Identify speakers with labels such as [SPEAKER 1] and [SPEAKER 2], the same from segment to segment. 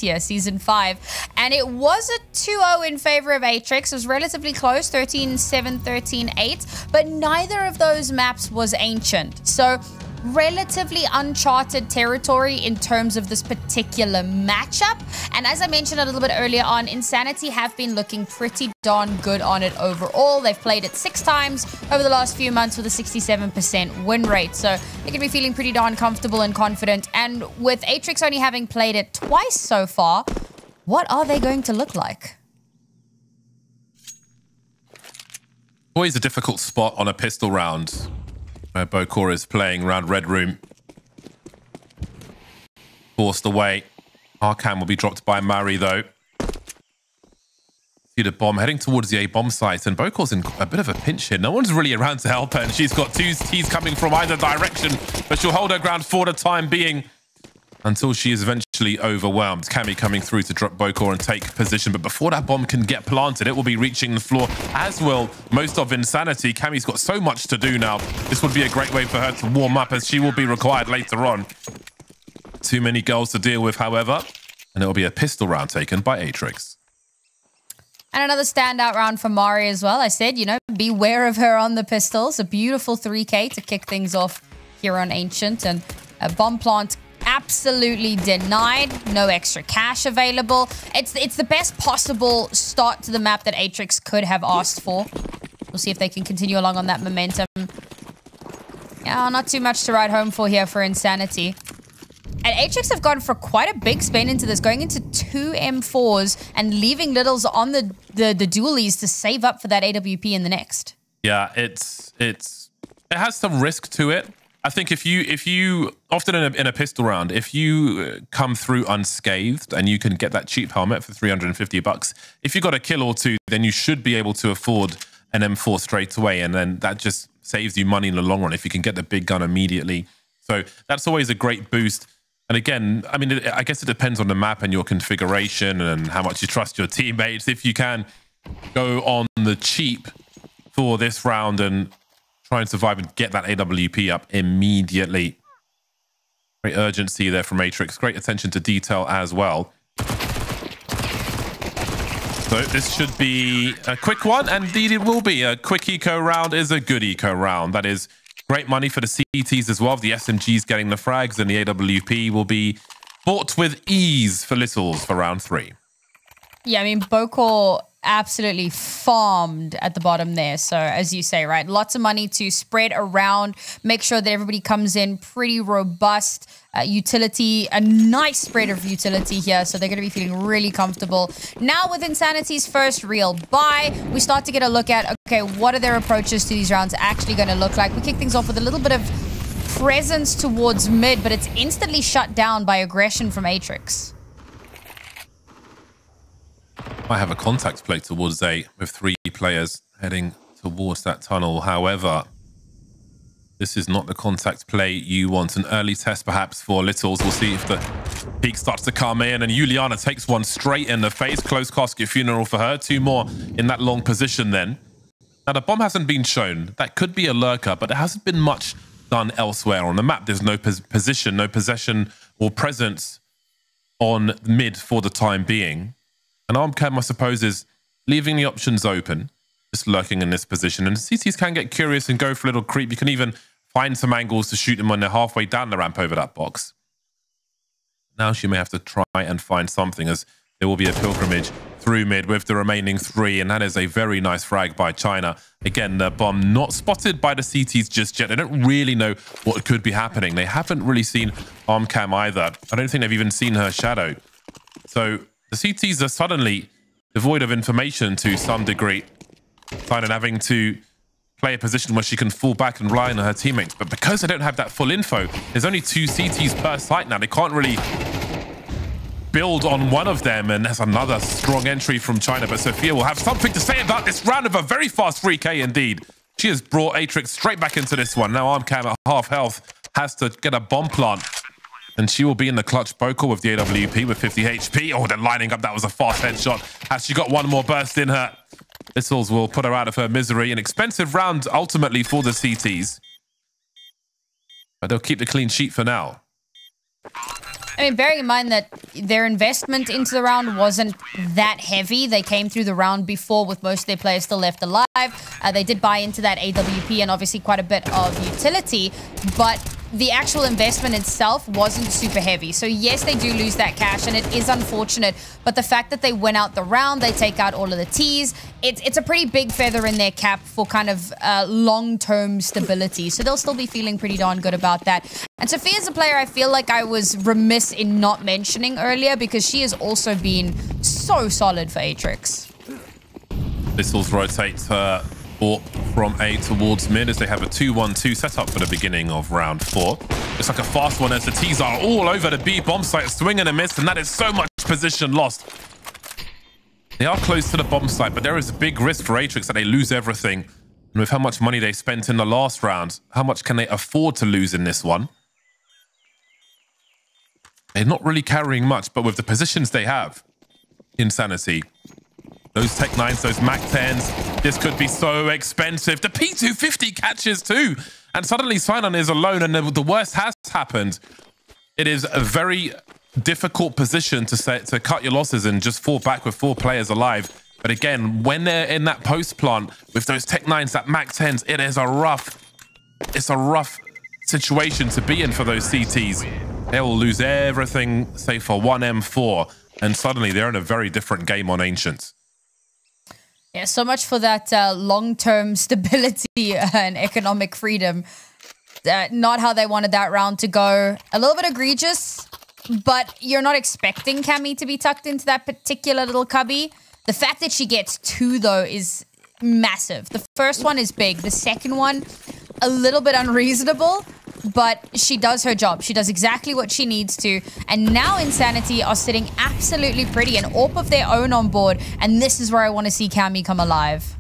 [SPEAKER 1] year, Season 5. And it was a 2-0 in favor of Atrix. It was relatively close, 13-7, 13-8. But neither of those maps was ancient. So relatively uncharted territory in terms of this particular matchup. And as I mentioned a little bit earlier on, inSanitY have been looking pretty darn good on it overall. They've played it 6 times over the last few months with a 67% win rate. So they can be feeling pretty darn comfortable and confident. And with Atrix only having played it twice so far, what are they going to look like?
[SPEAKER 2] Always a difficult spot on a pistol round, where Bokor is playing around Red Room. Forced away. Arcam will be dropped by Mari, though. See the bomb heading towards the A-bomb site, and Bokor's in a bit of a pinch here. No one's really around to help her, and she's got 2 T's coming from either direction, but she'll hold her ground for the time being until she is eventually overwhelmed. Cammy coming through to drop Bokor and take position, but before that bomb can get planted, it will be reaching the floor, as will most of inSanitY. Cammy's got so much to do now. This would be a great way for her to warm up, as she will be required later on. Too many girls to deal with, however, and it will be a pistol round taken by Atrix.
[SPEAKER 1] And another standout round for Mari as well. I said, you know, beware of her on the pistols. A beautiful 3K to kick things off here on Ancient, and a bomb plant absolutely denied. No extra cash available. It's the best possible start to the map that Atrix could have asked for. We'll see if they can continue along on that momentum. Yeah, not too much to write home for here for inSanitY. And Atrix have gone for quite a big spin into this, going into 2 M4s and leaving littles on the dualies to save up for that AWP in the next. Yeah,
[SPEAKER 2] it has some risk to it. I think if you often in a pistol round, if you come through unscathed and you can get that cheap helmet for 350 bucks, if you got a kill or 2, then you should be able to afford an M4 straight away, and then that just saves you money in the long run if you can get the big gun immediately. So that's always a great boost. And again, I mean, I guess it depends on the map and your configuration and how much you trust your teammates. If you can go on the cheap for this round and try and survive and get that AWP up immediately. Great urgency there from Atrix. Great attention to detail as well. So this should be a quick one, and indeed it will be. A quick eco round is a good eco round. That is great money for the CTs as well. The SMGs getting the frags, and the AWP will be bought with ease for Littles for round 3.
[SPEAKER 1] Yeah, I mean, Bokor absolutely farmed at the bottom there. So as you say, right, lots of money to spread around, make sure that everybody comes in pretty robust. Utility, a nice spread of utility here. So they're going to be feeling really comfortable. Now with inSanity's first real buy, we start to get a look at, okay, what are their approaches to these rounds actually going to look like? We kick things off with a little bit of presence towards mid, but it's instantly shut down by aggression from Atrix.
[SPEAKER 2] I have a contact play towards A with 3 players heading towards that tunnel. However, this is not the contact play you want. An early test perhaps for Littles. We'll see if the peak starts to come in, and Juliana takes one straight in the face. Close casket funeral for her. 2 more in that long position then. Now the bomb hasn't been shown. That could be a lurker, but there hasn't been much done elsewhere on the map. There's no position, no possession or presence on mid for the time being. And Armcam, I suppose, is leaving the options open, just lurking in this position. And CTs can get curious and go for a little creep. You can even find some angles to shoot them when they're halfway down the ramp over that box. Now she may have to try and find something, as there will be a pilgrimage through mid with the remaining 3. And that is a very nice frag by China. Again, the bomb not spotted by the CTs just yet. They don't really know what could be happening. They haven't really seen Armcam either. I don't think they've even seen her shadow. So the CTs are suddenly devoid of information to some degree, kind of having to play a position where she can fall back and rely on her teammates. But because they don't have that full info, there's only 2 CTs per site now. They can't really build on one of them, and that's another strong entry from China. But Sophia will have something to say about this round of a very fast 3K indeed. She has brought Atrix straight back into this one. Now Armcam at half health has to get a bomb plant, and she will be in the clutch. Bokor with the AWP with 50 HP. Oh, they're lining up. That was a fast headshot. Has she got one more burst in her? Missiles will put her out of her misery. An expensive round ultimately for the CTs, but they'll keep the clean sheet for now.
[SPEAKER 1] I mean, bearing in mind that their investment into the round wasn't that heavy. They came through the round before with most of their players still left alive. They did buy into that AWP and obviously quite a bit of utility, but the actual investment itself wasn't super heavy. So yes, they do lose that cash and it is unfortunate, but the fact that they win out the round, they take out all of the Ts, it's a pretty big feather in their cap for kind of long-term stability. So they'll still be feeling pretty darn good about that. And Sophia's a player I feel like I was remiss in not mentioning earlier because she has also been so solid for Atrix.
[SPEAKER 2] Missiles rotate from A towards mid as they have a 2-1-2 setup for the beginning of round 4. It's like a fast one as the Ts are all over the B bomb site, swing and a miss, and that is so much position lost. They are close to the bomb site, but there is a big risk for Atrix that they lose everything. And with how much money they spent in the last round, how much can they afford to lose in this one? They're not really carrying much, but with the positions they have, inSanitY, those Tech 9s, those Mac 10s, this could be so expensive. The P250 catches too. And suddenly Sinon is alone and the worst has happened. It is a very difficult position to cut your losses and just fall back with 4 players alive. But again, when they're in that post plant with those Tech 9s, that Mac 10s, it's a rough situation to be in for those CTs. They will lose everything save for 1 M4. And suddenly they're in a very different game on Ancient.
[SPEAKER 1] Yeah, so much for that long-term stability and economic freedom. Not how they wanted that round to go. A little bit egregious, but you're not expecting Cammy to be tucked into that particular little cubby. The fact that she gets 2, though, is massive. The first one is big. The second one, a little bit unreasonable, but she does her job. She does exactly what she needs to. And now inSanitY are sitting absolutely pretty, an AWP of their own on board. And this is where I want to see Cammy come alive.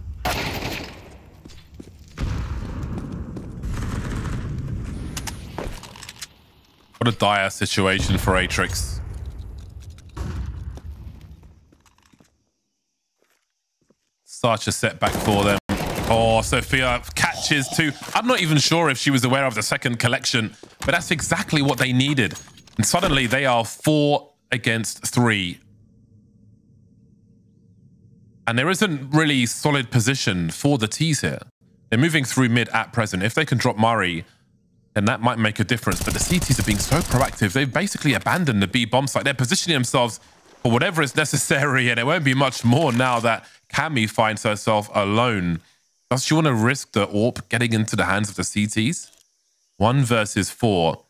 [SPEAKER 2] What a dire situation for Atrix. Such a setback for them. Oh, Sophia catches 2. I'm not even sure if she was aware of the second collection, but that's exactly what they needed. And suddenly they are 4 against 3. And there isn't really solid position for the Ts here. They're moving through mid at present. If they can drop Murray, then that might make a difference. But the CTs are being so proactive. They've basically abandoned the B bomb site. They're positioning themselves for whatever is necessary, and it won't be much more now that Cammy finds herself alone. Does she want to risk the AWP getting into the hands of the CTs? 1 versus 4.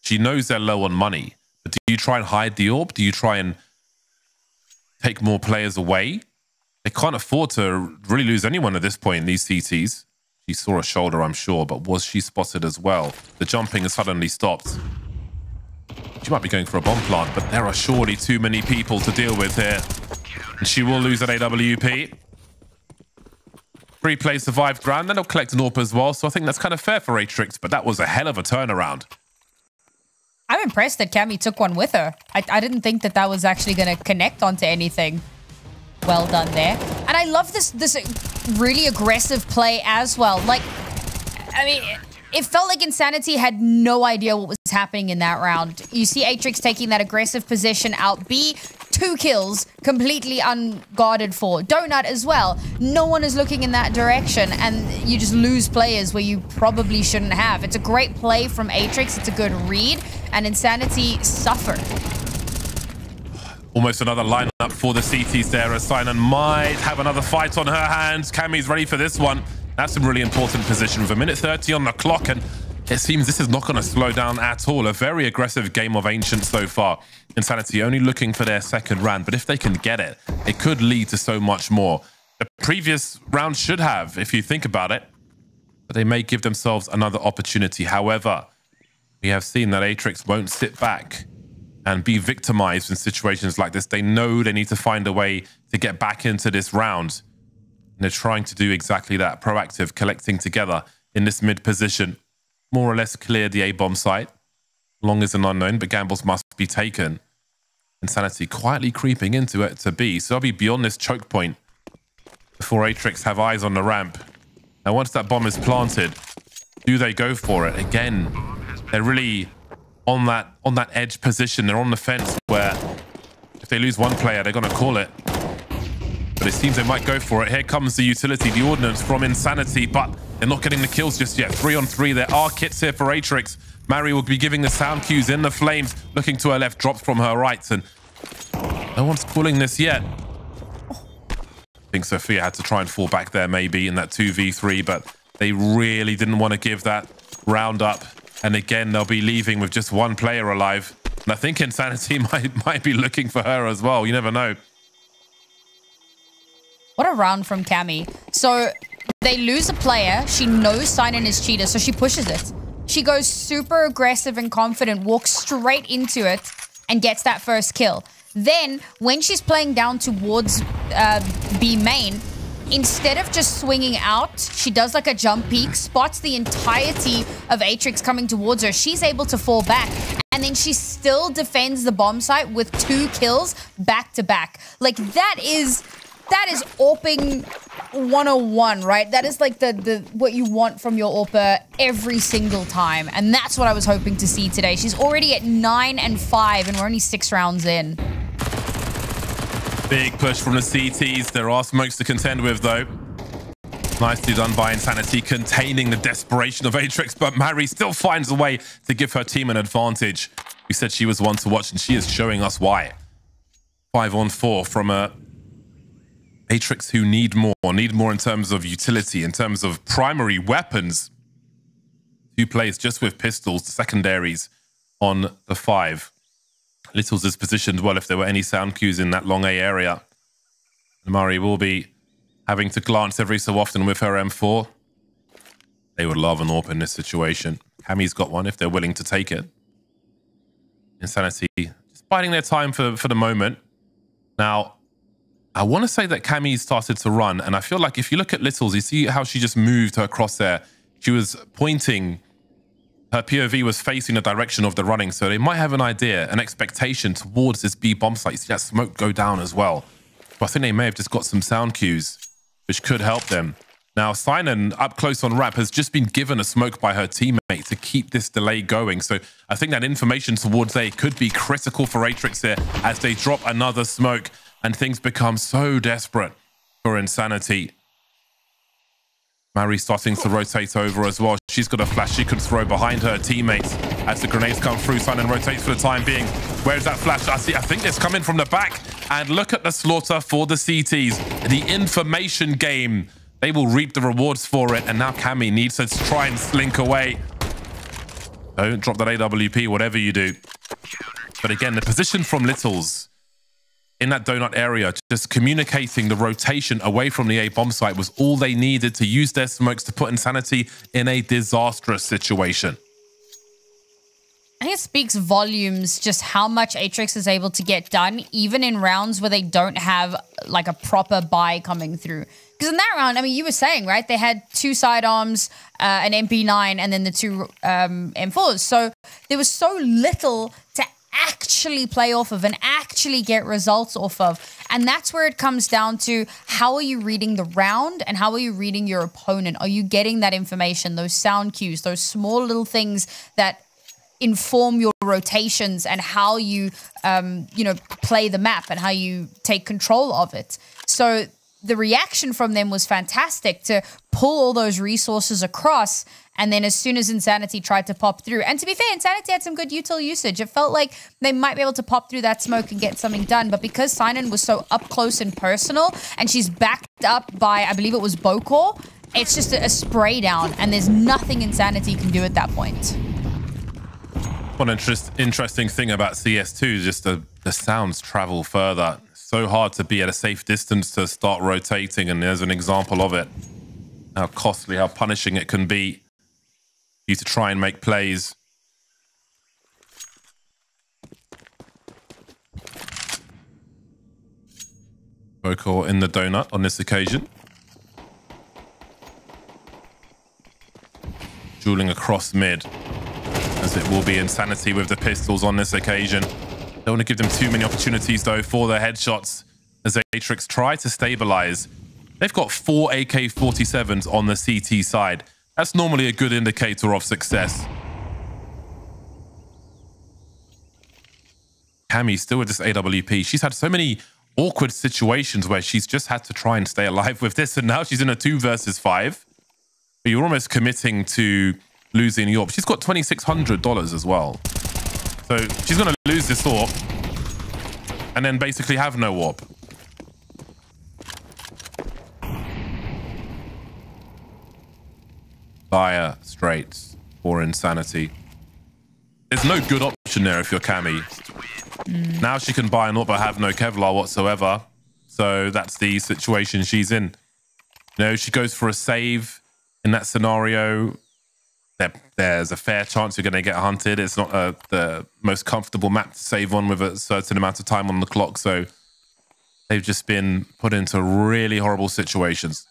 [SPEAKER 2] She knows they're low on money. But do you try and hide the AWP? Do you try and take more players away? They can't afford to really lose anyone at this point, these CTs. She saw a shoulder, I'm sure, but was she spotted as well? The jumping has suddenly stopped. She might be going for a bomb plant, but there are surely too many people to deal with here. And she will lose at AWP. 3 plays survived ground, then they'll collect an AWP as well. So I think that's kind of fair for Atrix, but that was a hell of a turnaround.
[SPEAKER 1] I'm impressed that Cammy took one with her. I didn't think that that was actually going to connect onto anything. Well done there. And I love this really aggressive play as well. Like, I mean, it felt like inSanitY had no idea what was happening in that round. You see Atrix taking that aggressive position out B. 2 kills, completely unguarded for. Donut as well. No one is looking in that direction, and you just lose players where you probably shouldn't have. It's a great play from Atrix. It's a good read, and inSanitY suffer.
[SPEAKER 2] Almost another lineup for the CTs there, as Sinon might have another fight on her hands. Cammy's ready for this one. That's a really important position with 1:30 on the clock, and it seems this is not going to slow down at all. A very aggressive game of Ancient so far. inSanitY only looking for their second round, but if they can get it, it could lead to so much more. The previous round should have, if you think about it, but they may give themselves another opportunity. However, we have seen that Atrix won't sit back and be victimized in situations like this. They know they need to find a way to get back into this round. And they're trying to do exactly that, proactive, collecting together in this mid position. More or less clear the A-bomb site. Long is an unknown, but gambles must be taken. inSanitY quietly creeping into it to B. So they'll be beyond this choke point before Atrix have eyes on the ramp. Now, once that bomb is planted, do they go for it? Again, they're really on that edge position. They're on the fence where if they lose one player, they're going to call it. But it seems they might go for it. Here comes the utility, the ordnance from inSanitY, but they're not getting the kills just yet. 3-on-3. There are kits here for Atrix. Mari will be giving the sound cues in the flames, looking to her left, drops from her right, and no one's calling this yet. I think Sophia had to try and fall back there maybe in that 2v3, but they really didn't want to give that round up. And again, they'll be leaving with just one player alive. And I think inSanitY might be looking for her as well. You never know.
[SPEAKER 1] What a round from Cammy. So they lose a player. She knows Sinan is cheater, so she pushes it. She goes super aggressive and confident, walks straight into it, and gets that first kill. Then, when she's playing down towards B main, instead of just swinging out, she does like a jump peek, spots the entirety of Atrix coming towards her. She's able to fall back, and then she still defends the bomb site with 2 kills back to back. Like, that is AWPing 101, right? That is like the what you want from your AWPer every single time. And that's what I was hoping to see today. She's already at 9-5 and we're only 6 rounds in.
[SPEAKER 2] Big push from the CTs. There are smokes to contend with though. Nicely done by inSanitY, containing the desperation of Atrix, but Mari still finds a way to give her team an advantage. We said she was one to watch and she is showing us why. 5-on-4 from a Atrix who need more in terms of utility, in terms of primary weapons. 2 plays just with pistols, the secondaries on the 5. Littles is positioned well if there were any sound cues in that long A area. Mari will be having to glance every so often with her M4. They would love an AWP in this situation. Cammy's got one if they're willing to take it. inSanitY just biding their time for the moment. Now, I want to say that Cammy started to run, and I feel like if you look at Littles, you see how she just moved her crosshair. She was pointing, her POV was facing the direction of the running, so they might have an idea, an expectation towards this B bomb site. You see that smoke go down as well. But I think they may have just got some sound cues, which could help them. Now, Sinan, up close on ramp, has just been given a smoke by her teammate to keep this delay going. So I think that information towards A could be critical for Atrix here as they drop another smoke. And things become so desperate for inSanitY. Mari starting to rotate over as well. She's got a flash she can throw behind her teammates as the grenades come through. Sinan rotates for the time being. Where's that flash? I think it's coming from the back. And look at the slaughter for the CTs. The information game. They will reap the rewards for it. And now Cammy needs to try and slink away. Don't drop that AWP, whatever you do. But again, the position from Littles in that donut area, just communicating the rotation away from the A bomb site was all they needed to use their smokes to put inSanitY in a disastrous situation.
[SPEAKER 1] I think it speaks volumes just how much Atrix is able to get done, even in rounds where they don't have like a proper buy coming through. Because in that round, I mean, you were saying, right, they had 2 sidearms, an MP9, and then the 2 M4s. So there was so little to actually play off of and actually get results off of. And that's where it comes down to how are you reading the round and how are you reading your opponent? Are you getting that information, those sound cues, those small little things that inform your rotations and how you, play the map and how you take control of it? So the reaction from them was fantastic to pull all those resources across. And then as soon as inSanitY tried to pop through, and to be fair, inSanitY had some good util usage. It felt like they might be able to pop through that smoke and get something done. But because Sinan was so up close and personal, and she's backed up by, I believe it was Bokor, it's just a spray down, and there's nothing inSanitY can do at that point.
[SPEAKER 2] One interesting thing about CS2 is just the sounds travel further. So hard to be at a safe distance to start rotating, and there's an example of it. How costly, how punishing it can be for you to try and make plays. Bokor in the donut on this occasion. Dueling across mid, as it will be inSanitY with the pistols on this occasion. Don't want to give them too many opportunities, though, for the headshots as Atrix try to stabilize. They've got 4 AK-47s on the CT side. That's normally a good indicator of success. Cammy still with this AWP. She's had so many awkward situations where she's just had to try and stay alive with this. And now she's in a 2 versus 5. But you're almost committing to losing the AWP. She's got $2,600 as well. So she's going to lose this AWP and then basically have no AWP. Dire straits for inSanitY. There's no good option there if you're Cammy. Now she can buy an AWP but have no Kevlar whatsoever. So that's the situation she's in. You know, she goes for a save in that scenario. There's a fair chance you're going to get hunted. It's not the most comfortable map to save on with a certain amount of time on the clock. So they've just been put into really horrible situations.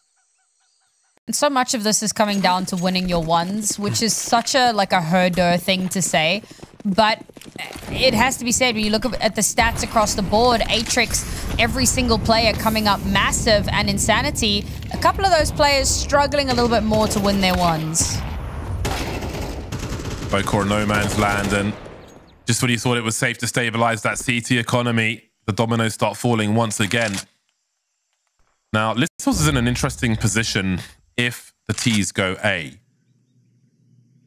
[SPEAKER 1] And so much of this is coming down to winning your ones, which is such a herder thing to say. But it has to be said, when you look at the stats across the board, Atrix, every single player coming up massive, and inSanitY, a couple of those players struggling a little bit more to win their ones.
[SPEAKER 2] Bokor no man's land, and just when you thought it was safe to stabilize that CT economy, the dominoes start falling once again. Now, Littles is in an interesting position if the T's go A.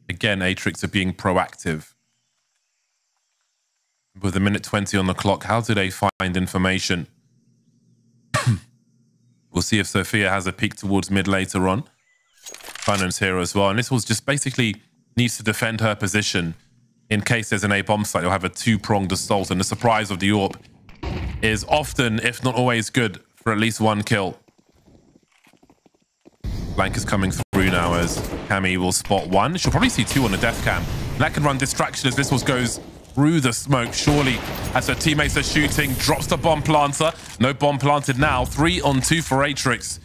[SPEAKER 2] Again, Atrix are being proactive. With a minute 20 on the clock, how do they find information? We'll see if Sophia has a peek towards mid later on. Finance here as well. And Littles just basically needs to defend her position in case there's an A bomb site. You'll have a 2-pronged assault. And the surprise of the AWP is often, if not always, good for at least 1 kill. Blank is coming through now as Cammy will spot 1. She'll probably see 2 on the death cam. That can run distraction as Littles goes through the smoke. Surely, as her teammates are shooting, drops the bomb planter. No bomb planted now. 3 on 2 for Atrix.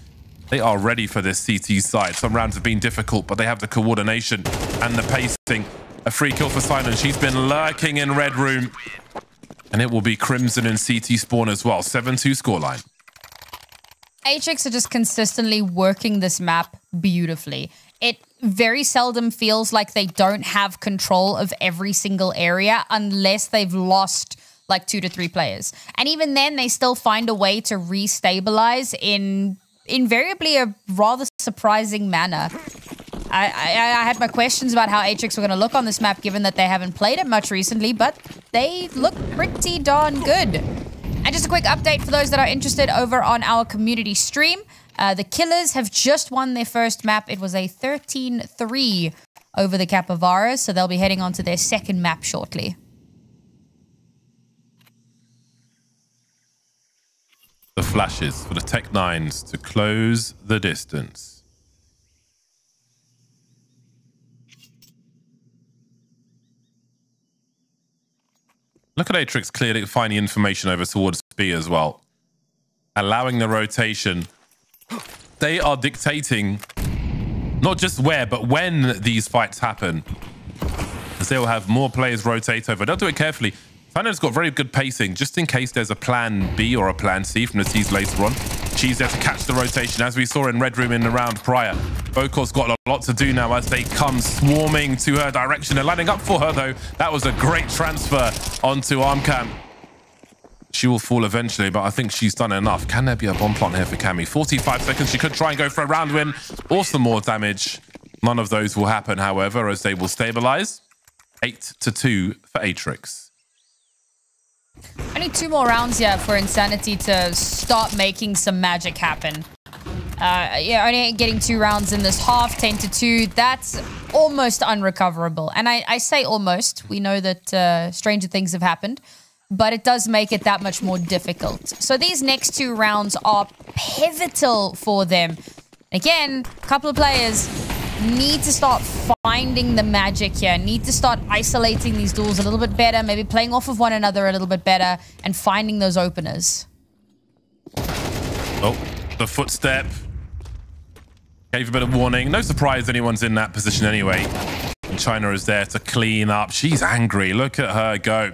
[SPEAKER 2] They are ready for this CT side. Some rounds have been difficult, but they have the coordination and the pacing. A free kill for Silence. She's been lurking in red room. And it will be Crimson in CT spawn as well. 7-2 scoreline.
[SPEAKER 1] Atrix are just consistently working this map beautifully. It very seldom feels like they don't have control of every single area unless they've lost like 2 to 3 players. And even then, they still find a way to restabilize in invariably a rather surprising manner. I had my questions about how Atrix were going to look on this map, given that they haven't played it much recently, but they look pretty darn good. And just a quick update for those that are interested over on our community stream. The Killers have just won their first map. It was a 13-3 over the Capybaras, so they'll be heading on to their second map shortly.
[SPEAKER 2] The flashes for the Tech Nines to close the distance. Look at Atrix clearly finding information over towards B as well. Allowing the rotation. They are dictating not just where, but when these fights happen. As they will have more players rotate over. They'll do it carefully. Fanna's got very good pacing, just in case there's a plan B or a plan C from the T's later on. She's there to catch the rotation, as we saw in Red Room in the round prior. Bokor's got a lot to do now as they come swarming to her direction. They're lining up for her, though. That was a great transfer onto Armcam. She will fall eventually, but I think she's done enough. Can there be a bomb plant here for Cammy? 45 seconds. She could try and go for a round win or some more damage. None of those will happen, however, as they will stabilize. 8-2 for Atrix.
[SPEAKER 1] Only 2 more rounds here for inSanitY to start making some magic happen. Yeah, only getting 2 rounds in this half, 10-2. That's almost unrecoverable. And I say almost. We know that stranger things have happened. But it does make it that much more difficult. So these next 2 rounds are pivotal for them. Again, a couple of players need to start finding the magic here. Need to start isolating these duels a little bit better. Maybe playing off of one another a little bit better. And finding those openers.
[SPEAKER 2] Oh, the footstep. Gave a bit of warning. No surprise anyone's in that position anyway. And China is there to clean up. She's angry. Look at her go.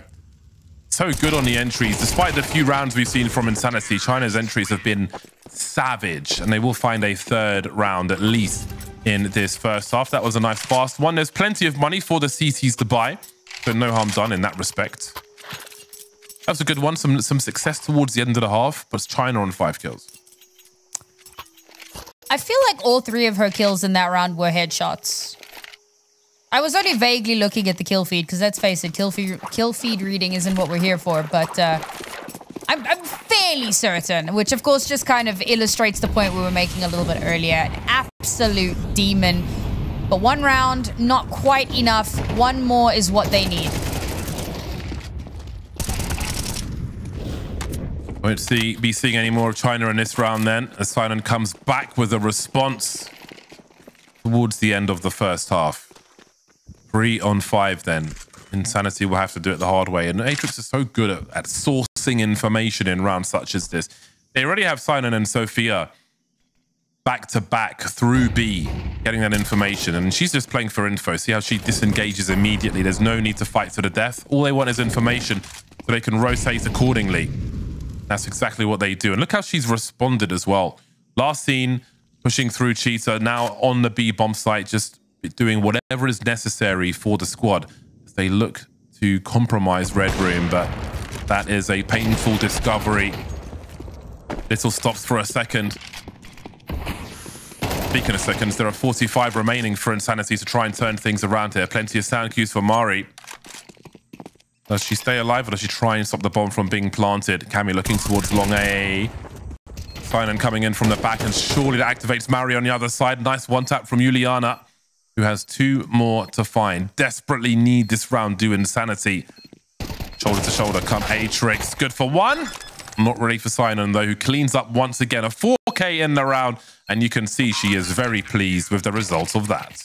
[SPEAKER 2] So good on the entries. Despite the few rounds we've seen from inSanitY, China's entries have been savage. And they will find a 3rd round at least in this first half. That was a nice fast one. There's plenty of money for the CTs to buy. So no harm done in that respect. That's a good one. Some success towards the end of the half, but it's China on 5 kills.
[SPEAKER 1] I feel like all 3 of her kills in that round were headshots. I was only vaguely looking at the kill feed, because let's face it, kill feed reading isn't what we're here for, but I'm fairly certain, which of course just kind of illustrates the point we were making a little bit earlier. An absolute demon. But 1 round, not quite enough. 1 more is what they need.
[SPEAKER 2] Won't be seeing any more of China in this round then, as Silent comes back with a response towards the end of the first half. 3 on 5 then. inSanitY will have to do it the hard way. And Atrix is so good at sourcing information in rounds such as this. They already have Silent and Sophia back-to-back through B, getting that information. And she's just playing for info. See how she disengages immediately. There's no need to fight to the death. All they want is information so they can rotate accordingly. That's exactly what they do. And look how she's responded as well. Last scene, pushing through Cheetah, now on the B bomb site, just doing whatever is necessary for the squad as they look to compromise Red Room, but that is a painful discovery. Little stops for a second. Speaking of seconds, there are 45 remaining for inSanitY to try and turn things around here. Plenty of sound cues for Mari. Does she stay alive or does she try and stop the bomb from being planted? Cammy looking towards long A. Silent coming in from the back, and surely that activates Mari on the other side. Nice one tap from Juliana, who has 2 more to find. Desperately need this round, do inSanitY. Shoulder to shoulder come Atrix. Good for 1. Not ready for Silent though, who cleans up once again. A 4K in the round, and you can see she is very pleased with the results of that.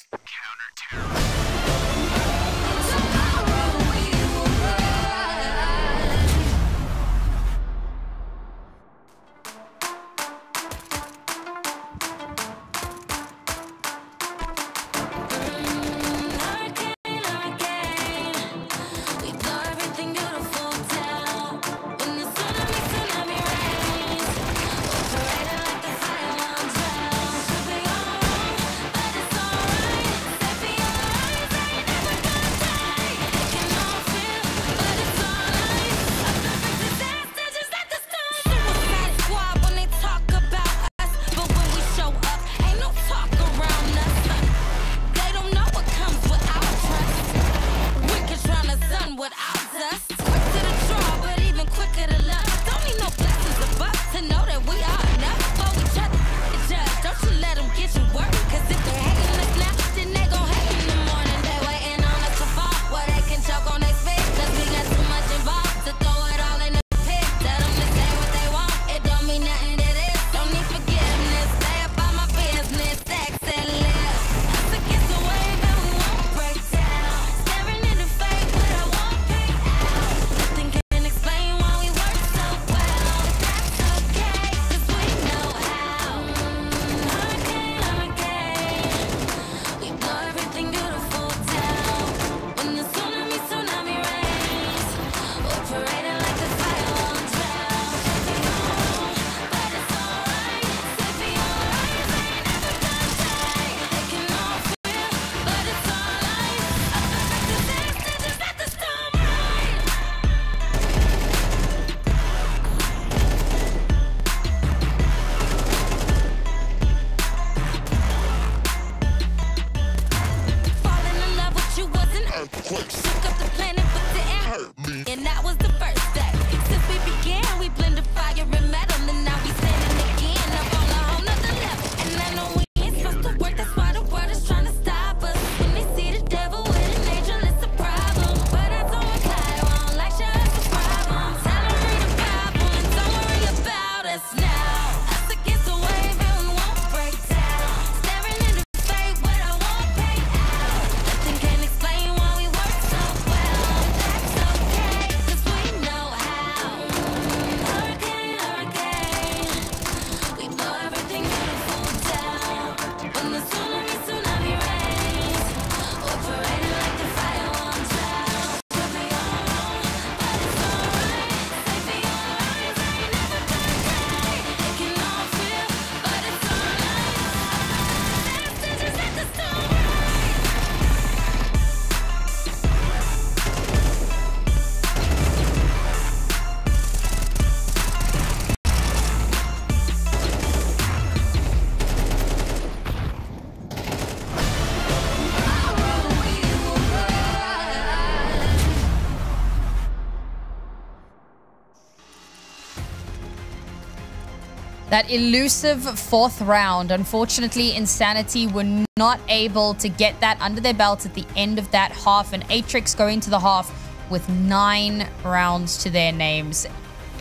[SPEAKER 1] That elusive 4th round. Unfortunately, inSanitY were not able to get that under their belts at the end of that half, and Atrix go into the half with 9 rounds to their names.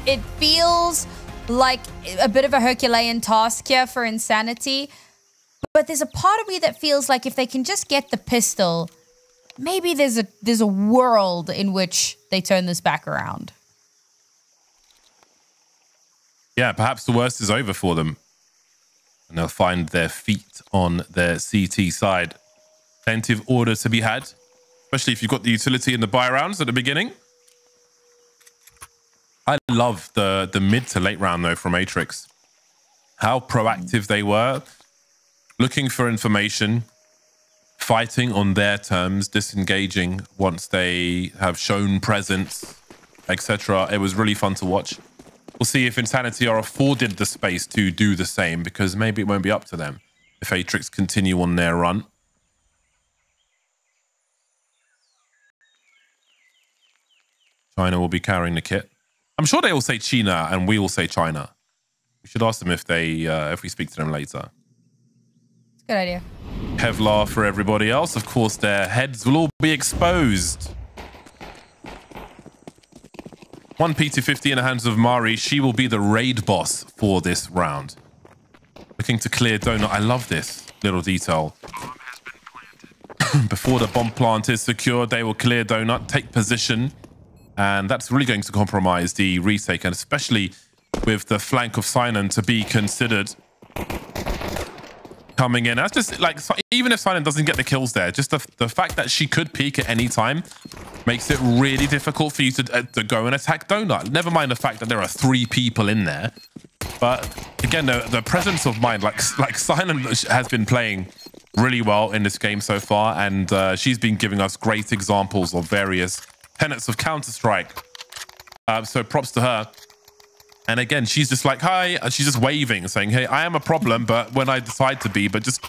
[SPEAKER 1] It feels like a bit of a Herculean task here for inSanitY, but there's a part of me that feels like if they can just get the pistol, maybe there's a world in which they turn this back around.
[SPEAKER 2] Yeah, perhaps the worst is over for them. And they'll find their feet on their CT side. Plenty of order to be had, especially if you've got the utility in the buy rounds at the beginning. I love the mid to late round, though, from Atrix. How proactive they were, looking for information, fighting on their terms, disengaging once they have shown presence, etc. It was really fun to watch. We'll see if inSanitY are afforded the space to do the same, because maybe it won't be up to them if Atrix continue on their run. China will be carrying the kit. I'm sure they all say China and we all say China. We should ask them if they if we speak to them later.
[SPEAKER 1] It's a good idea.
[SPEAKER 2] Kevlar for everybody else. Of course, their heads will all be exposed. 1 P250 in the hands of Mari. She will be the raid boss for this round. Looking to clear Donut. I love this little detail. Before the bomb plant is secured, they will clear Donut, take position. And that's really going to compromise the retake, and especially with the flank of Sinan to be considered coming in. That's just like, even if Sinan doesn't get the kills there, just the fact that she could peek at any time makes it really difficult for you to go and attack Donut. Never mind the fact that there are 3 people in there. But again, the presence of mind, like Sinan has been playing really well in this game so far, and she's been giving us great examples of various tenets of Counter-Strike. So props to her. And again, she's just like, hi, and she's just waving, saying, hey, I am a problem, but when I decide to be, but just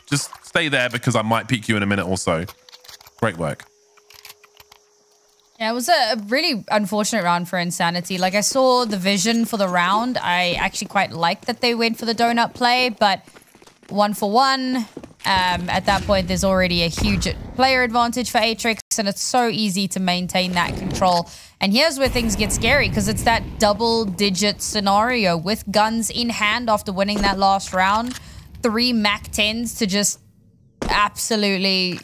[SPEAKER 2] stay there because I might peek you in a minute or so. Great work.
[SPEAKER 1] Yeah, it was a really unfortunate round for inSanitY. Like, I saw the vision for the round. I actually quite liked that they went for the donut play, but 1-for-1. At that point, there's already a huge player advantage for Atrix, and it's so easy to maintain that control. And here's where things get scary, because it's that double-digit scenario with guns in hand after winning that last round. 3 MAC-10s to just absolutely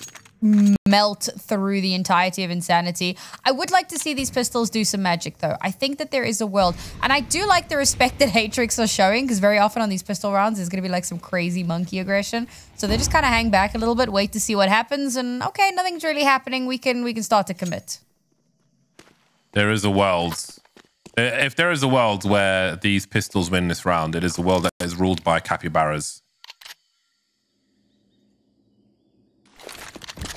[SPEAKER 1] melt through the entirety of inSanitY. I would like to see these pistols do some magic, though. I think that there is a world. And I do like the respect that Atrix are showing, because very often on these pistol rounds, there's going to be like some crazy monkey aggression. So they just kind of hang back a little bit, wait to see what happens, and okay, nothing's really happening. We can start to commit.
[SPEAKER 2] There is a world. If there is a world where these pistols win this round, it is a world that is ruled by capybaras.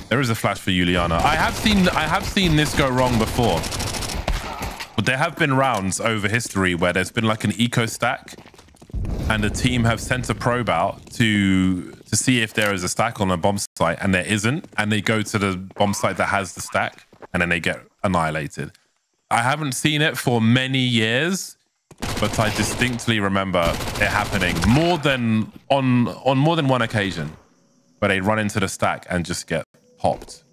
[SPEAKER 2] There is a flash for Juliana. I have seen this go wrong before. But there have been rounds over history where there's been like an eco stack, and the team have sent a probe out to see if there is a stack on a bomb site, and there isn't, and they go to the bomb site that has the stack, and then they get annihilated. I haven't seen it for many years, but I distinctly remember it happening more than on more than one occasion, where they run into the stack and just get popped.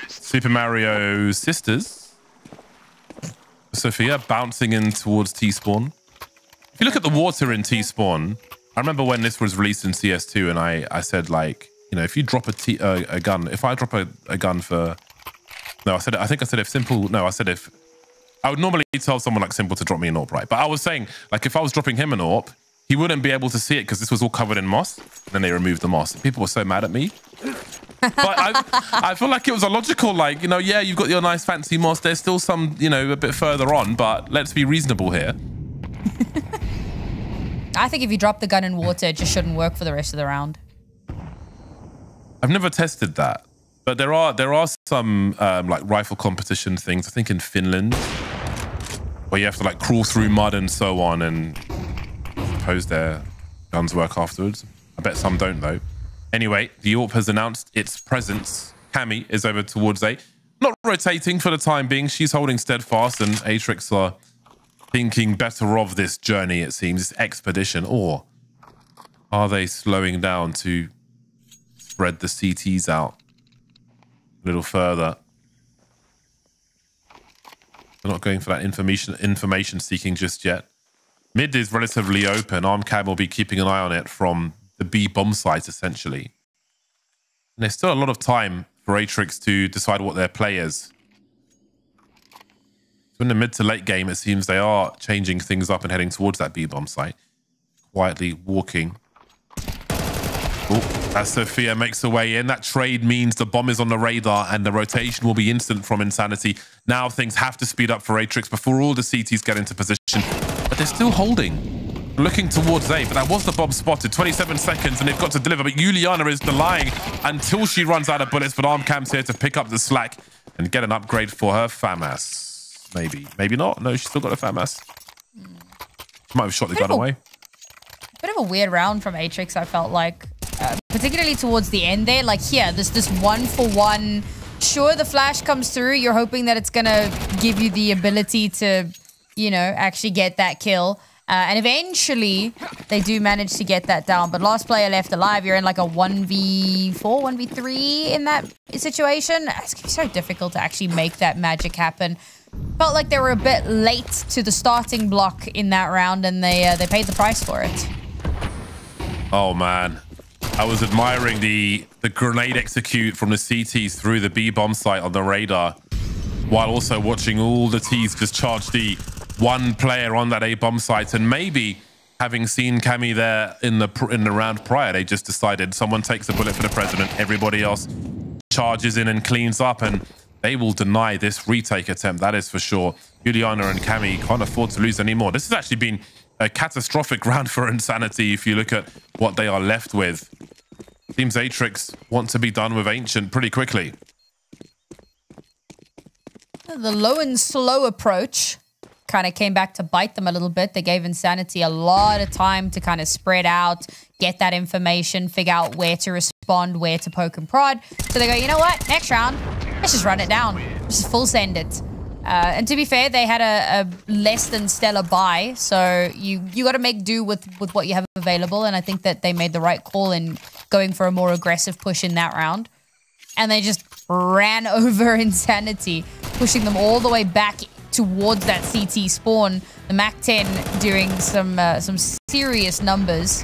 [SPEAKER 2] Super Mario Sisters. Sophia bouncing in towards T-Spawn. If you look at the water in T-Spawn, I remember when this was released in CS2, and I said, like, you know, if you drop a gun, if I drop a gun for... No, I think I said if Simple... No, I said if... I would normally tell someone like Simple to drop me an AWP, right? But I was saying, like, if I was dropping him an AWP, he wouldn't be able to see it because this was all covered in moss. And then they removed the moss. People were so mad at me. But I feel like it was a logical, like, you know, yeah, you've got your nice fancy moss. There's still some, you know, a bit further on, but let's be reasonable here.
[SPEAKER 1] I think if you drop the gun in water, it just shouldn't work for the rest of the round.
[SPEAKER 2] I've never tested that. But there are some like rifle competition things, I think in Finland, where you have to like crawl through mud and so on, and suppose their guns work afterwards. I bet some don't though. Anyway, the AWP has announced its presence. Cammy is over towards A. Not rotating for the time being. She's holding steadfast, and Atrix are thinking better of this journey, it seems, this expedition, or are they slowing down to spread the CTs out a little further? They're not going for that information seeking just yet. Mid is relatively open. Armcam will be keeping an eye on it from the B bomb site, essentially. And there's still a lot of time for Atrix to decide what their play is. So in the mid to late game, it seems they are changing things up and heading towards that B bomb site. Quietly walking. Oh, as Sophia makes her way in, that trade means the bomb is on the radar and the rotation will be instant from inSanitY. Now things have to speed up for Atrix before all the CTs get into position. But they're still holding, looking towards A, but that was the bomb spotted. 27 seconds and they've got to deliver, but Juliana is delaying until she runs out of bullets, but Armcam's here to pick up the slack and get an upgrade for her FAMAS. Maybe not. No, she's still got a FAMAS. She might have shot the gun away.
[SPEAKER 1] Bit of a weird round from Atrix, I felt like. Particularly towards the end there. Like here, this 1-for-1. Sure, the flash comes through. You're hoping that it's going to give you the ability to, you know, actually get that kill. And eventually, they do manage to get that down. But last player left alive, you're in like a 1v4, 1v3 in that situation. It's going to be so difficult to actually make that magic happen. Felt like they were a bit late to the starting block in that round, and they paid the price for it.
[SPEAKER 2] Oh, man. I was admiring the grenade execute from the CTs through the B bomb site on the radar, while also watching all the Ts just charge the one player on that A bomb site. And maybe having seen Cammy there in the round prior, they just decided someone takes a bullet for the president, everybody else charges in and cleans up, and they will deny this retake attempt. That is for sure. Juliana and Cammy can't afford to lose anymore. This has actually been a catastrophic round for inSanitY if you look at what they are left with. Seems Atrix want to be done with Ancient pretty quickly.
[SPEAKER 1] The low and slow approach kind of came back to bite them a little bit. They gave inSanitY a lot of time to kind of spread out, get that information, figure out where to respond, where to poke and prod. So they go, you know what? Next round, let's just run it down. Let's just full send it. And to be fair, they had a less than stellar buy. So you got to make do with what you have available. And I think that they made the right call in going for a more aggressive push in that round. And they just ran over inSanitY, pushing them all the way back towards that CT spawn. The MAC-10 doing some serious numbers.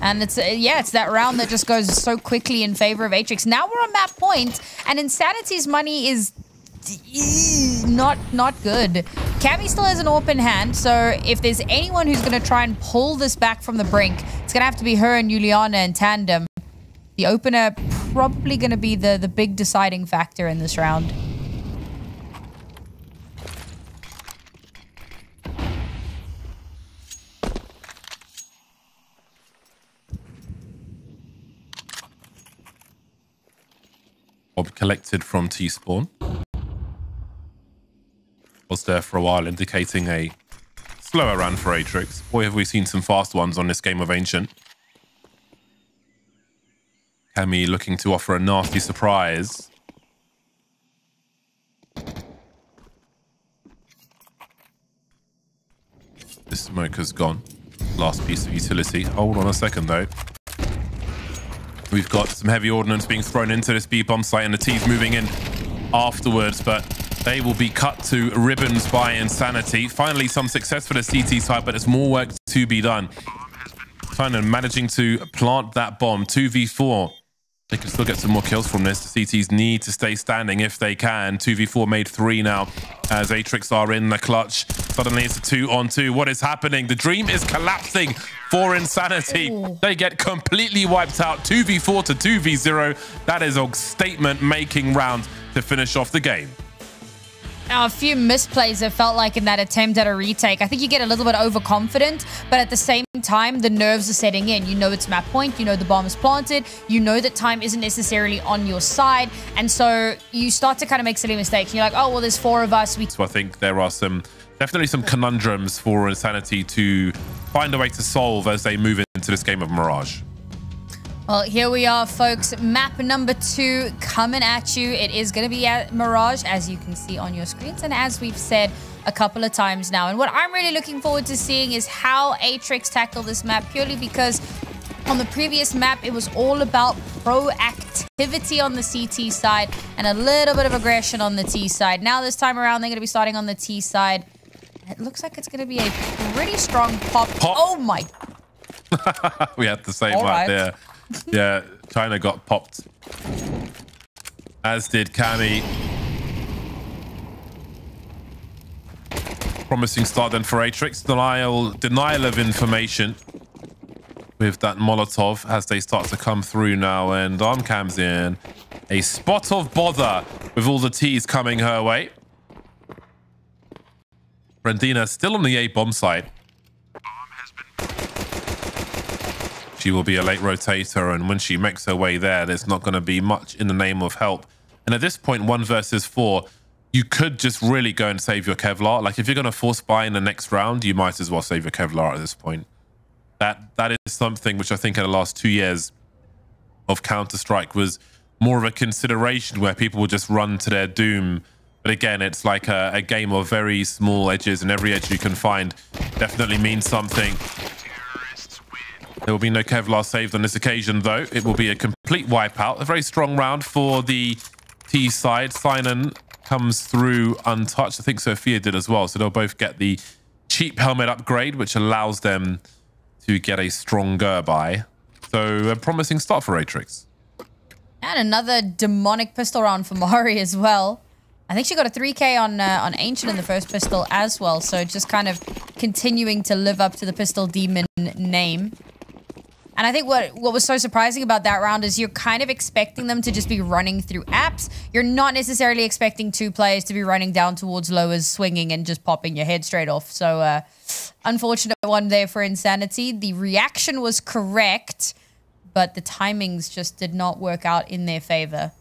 [SPEAKER 1] And it's that round that just goes so quickly in favor of Atrix. Now we're on map point, and inSanity's money is not good. Cammy still has an open hand, so if there's anyone who's going to try and pull this back from the brink, it's going to have to be her and Juliana in tandem. The opener probably going to be the big deciding factor in this round.
[SPEAKER 2] Bob collected from T-Spawn. Was there for a while, indicating a slower run for Atrix. Boy, have we seen some fast ones on this game of Ancient. Cammy looking to offer a nasty surprise. This smoker's gone. Last piece of utility. Hold on a second, though. We've got some heavy ordnance being thrown into this B-bomb site, and the T's moving in afterwards, but they will be cut to ribbons by inSanitY. Finally, some success for the CT side, but there's more work to be done. Kind of managing to plant that bomb. 2v4. They can still get some more kills from this. The CTs need to stay standing if they can. 2v4 made 3 now as Atrix are in the clutch. Suddenly it's a 2-on-2. What is happening? The dream is collapsing for inSanitY. Ooh. They get completely wiped out. 2v4 to 2v0. That is a statement-making round to finish off the game.
[SPEAKER 1] Now, a few misplays it felt like in that attempt at a retake. I think you get a little bit overconfident, but at the same time, the nerves are setting in. You know it's map point, you know the bomb is planted, you know that time isn't necessarily on your side, and so you start to kind of make silly mistakes. You're like, oh, well, there's 4 of us.
[SPEAKER 2] So I think there are definitely some conundrums for inSanitY to find a way to solve as they move into this game of Mirage.
[SPEAKER 1] Well, here we are, folks. Map number 2 coming at you. It is going to be at Mirage, as you can see on your screens. And as we've said a couple of times now. And what I'm really looking forward to seeing is how Atrix tackle this map, purely because on the previous map, it was all about proactivity on the CT side and a little bit of aggression on the T side. Now, this time around, they're going to be starting on the T side. It looks like it's going to be a pretty strong pop. Oh, my.
[SPEAKER 2] We had the same right there. Yeah, China got popped. As did Cammy. Promising start then for Atrix. Denial of information with that Molotov as they start to come through now. And Armcam's in a spot of bother with all the T's coming her way. Brandina still on the A bomb side. She will be a late rotator, and when she makes her way there, there's not going to be much in the name of help. And at this point, 1 versus 4, you could just really go and save your Kevlar. Like, if you're going to force buy in the next round, you might as well save your Kevlar at this point. That is something which I think in the last 2 years of Counter-Strike was more of a consideration, where people would just run to their doom. But again, it's like a game of very small edges, and every edge you can find definitely means something. There will be no Kevlar saved on this occasion, though. It will be a complete wipeout. A very strong round for the T side. Sinan comes through untouched. I think Sophia did as well. So they'll both get the cheap helmet upgrade, which allows them to get a stronger buy. So a promising start for Atrix.
[SPEAKER 1] And another demonic pistol round for Mari as well. I think she got a 3K on Ancient in the first pistol as well. So just kind of continuing to live up to the pistol demon name. And I think what was so surprising about that round is you're kind of expecting them to just be running through apps. You're not necessarily expecting 2 players to be running down towards lowers, swinging, and just popping your head straight off. So, unfortunate one there for inSanitY. The reaction was correct, but the timings just did not work out in their favor.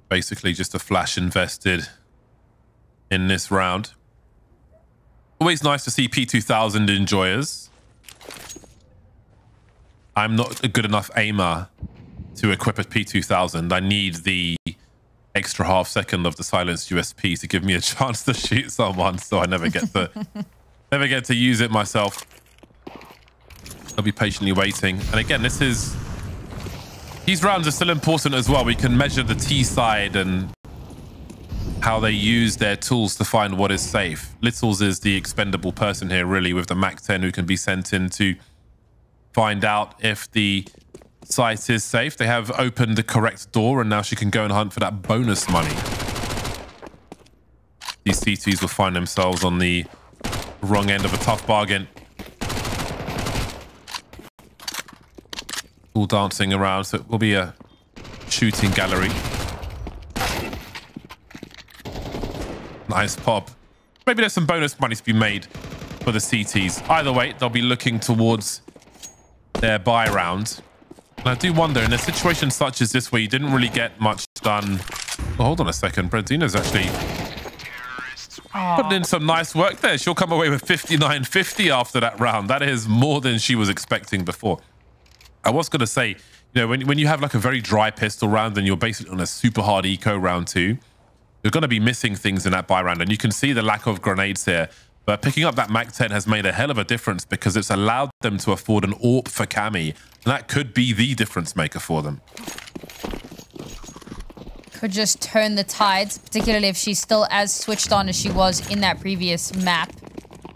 [SPEAKER 2] Basically just a flash invested in this round. Always nice to see P2000 enjoyers. I'm not a good enough aimer to equip a P2000. I need the extra half second of the silenced USP to give me a chance to shoot someone, so I never get to use it myself. I'll be patiently waiting. And again, these rounds are still important as well. We can measure the T side and how they use their tools to find what is safe. Littles is the expendable person here, really, with the MAC-10, who can be sent in to find out if the site is safe. They have opened the correct door, and now she can go and hunt for that bonus money. These CTs will find themselves on the wrong end of a tough bargain. All dancing around, so it will be a shooting gallery. Nice pop. Maybe there's some bonus money to be made for the CTs. Either way, they'll be looking towards their buy round. And I do wonder, in a situation such as this where you didn't really get much done. Oh, hold on a second. Brandina's actually putting in some nice work there. She'll come away with 59.50 after that round. That is more than she was expecting before. I was going to say, you know, when you have like a very dry pistol round and you're basically on a super hard eco round 2, you're going to be missing things in that buy round. And you can see the lack of grenades here. But picking up that MAC-10 has made a hell of a difference, because it's allowed them to afford an AWP for Cammy. And that could be the difference maker for them.
[SPEAKER 1] Could just turn the tides, particularly if she's still as switched on as she was in that previous map.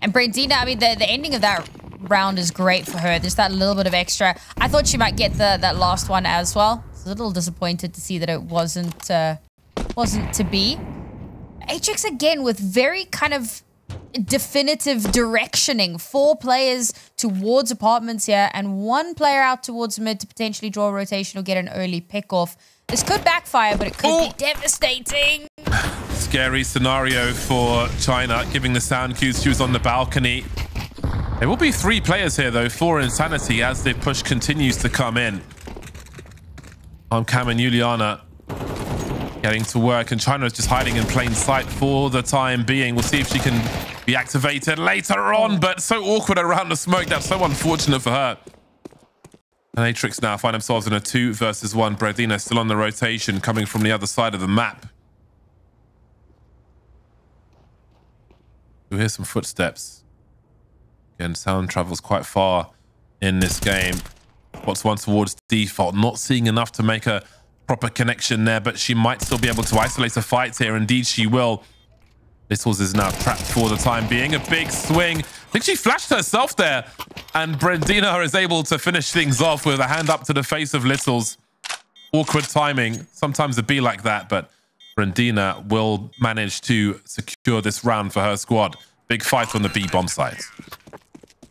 [SPEAKER 1] And Brandina, I mean, the ending of that round is great for her. There's that little bit of extra. I thought she might get that last one as well. I was a little disappointed to see that it wasn't to be. Atrix again with very kind of definitive directioning. 4 players towards apartments here and 1 player out towards mid to potentially draw a rotation or get an early pick off. This could backfire, but it could be devastating.
[SPEAKER 2] Scary scenario for China, giving the sound cues. She was on the balcony. There will be 3 players here, though, for inSanitY as the push continues to come in. Cam and Juliana getting to work, and China is just hiding in plain sight for the time being. We'll see if she can be activated later on, but so awkward around the smoke. That's so unfortunate for her. And Atrix now find themselves in a 2 versus 1. Bredina still on the rotation, coming from the other side of the map. You'll hear some footsteps. Again, sound travels quite far in this game. What's one towards default. Not seeing enough to make a proper connection there, but she might still be able to isolate a fight here. Indeed, she will. Littles is now trapped for the time being. A big swing. I think she flashed herself there. And Bredina is able to finish things off with a hand up to the face of Littles. Awkward timing. Sometimes it'd be like that, but Bredina will manage to secure this round for her squad. Big fight on the B bomb side.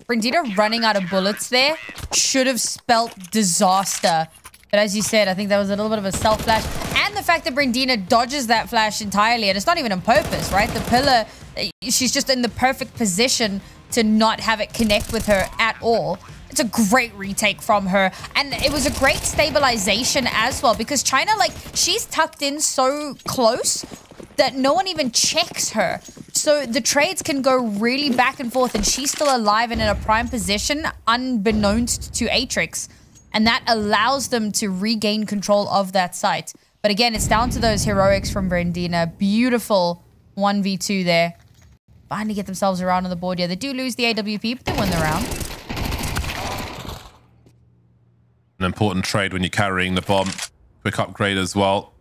[SPEAKER 1] Bredina running out of bullets there should have spelt disaster. But as you said, I think that was a little bit of a self-flash. And the fact that Bredina dodges that flash entirely, and it's not even on purpose, right? The pillar, she's just in the perfect position to not have it connect with her at all. It's a great retake from her. And it was a great stabilization as well, because China, like, she's tucked in so close that no one even checks her. So the trades can go really back and forth, and she's still alive and in a prime position, unbeknownst to Atrix. And that allows them to regain control of that site. But again, it's down to those heroics from Bredina. Beautiful 1v2 there. Finally get themselves around on the board. Yeah, they do lose the AWP, but they win the round.
[SPEAKER 2] An important trade when you're carrying the bomb. Quick upgrade as well.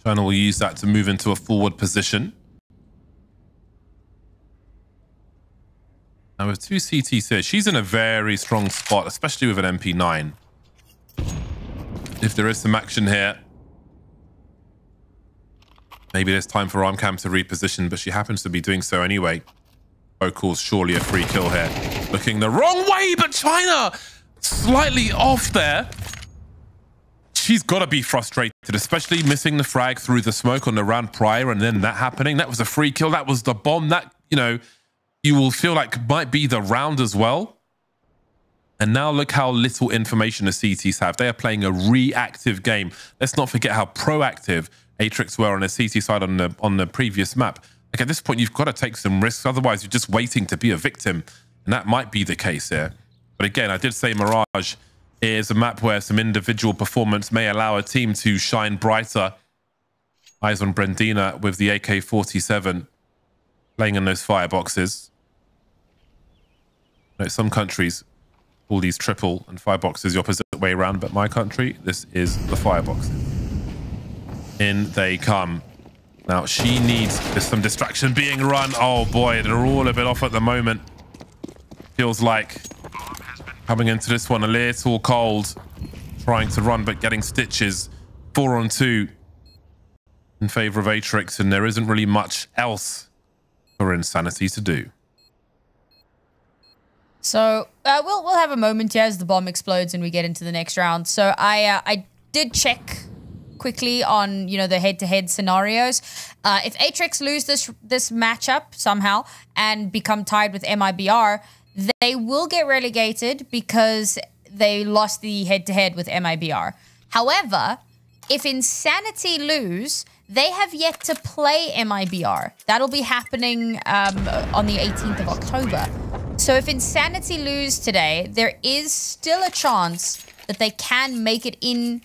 [SPEAKER 2] China will use that to move into a forward position. Now with 2 CTs here, she's in a very strong spot, especially with an MP9. If there is some action here, maybe there's time for Armcam to reposition, but she happens to be doing so anyway. Vocal's surely a free kill here. Looking the wrong way, but China slightly off there. She's got to be frustrated, especially missing the frag through the smoke on the round prior, and then that happening. That was a free kill. That was the bomb. That, you know, you will feel like might be the round as well. And now look how little information the CTs have. They are playing a reactive game. Let's not forget how proactive Atrix were on the CT side on the previous map. Like at this point, you've got to take some risks. Otherwise, you're just waiting to be a victim. And that might be the case here. But again, I did say Mirage is a map where some individual performance may allow a team to shine brighter. Eyes on Bredina with the AK-47 playing in those fireboxes. Some countries call these triple and fireboxes the opposite way around, but my country, this is the fireboxes. In they come. Now she needs some distraction being run. Oh boy, they're all a bit off at the moment. Feels like coming into this one a little cold, trying to run but getting stitches. 4 on 2 in favor of Atrix, and there isn't really much else for inSanitY to do.
[SPEAKER 1] So we'll have a moment here as the bomb explodes and we get into the next round. So I did check quickly on, you know, the head-to-head scenarios. If Atrix lose this matchup somehow and become tied with MIBR, they will get relegated because they lost the head-to-head with MIBR. However, if inSanitY lose, they have yet to play MIBR. That'll be happening on the 18th of October. So if inSanitY lose today, there is still a chance that they can make it in,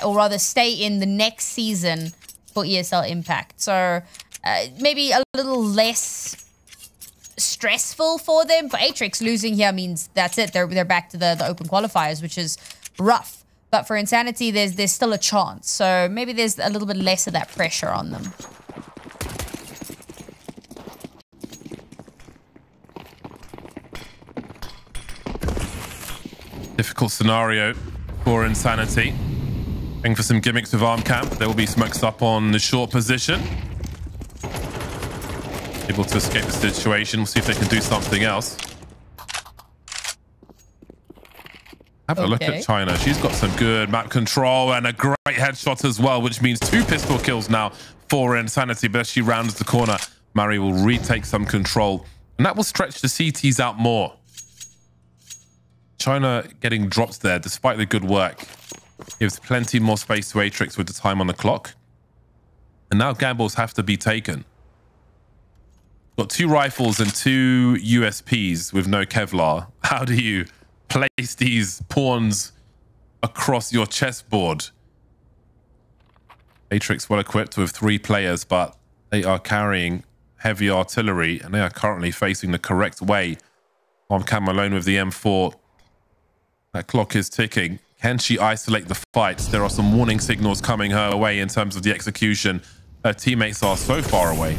[SPEAKER 1] or rather stay in the next season for ESL Impact. So maybe a little less stressful for them. For Atrix, losing here means that's it. They're back to the open qualifiers, which is rough. But for inSanitY, there's still a chance. So maybe there's a little bit less of that pressure on them.
[SPEAKER 2] Difficult scenario for inSanitY. Going for some gimmicks with Armcam. There will be smokes up on the short position. Able to escape the situation. We'll see if they can do something else. Have a look at China. She's got some good map control and a great headshot as well, which means 2 pistol kills now for inSanitY. But as she rounds the corner, Mari will retake some control. And that will stretch the CTs out more. China getting dropped there despite the good work. Gives plenty more space to Atrix with the time on the clock. And now gambles have to be taken. Got 2 rifles and 2 USPs with no Kevlar. How do you place these pawns across your chessboard. Atrix well equipped with 3 players, but they are carrying heavy artillery and they are currently facing the correct way. Cam alone with the M4. That clock is ticking. Can she isolate the fights? There are some warning signals coming her way in terms of the execution. Her teammates are so far away.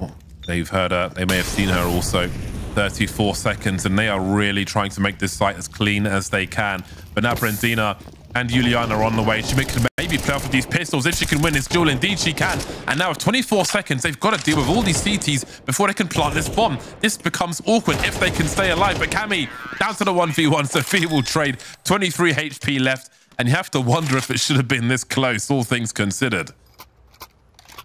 [SPEAKER 2] Oh, they've heard her. They may have seen her also. 34 seconds, and they are really trying to make this site as clean as they can. But now Brendina and Juliana are on the way. She can maybe play off with these pistols. If she can win this duel, indeed she can. And now with 24 seconds, they've got to deal with all these CTs before they can plant this bomb. This becomes awkward if they can stay alive. But Cammy, down to the 1v1. Sophia will trade. 23 HP left. And you have to wonder if it should have been this close, all things considered.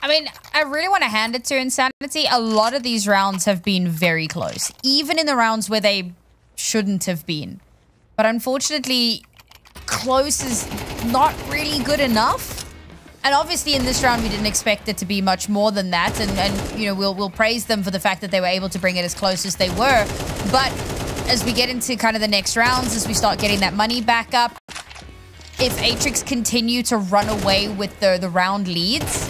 [SPEAKER 1] I mean, I really want to hand it to inSanitY. A lot of these rounds have been very close, even in the rounds where they shouldn't have been. But unfortunately, close is not really good enough. And obviously in this round, we didn't expect it to be much more than that. And you know, we'll praise them for the fact that they were able to bring it as close as they were. But as we get into kind of the next rounds, as we start getting that money back up, if Atrix continue to run away with the round leads,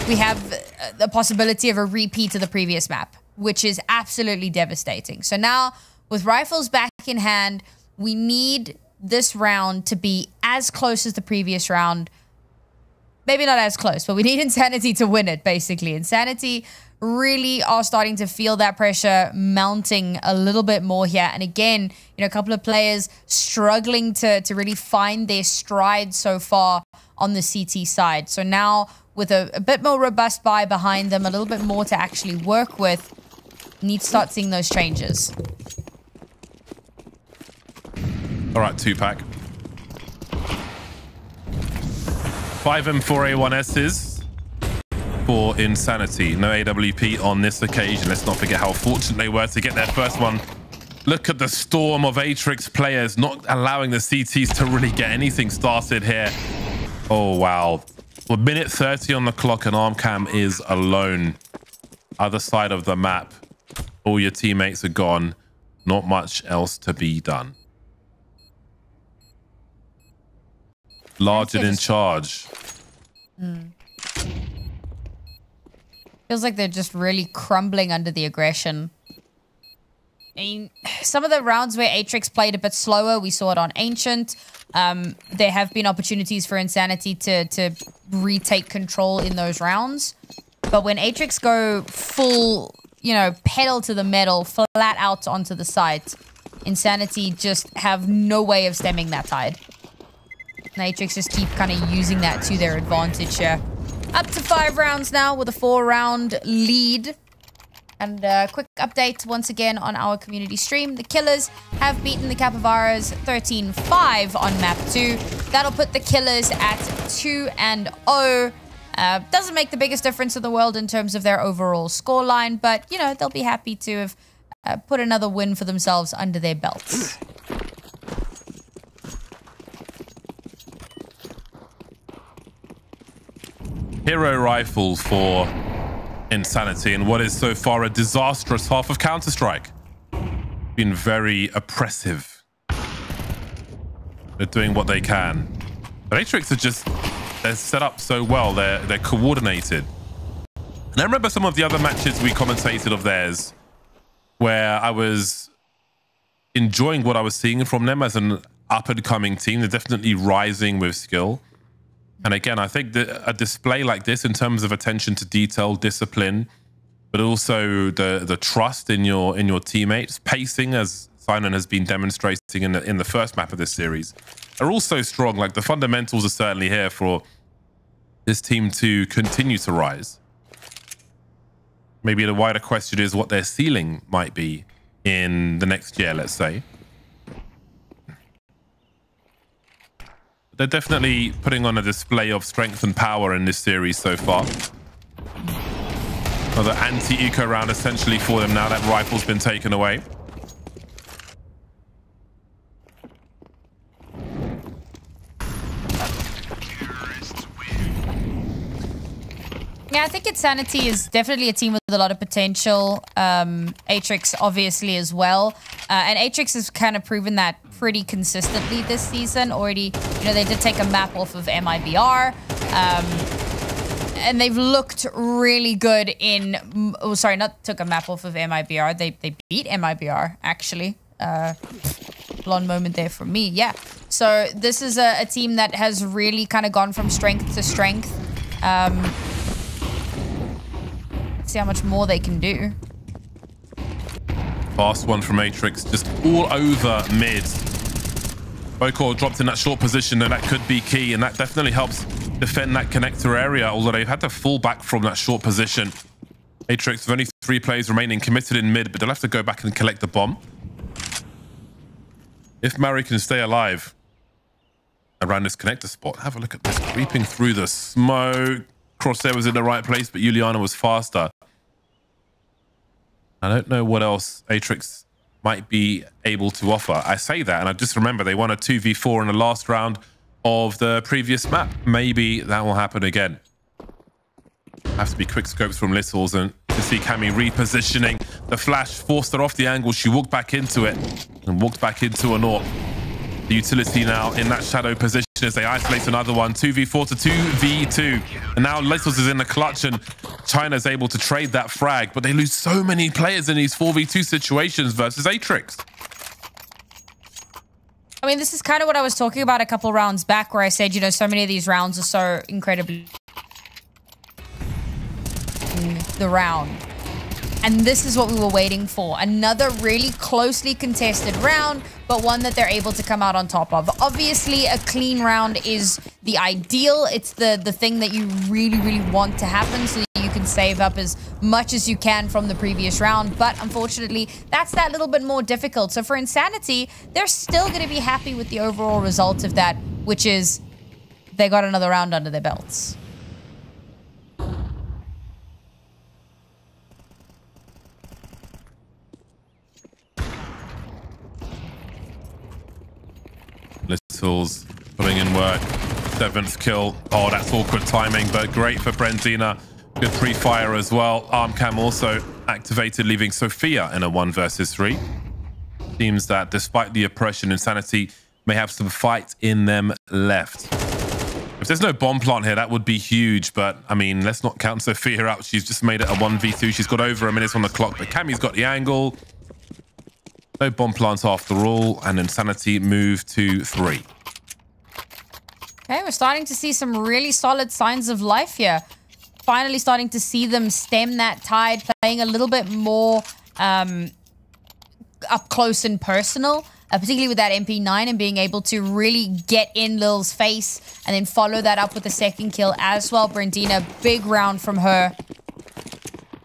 [SPEAKER 1] we have the possibility of a repeat of the previous map, which is absolutely devastating. So now, with rifles back in hand, we need this round to be as close as the previous round. Maybe not as close, but we need inSanitY to win it, basically. inSanitY really are starting to feel that pressure mounting a little bit more here. And again, you know, a couple of players struggling to really find their stride so far on the CT side. So now, with a bit more robust buy behind them, a little bit more to actually work with, need to start seeing those changes.
[SPEAKER 2] All right, 2-pack. 5 M4A1Ss for inSanitY. No AWP on this occasion. Let's not forget how fortunate they were to get their first one. Look at the storm of Atrix players, not allowing the CTs to really get anything started here. Oh, wow. Well, minute 30 on the clock and Armcam is alone. Other side of the map. All your teammates are gone. Not much else to be done. Large and in charge.
[SPEAKER 1] Feels like they're just really crumbling under the aggression. I mean, some of the rounds where Atrix played a bit slower, we saw it on Ancient. There have been opportunities for inSanitY to retake control in those rounds. But when Atrix go full, you know, pedal to the metal, flat out onto the site, inSanitY just have no way of stemming that tide. And Atrix just keep kind of using that to their advantage here. Up to 5 rounds now with a 4-round lead. And a quick update once again on our community stream. The Killers have beaten the Capybaras 13-5 on map 2. That'll put the Killers at 2-0. Doesn't make the biggest difference in the world in terms of their overall scoreline, but, you know, they'll be happy to have put another win for themselves under their belts.
[SPEAKER 2] Hero rifle for inSanitY in what is so far a disastrous half of Counter-Strike. Been very oppressive. They're doing what they can. But Atrix are just, they're set up so well. They're coordinated. And I remember some of the other matches we commentated of theirs where I was enjoying what I was seeing from them as an up-and-coming team. They're definitely rising with skill. And again, I think that a display like this in terms of attention to detail, discipline, but also the trust in your teammates, pacing, as Simon has been demonstrating in the first map of this series, are also strong. Like, the fundamentals are certainly here for this team to continue to rise. Maybe the wider question is what their ceiling might be in the next year, let's say. They're definitely putting on a display of strength and power in this series so far. Another anti-eco round essentially for them now that rifle's been taken away.
[SPEAKER 1] Yeah, I think inSanitY is definitely a team with a lot of potential. Atrix obviously as well. And Atrix has kind of proven that pretty consistently this season. Already, you know, they did take a map off of MIBR. And they've looked really good in... Oh, sorry, not took a map off of MIBR. They beat MIBR, actually. Blonde moment there for me, yeah. So this is a team that has really kind of gone from strength to strength. See how much more they can do.
[SPEAKER 2] Fast one from Atrix, just all over mid. Bokor dropped in that short position, and that could be key, and that definitely helps defend that connector area, although they've had to fall back from that short position. Atrix with only 3 players remaining committed in mid, but they'll have to go back and collect the bomb. If Mari can stay alive around this connector spot, have a look at this, creeping through the smoke. Crosshair was in the right place, but Juliana was faster. I don't know what else Atrix might be able to offer. I say that, and I just remember they won a 2v4 in the last round of the previous map. Maybe that will happen again. Have to be quick scopes from Littles, and to see Cammy repositioning. The flash forced her off the angle. She walked back into it and walked back into an AWP. The utility now in that shadow position as they isolate another one. 2v4 to 2v2. And now Littles is in the clutch, and China's able to trade that frag. But they lose so many players in these 4v2 situations versus Atrix.
[SPEAKER 1] I mean, this is kind of what I was talking about a couple rounds back, where I said, you know, so many of these rounds are so incredibly... the round. And this is what we were waiting for. Another really closely contested round, but one that they're able to come out on top of. Obviously, a clean round is the ideal. It's the thing that you really, really want to happen, so that you can save up as much as you can from the previous round. But unfortunately, that's that little bit more difficult. So for inSanitY, they're still going to be happy with the overall result of that, which is they got another round under their belts.
[SPEAKER 2] Littles putting in work. 7th kill. Oh, that's awkward timing, but great for Brendina. Good pre-fire as well. Armcam also activated, leaving Sophia in a 1 versus 3. Seems that despite the oppression, inSanitY may have some fight in them left. If there's no bomb plant here, that would be huge, but I mean, let's not count Sophia out. She's just made it a 1v2. She's got over a minute on the clock, but Cammy's got the angle. No bomb plants after all, and inSanitY move to 3.
[SPEAKER 1] Okay, we're starting to see some really solid signs of life here. Finally starting to see them stem that tide, playing a little bit more up close and personal, particularly with that MP9, and being able to really get in Lil's face and then follow that up with a 2nd kill as well. Brendina, big round from her.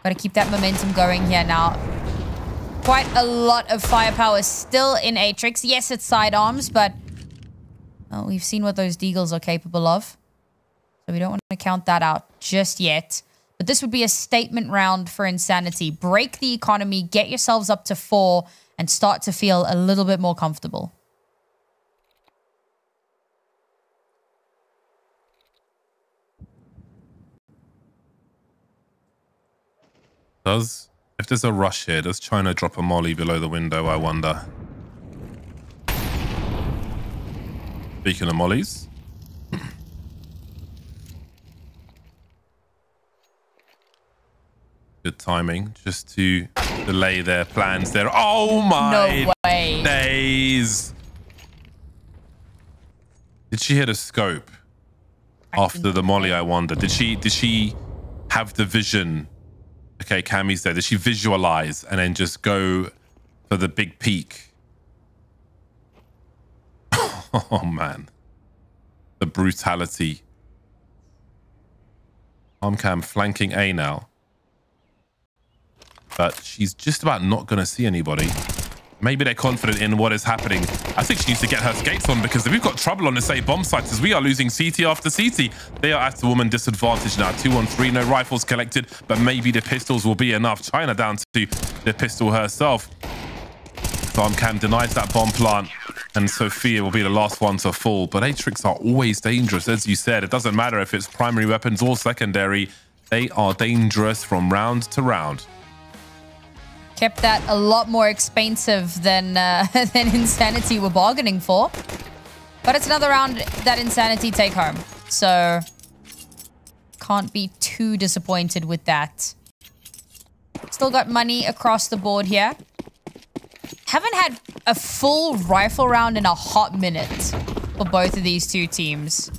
[SPEAKER 1] Got to keep that momentum going here now. Quite a lot of firepower still in Atrix. Yes, it's sidearms, but well, we've seen what those deagles are capable of. So we don't want to count that out just yet. But this would be a statement round for inSanitY. Break the economy, get yourselves up to 4, and start to feel a little bit more comfortable.
[SPEAKER 2] If there's a rush here, does China drop a molly below the window, I wonder? Speaking of mollies. Good timing, just to delay their plans there. Oh my
[SPEAKER 1] no way.
[SPEAKER 2] Days! Did she hit a scope after the molly, I wonder? Did she have the vision? Okay, Cammy's there. Did she visualize and then just go for the big peak? Oh, man. The brutality. Armcam flanking A now. But she's just about not going to see anybody. Maybe they're confident in what is happening. I think she needs to get her skates on, because if we've got trouble on the same bomb sites, as we are losing CT after CT, they are at the woman disadvantage now. 2-on-3, no rifles collected, but maybe the pistols will be enough. China down to the pistol herself. Armcam denies that bomb plant, and Sophia will be the last one to fall. But Atrix are always dangerous, as you said. It doesn't matter if it's primary weapons or secondary. They are dangerous from round to round.
[SPEAKER 1] Kept that a lot more expensive than inSanitY were bargaining for. But it's another round that inSanitY take home. So can't be too disappointed with that. Still got money across the board here. Haven't had a full rifle round in a hot minute for both of these two teams.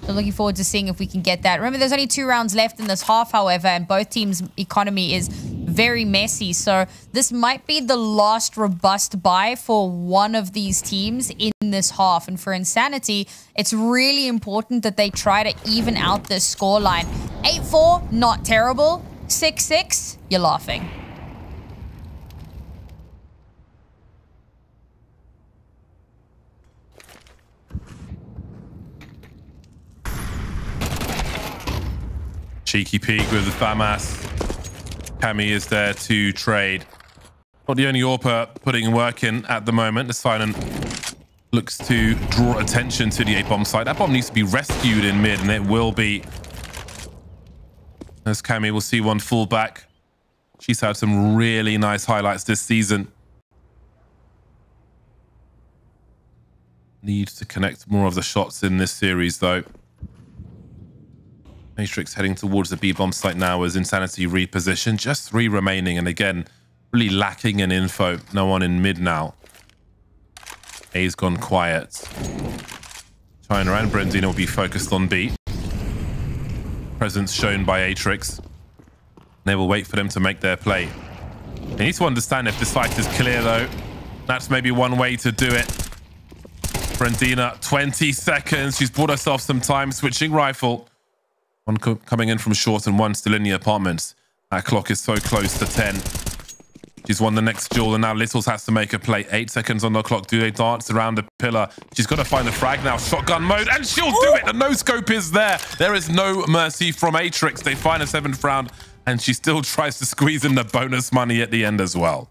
[SPEAKER 1] So looking forward to seeing if we can get that. Remember, there's only 2 rounds left in this half, however, and both teams' economy is very messy. So this might be the last robust buy for one of these teams in this half. And for inSanitY, it's really important that they try to even out this scoreline. 8-4, not terrible. 6-6, you're laughing.
[SPEAKER 2] Cheeky peek with the FAMAS. Cammy is there to trade. Not the only AWPer putting work in at the moment. The Silent looks to draw attention to the A-bomb site. That bomb needs to be rescued in mid, and it will be. As Cammy will see one fall back. She's had some really nice highlights this season. Needs to connect more of the shots in this series, though. Atrix heading towards the B-bomb site now as inSanitY reposition. Just 3 remaining, and again, really lacking in info. No one in mid now. A's gone quiet. China and Brandina will be focused on B. Presence shown by Atrix. They will wait for them to make their play. They need to understand if the site is clear, though. That's maybe one way to do it. Brandina, 20 seconds. She's bought herself some time switching rifle. One coming in from short and one still in the apartments. That clock is so close to 10. She's won the next duel, and now Littles has to make a play. 8 seconds on the clock. Do they dance around the pillar? She's got to find the frag now. Shotgun mode, and she'll do it. The no-scope is there. There is no mercy from Atrix. They find a 7th round, and she still tries to squeeze in the bonus money at the end as well.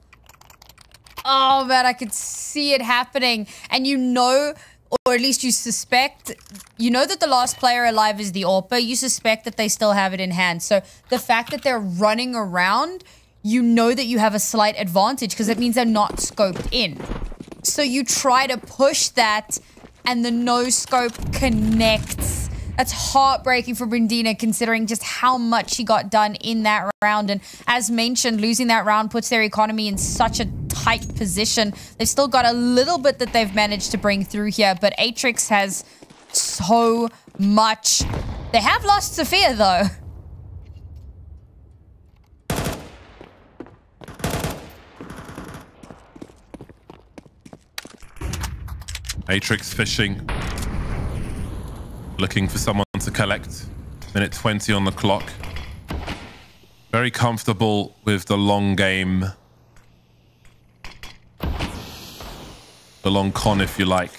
[SPEAKER 1] Oh, man, I could see it happening. And you know, or at least you suspect, you know that the last player alive is the AWPer. You suspect that they still have it in hand. So the fact that they're running around, you know that you have a slight advantage because it means they're not scoped in. So you try to push that and the no scope connects. That's heartbreaking for Brandina considering just how much she got done in that round. And as mentioned, losing that round puts their economy in such a tight position. They've still got a little bit that they've managed to bring through here, but Atrix has so much. They have lost Sophia though.
[SPEAKER 2] Atrix fishing. Looking for someone to collect. Minute 20 on the clock. Very comfortable with the long game. The long con, if you like.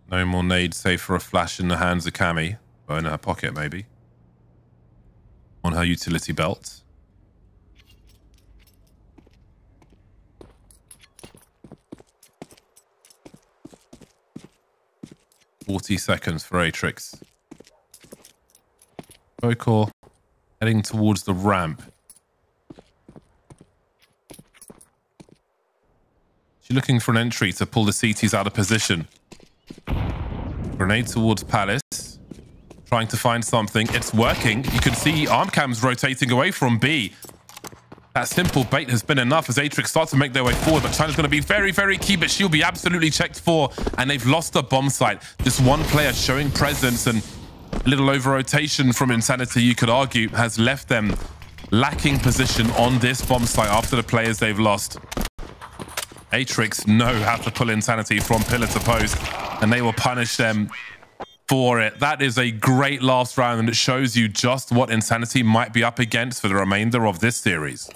[SPEAKER 2] No more nades, save for a flash in the hands of Cammy. Or in her pocket, maybe. On her utility belt. "40 seconds for Atrix. Vocor heading towards the ramp. She's looking for an entry to pull the CTs out of position. Grenade towards Palace. Trying to find something. It's working. You can see Armcam's rotating away from B. That simple bait has been enough as Atrix start to make their way forward, but China's going to be very, very key, but she'll be absolutely checked for, and they've lost the bomb site. Just one player showing presence, and a little over-rotation from inSanitY, you could argue, has left them lacking position on this bomb site after the players they've lost. Atrix know how to pull inSanitY from pillar to post, and they will punish them for it. That is a great last round, and it shows you just what inSanitY might be up against for the remainder of this series.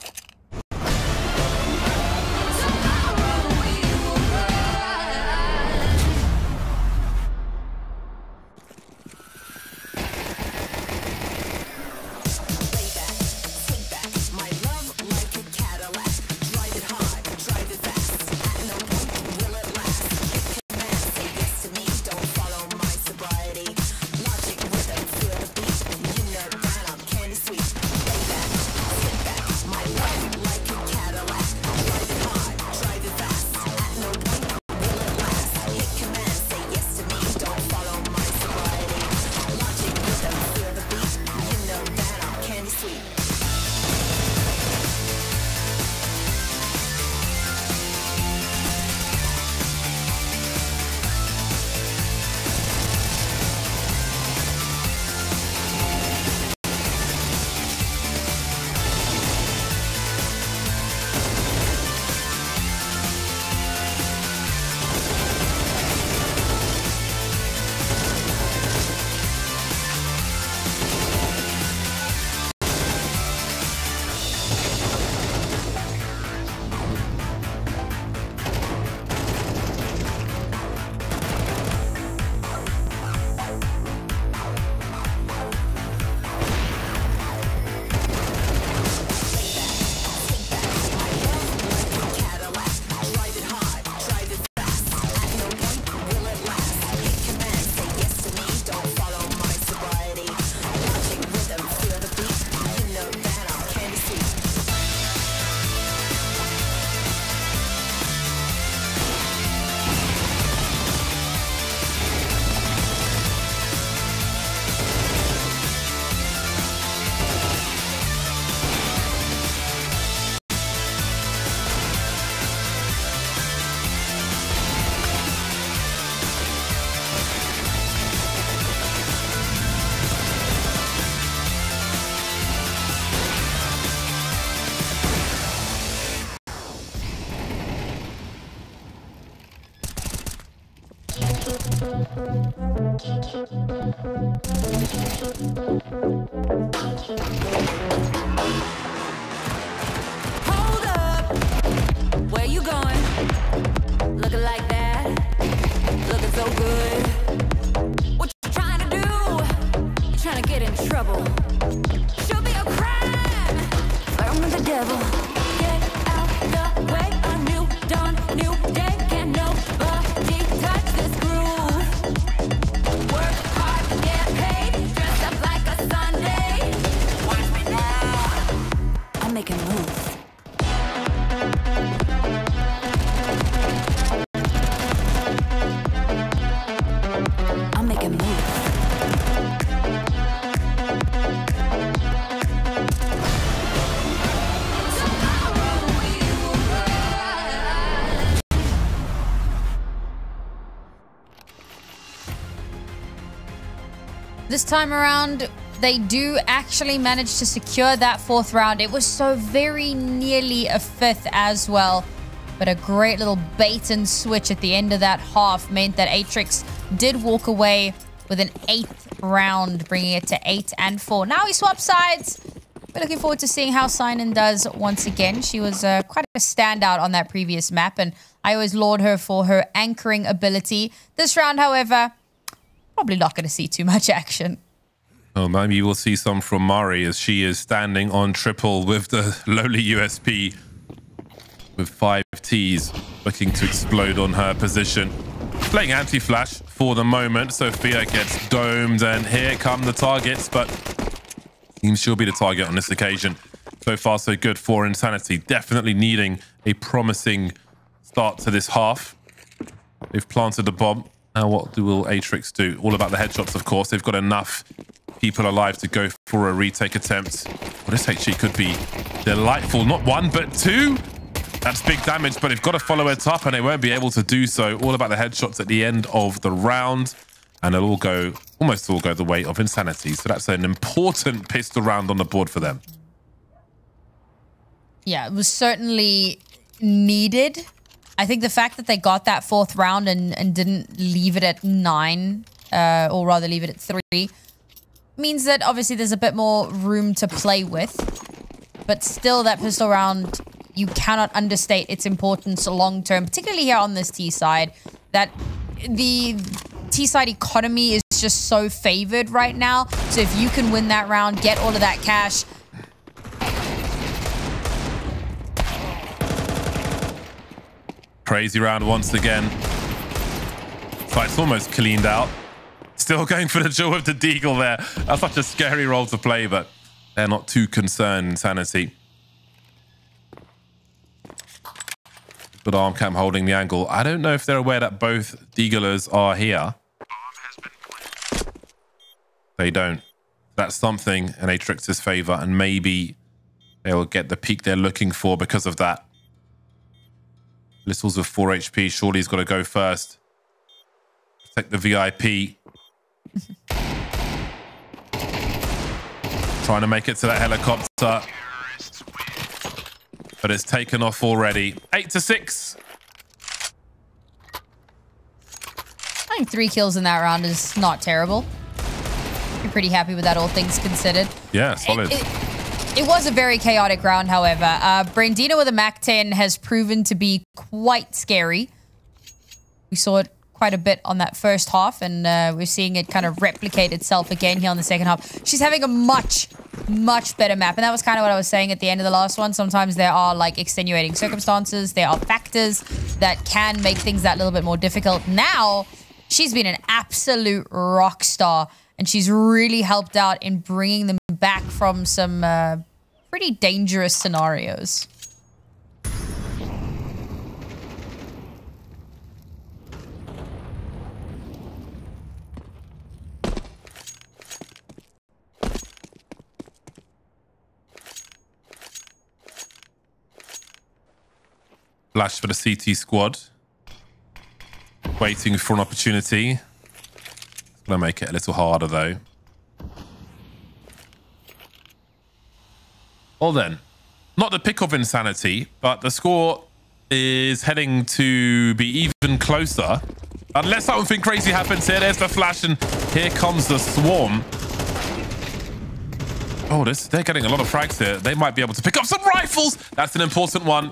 [SPEAKER 1] This time around, they do actually manage to secure that 4th round. It was so very nearly a 5th as well. But a great little bait and switch at the end of that half meant that Atrix did walk away with an 8th round, bringing it to 8-4. Now he swaps sides. We're looking forward to seeing how Sinan does once again. She was quite a standout on that previous map, and I always laud her for her anchoring ability. This round, however, probably not going to see too much action.
[SPEAKER 2] Oh, maybe we'll see some from Mari as she is standing on triple with the lowly USP with 5 Ts looking to explode on her position. Playing anti-flash for the moment. Sophia gets domed and here come the targets, but seems she'll be the target on this occasion. So far so good for inSanitY. Definitely needing a promising start to this half. They've planted the bomb. Now what will Atrix do? All about the headshots, of course. They've got enough people alive to go for a retake attempt. Well, this actually could be delightful. Not 1, but 2. That's big damage, but they've got to follow it up and they won't be able to do so. All about the headshots at the end of the round. And it'll all go, almost all go the way of inSanitY. So that's an important pistol round on the board for them.
[SPEAKER 1] Yeah, it was certainly needed. I think the fact that they got that 4th round and didn't leave it at 9, or rather leave it at 3, means that obviously there's a bit more room to play with. But still, that pistol round, you cannot understate its importance long term, particularly here on this T side, that the T side economy is just so favored right now. So if you can win that round, get all of that cash.
[SPEAKER 2] Crazy round once again. Fight's almost cleaned out. Still going for the jewel with the deagle there. That's such a scary role to play, but they're not too concerned, inSanitY. Good arm cam holding the angle. I don't know if they're aware that both deaglers are here. They don't. That's something in Atrix's favor, and maybe they'll get the peak they're looking for because of that. Littles with 4 HP. Surely he's got to go first. Protect the VIP. Trying to make it to that helicopter. But it's taken off already. 8-6.
[SPEAKER 1] I think 3 kills in that round is not terrible. You're pretty happy with that, all things considered.
[SPEAKER 2] Yeah, solid.
[SPEAKER 1] It was a very chaotic round, however. Brandina with a MAC-10 has proven to be quite scary. We saw it quite a bit on that first half, and we're seeing it kind of replicate itself again here on the second half. She's having a much better map, and that was kind of what I was saying at the end of the last one. Sometimes there are like extenuating circumstances, there are factors that can make things that little bit more difficult. Now, she's been an absolute rock star, and she's really helped out in bringing them back from some pretty dangerous scenarios.
[SPEAKER 2] Flash for the CT squad. Waiting for an opportunity. It's going to make it a little harder, though. Well then, not the pick of inSanitY, but the score is heading to be even closer. Unless something crazy happens here. There's the flash, and here comes the swarm. Oh, they're getting a lot of frags here. They might be able to pick up some rifles. That's an important one.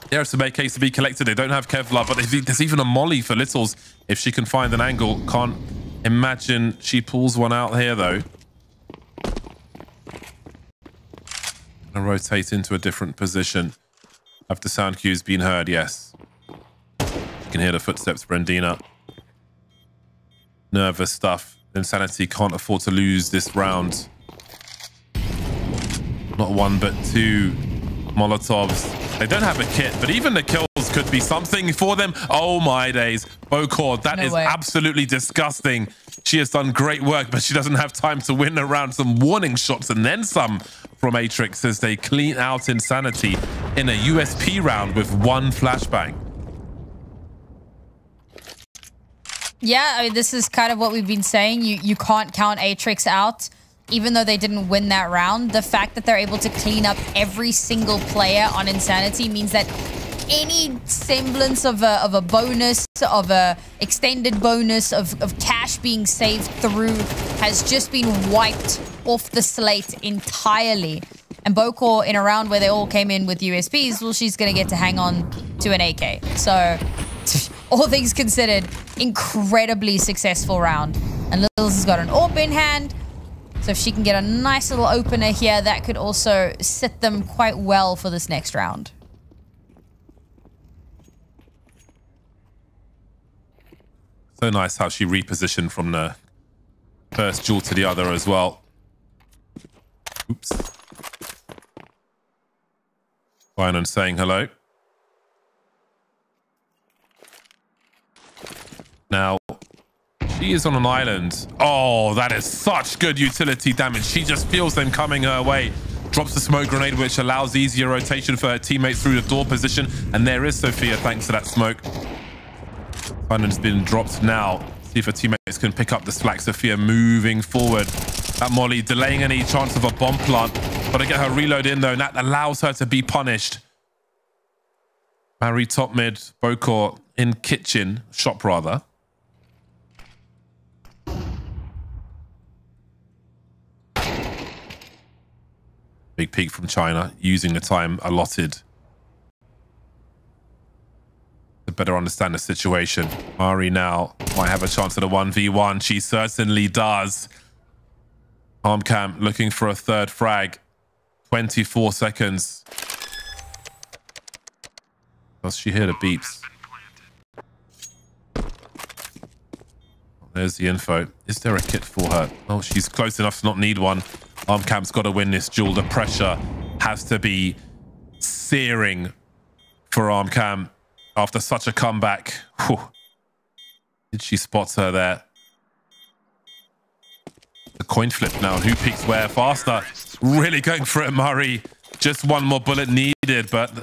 [SPEAKER 2] There are some AKs to be collected. They don't have Kevlar, but there's even a molly for Littles if she can find an angle. Can't imagine she pulls one out here, though. And rotate into a different position. Have the sound cues been heard? Yes. You can hear the footsteps, Brandina. Nervous stuff. inSanitY can't afford to lose this round. Not 1, but 2 Molotovs. They don't have a kit, but even the kills could be something for them. Oh my days. Bocor, that is absolutely disgusting. She has done great work, but she doesn't have time to win around some warning shots and then some from Atrix as they clean out inSanitY in a USP round with 1 flashbang.
[SPEAKER 1] Yeah, I mean, this is kind of what we've been saying. You can't count Atrix out. Even though they didn't win that round, the fact that they're able to clean up every single player on inSanitY means that any semblance of a bonus, of a extended bonus, of cash being saved through has just been wiped off the slate entirely. And Bokor, in a round where they all came in with USPs, well, she's going to get to hang on to an AK. So, all things considered, incredibly successful round. And Littles has got an AWP in hand. So if she can get a nice little opener here, that could also sit them quite well for this next round.
[SPEAKER 2] So nice how she repositioned from the first duel to the other as well. Oops. Fine and saying hello. Now, she is on an island. Oh, that is such good utility damage. She just feels them coming her way. Drops the smoke grenade, which allows easier rotation for her teammates through the door position. And there is Sophia, thanks to that smoke. Finden's been dropped now. See if her teammates can pick up the slack. Sophia moving forward. That molly delaying any chance of a bomb plant. Got to get her reload in, though, and that allows her to be punished. Marie top mid, Bokor in kitchen, shop rather. Big peek from China, using the time allotted to better understand the situation. Mari now might have a chance at a 1v1. She certainly does. Armcam looking for a third frag. 24 seconds. Does she hear the beeps? There's the info. Is there a kit for her? Oh, she's close enough to not need one. Armcam's got to win this duel. The pressure has to be searing for Armcam after such a comeback. Whew. Did she spot her there? The coin flip now. Who peeks where faster? Really going for it, Murray. Just one more bullet needed, but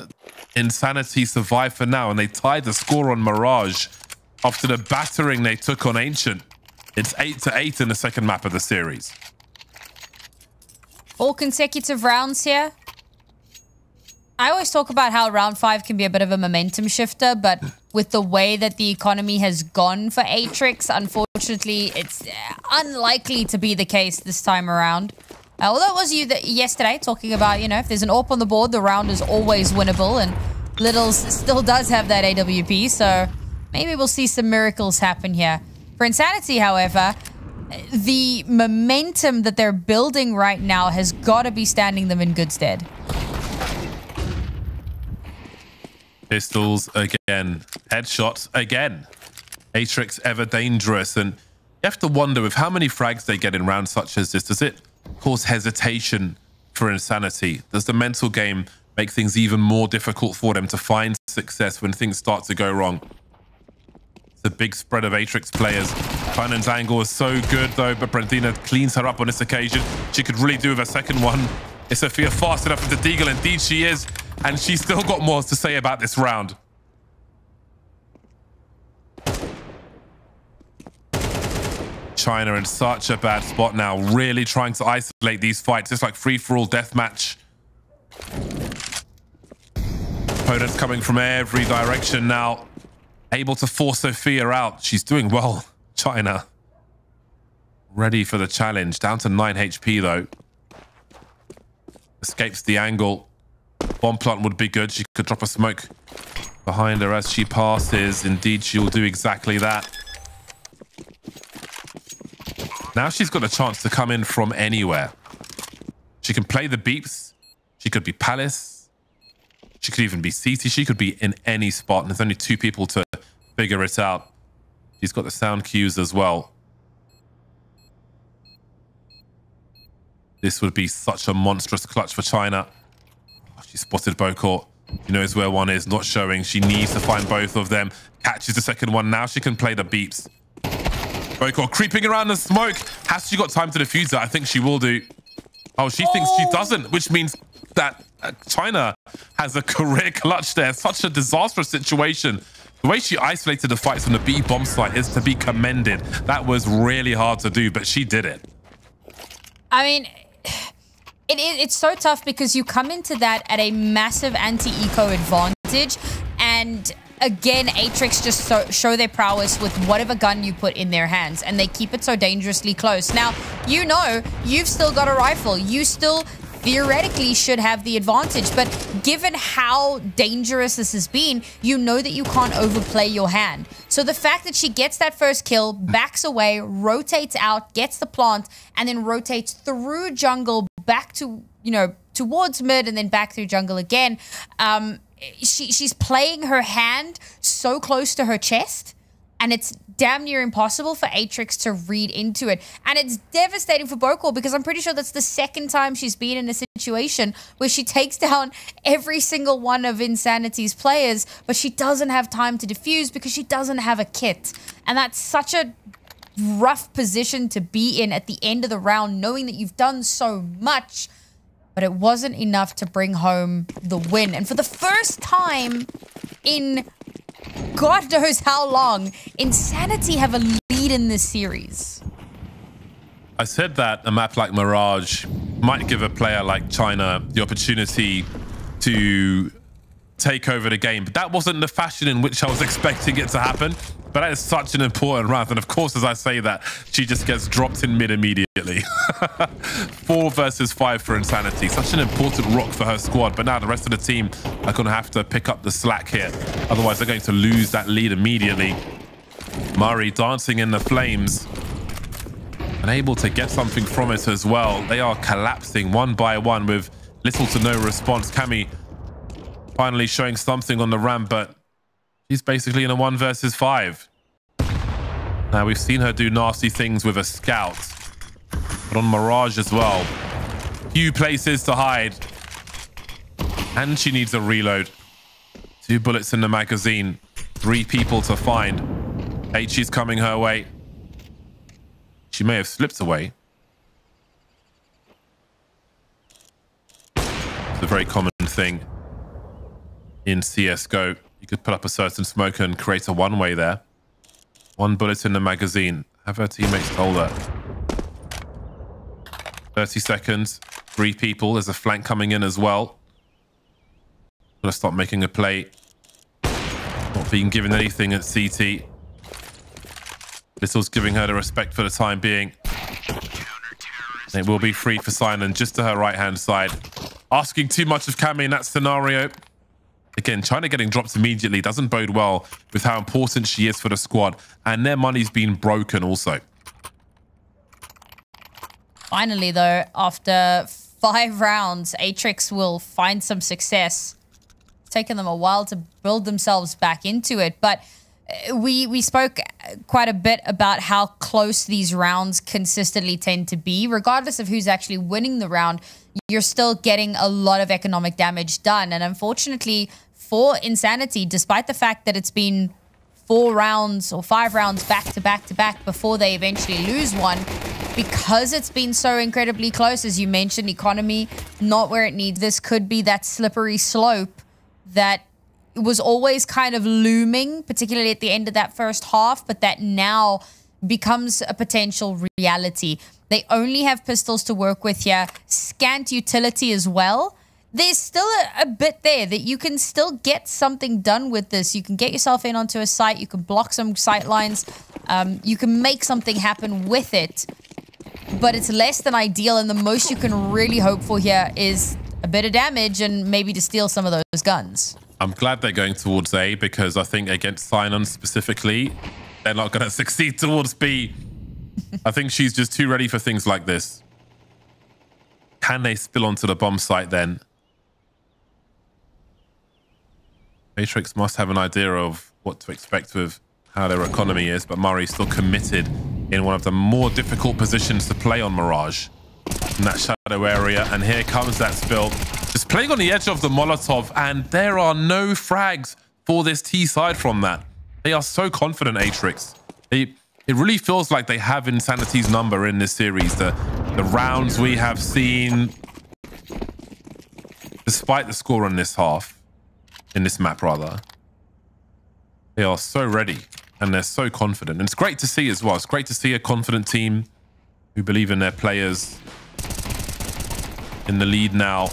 [SPEAKER 2] inSanitY survived for now, and they tied the score on Mirage after the battering they took on Ancient. It's 8-8 in the second map of the series.
[SPEAKER 1] All consecutive rounds here. I always talk about how round 5 can be a bit of a momentum shifter, but with the way that the economy has gone for Atrix, unfortunately, it's unlikely to be the case this time around. Although it was you that yesterday talking about, you know, if there's an AWP on the board, the round is always winnable, and Littles still does have that AWP, so maybe we'll see some miracles happen here. For inSanitY, however, the momentum that they're building right now has got to be standing them in good stead.
[SPEAKER 2] Pistols again. Headshots again. Atrix ever dangerous. And you have to wonder, with how many frags they get in rounds such as this, does it cause hesitation for inSanitY? Does the mental game make things even more difficult for them to find success when things start to go wrong? It's a big spread of Atrix players. Finden's angle is so good, though, but Brandina cleans her up on this occasion. She could really do with a second one. Is Sophia fast enough with the deagle? Indeed she is. And she's still got more to say about this round. China in such a bad spot now, really trying to isolate these fights. It's like free-for-all deathmatch. Opponents coming from every direction now. Able to force Sophia out. She's doing well, China. Ready for the challenge. Down to 9 HP, though. Escapes the angle. Bomb plant would be good. She could drop a smoke behind her as she passes. Indeed, she'll do exactly that. Now she's got a chance to come in from anywhere. She can play the beeps. She could be Palace. She could even be CT. She could be in any spot. And there's only 2 people to figure it out. She's got the sound cues as well. This would be such a monstrous clutch for China. She spotted Bokor. She knows where one is, not showing. She needs to find both of them. Catches the second one. Now she can play the beeps. Bokor creeping around the smoke. Has she got time to defuse that? I think she will do. Oh, she thinks she doesn't, which means that China has a career clutch there. Such a disastrous situation. The way she isolated the fights on the B bomb site is to be commended. That was really hard to do, but she did it.
[SPEAKER 1] I mean, it's so tough because you come into that at a massive anti-eco advantage, and again, Atrix just show their prowess with whatever gun you put in their hands, and they keep it so dangerously close. Now, you know, you've still got a rifle. You still theoretically should have the advantage, but given how dangerous this has been, you know that you can't overplay your hand. So the fact that she gets that first kill, backs away, rotates out, gets the plant, and then rotates through jungle back to, you know, towards mid and then back through jungle again, she's playing her hand so close to her chest, and it's damn near impossible for Atrix to read into it. And it's devastating for Bokor because I'm pretty sure that's the second time she's been in a situation where she takes down every single one of inSanity's players, but she doesn't have time to defuse because she doesn't have a kit. And that's such a rough position to be in at the end of the round, knowing that you've done so much, but it wasn't enough to bring home the win. And for the first time in God knows how long, inSanity have a lead in this series.
[SPEAKER 2] I said that a map like Mirage might give a player like China the opportunity to take over the game, but that wasn't the fashion in which I was expecting it to happen. But that is such an important round, and of course, as I say that, she just gets dropped in mid immediately. 4 versus 5 for inSanity. Such an important rock for her squad, but now the rest of the team are going to have to pick up the slack here. Otherwise, they're going to lose that lead immediately. Murray dancing in the flames and able to get something from it as well. They are collapsing one by one with little to no response. Cammy finally showing something on the ramp, but she's basically in a 1 versus 5. Now, we've seen her do nasty things with a scout, but on Mirage as well. Few places to hide. And she needs a reload. 2 bullets in the magazine. 3 people to find. H is coming her way. She may have slipped away. It's a very common thing in CSGO. You could put up a certain smoker and create a one-way there. 1 bullet in the magazine. Have her teammates told her. 30 seconds. 3 people. There's a flank coming in as well. Gonna stop making a play. Not being given anything at CT. Little's giving her the respect for the time being. It will be free for Sinan just to her right-hand side. Asking too much of Cammy in that scenario. Again, China getting dropped immediately doesn't bode well with how important she is for the squad. And their money's been broken also.
[SPEAKER 1] Finally, though, after 5 rounds, Atrix will find some success. It's taken them a while to build themselves back into it. But we spoke quite a bit about how close these rounds consistently tend to be. Regardless of who's actually winning the round, you're still getting a lot of economic damage done. And unfortunately for inSanity, despite the fact that it's been 4 rounds or 5 rounds back to back to back before they eventually lose one, because it's been so incredibly close, as you mentioned, economy not where it needs. This could be that slippery slope that was always kind of looming, particularly at the end of that first half, but that now becomes a potential reality. They only have pistols to work with here, scant utility as well. There's still a bit there that you can still get something done with this. You can get yourself in onto a site, you can block some sight lines, you can make something happen with it, but it's less than ideal, and the most you can really hope for here is a bit of damage and maybe to steal some of those guns.
[SPEAKER 2] I'm glad they're going towards A, because I think against Sinan specifically, they're not going to succeed towards B. I think she's just too ready for things like this. Can they spill onto the bomb site then? Atrix must have an idea of what to expect with how their economy is, but Murray's still committed in one of the more difficult positions to play on Mirage, in that shadow area. And here comes that spill. Just playing on the edge of the Molotov, and there are no frags for this T side from that. They are so confident, Atrix. It really feels like they have inSanity's number in this series. The rounds we have seen, despite the score in this half, in this map rather, They are so ready and they're so confident. And it's great to see as well. It's great to see a confident team who believe in their players in the lead now.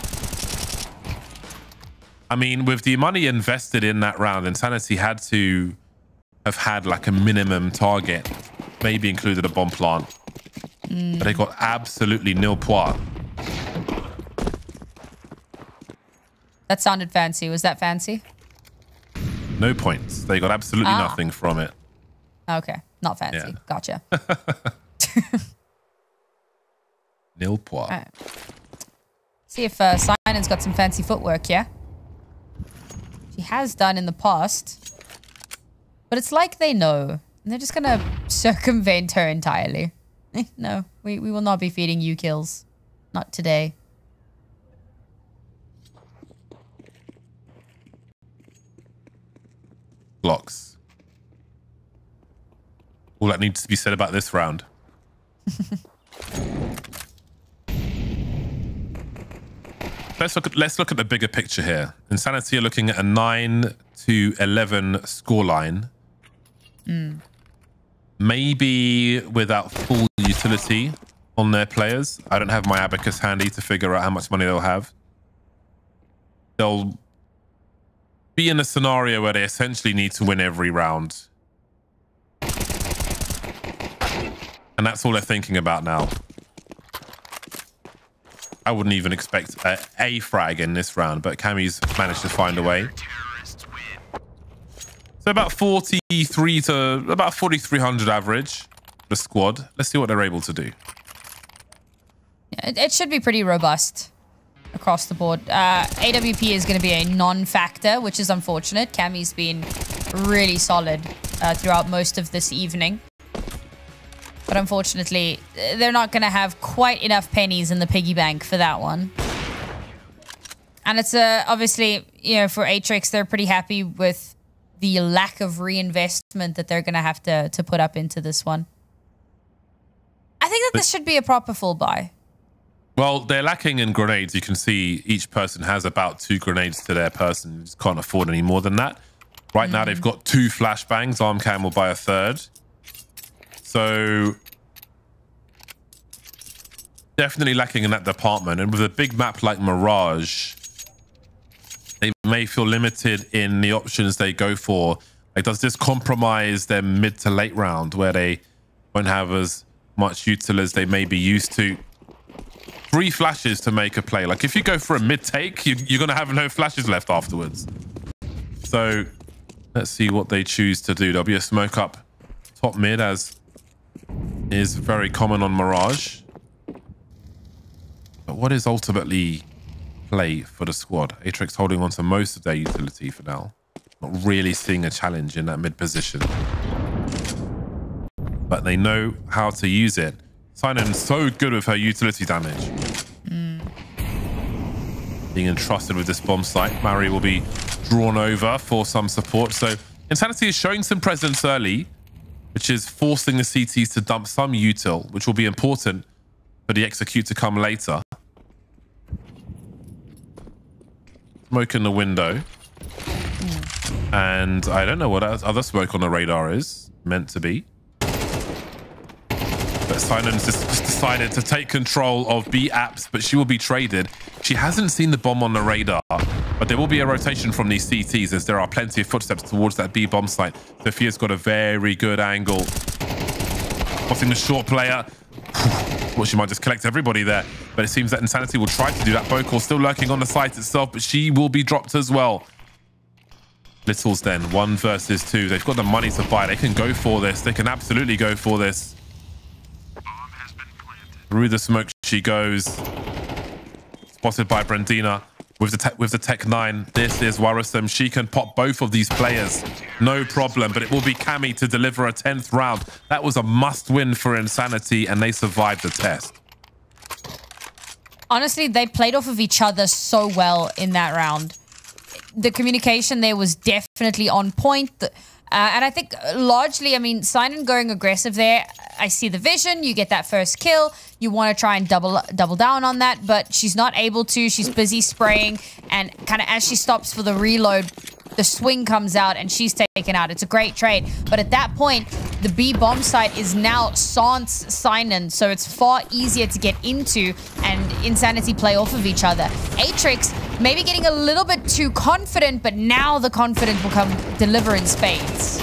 [SPEAKER 2] I mean, with the money invested in that round, inSanitY had to have had like a minimum target, maybe included a bomb plant. But they got absolutely nil points.
[SPEAKER 1] That sounded fancy. Was that fancy?
[SPEAKER 2] No points. They got absolutely nothing from it.
[SPEAKER 1] Okay. Not fancy.
[SPEAKER 2] Yeah.
[SPEAKER 1] Gotcha.
[SPEAKER 2] Nil points.
[SPEAKER 1] Right. See if Sinan's got some fancy footwork, yeah? She has done in the past. But it's like they know. And they're just going to circumvent her entirely. No, we will not be feeding you kills. Not today.
[SPEAKER 2] Blocks. All that needs to be said about this round. Let's look at the bigger picture here. inSanitY are looking at a 9-11 scoreline. Maybe without full utility on their players. I don't have my abacus handy to figure out how much money they'll have. They'll be in a scenario where they essentially need to win every round. And that's all they're thinking about now. I wouldn't even expect a frag in this round, but Cammy's managed to find a way. So about 43 to about 4,300 average, the squad. Let's see what they're able to do.
[SPEAKER 1] Yeah, it should be pretty robust across the board. AWP is going to be a non-factor, which is unfortunate. Cammy's been really solid throughout most of this evening. But unfortunately, they're not going to have quite enough pennies in the piggy bank for that one. And it's obviously, you know, for Atrix, they're pretty happy with the lack of reinvestment that they're going to have to put up into this one. I think that this should be a proper full buy.
[SPEAKER 2] Well, they're lacking in grenades. You can see each person has about 2 grenades to their person. You just can't afford any more than that. Right now, they've got 2 flashbangs. Armcam will buy a 3rd. So definitely lacking in that department. And with a big map like Mirage, they may feel limited in the options they go for. Like, does this compromise their mid to late round where they won't have as much util as they may be used to? 3 flashes to make a play. Like, if you go for a mid take, you're going to have no flashes left afterwards. So let's see what they choose to do. There'll be a smoke up top mid, as is very common on Mirage. But what is ultimately play for the squad? Atrix holding on to most of their utility for now. Not really seeing a challenge in that mid position. But they know how to use it. Sinan's so good with her utility damage. Being entrusted with this bomb site. Mari will be drawn over for some support. So inSanitY is showing some presence early, which is forcing the CTs to dump some util, which will be important for the execute to come later. Smoke in the window. And I don't know what other smoke on the radar is meant to be. But Sinan's just decided to take control of B apps, but she will be traded. She hasn't seen the bomb on the radar, but there will be a rotation from these CTs as there are plenty of footsteps towards that B bomb site. Sophia's got a very good angle. Spotting the short player. Well, she might just collect everybody there, but it seems that inSanitY will try to do that. Bokor still lurking on the site itself, but she will be dropped as well. Littles then, 1 versus 2. They've got the money to buy. They can go for this. They can absolutely go for this. Through the smoke she goes. Spotted by Brandina with the Tech 9. This is worrisome. She can pop both of these players. No problem, but it will be Cammy to deliver a 10th round. That was a must-win for inSanitY, and they survived the test.
[SPEAKER 1] Honestly, they played off of each other so well in that round. The communication there was definitely on point. And I think largely, I mean, Sinan going aggressive there. I see the vision. You get that first kill. You want to try and double down on that, but she's not able to. She's busy spraying, and kind of as she stops for the reload, the swing comes out and she's taken out. It's a great trade. But at that point, the B bomb site is now Sans sign-in, so it's far easier to get into and inSanitY play off of each other. Atrix maybe getting a little bit too confident, but now the confidence will come deliver in spades.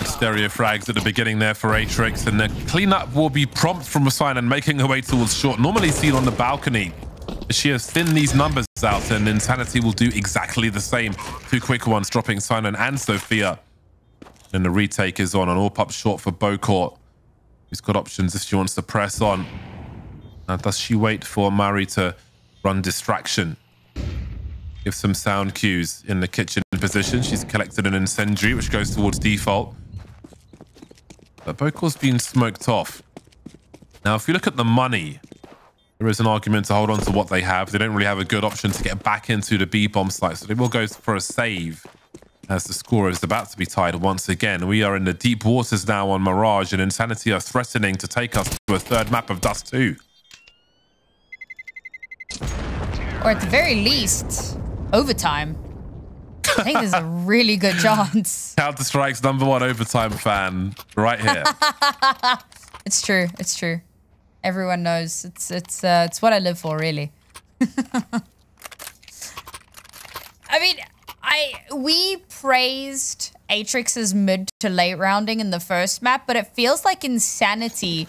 [SPEAKER 2] Stereo frags at the beginning there for Atrix, and the cleanup will be prompt from a sign and making her way towards short. Normally seen on the balcony. She has thinned these numbers out, and inSanitY will do exactly the same. Two quick ones, dropping Simon and Sophia. And the retake is on, an AWP short for Beaucourt, who's got options if she wants to press on. Now, does she wait for Mari to run distraction? Give some sound cues in the kitchen position. She's collected an incendiary, which goes towards default. But Beaucourt's been smoked off. Now, if you look at the money, there is an argument to hold on to what they have. They don't really have a good option to get back into the B bomb site, so they will go for a save as the score is about to be tied once again. We are in the deep waters now on Mirage, and inSanitY are threatening to take us to a third map of Dust2.
[SPEAKER 1] Or at the very least, overtime. I think there's a really good chance.
[SPEAKER 2] Counter-Strike's #1 overtime fan right here.
[SPEAKER 1] It's true. It's true. Everyone knows. It's what I live for, really. I mean, we praised Atrix's mid to late rounding in the first map, but it feels like inSanitY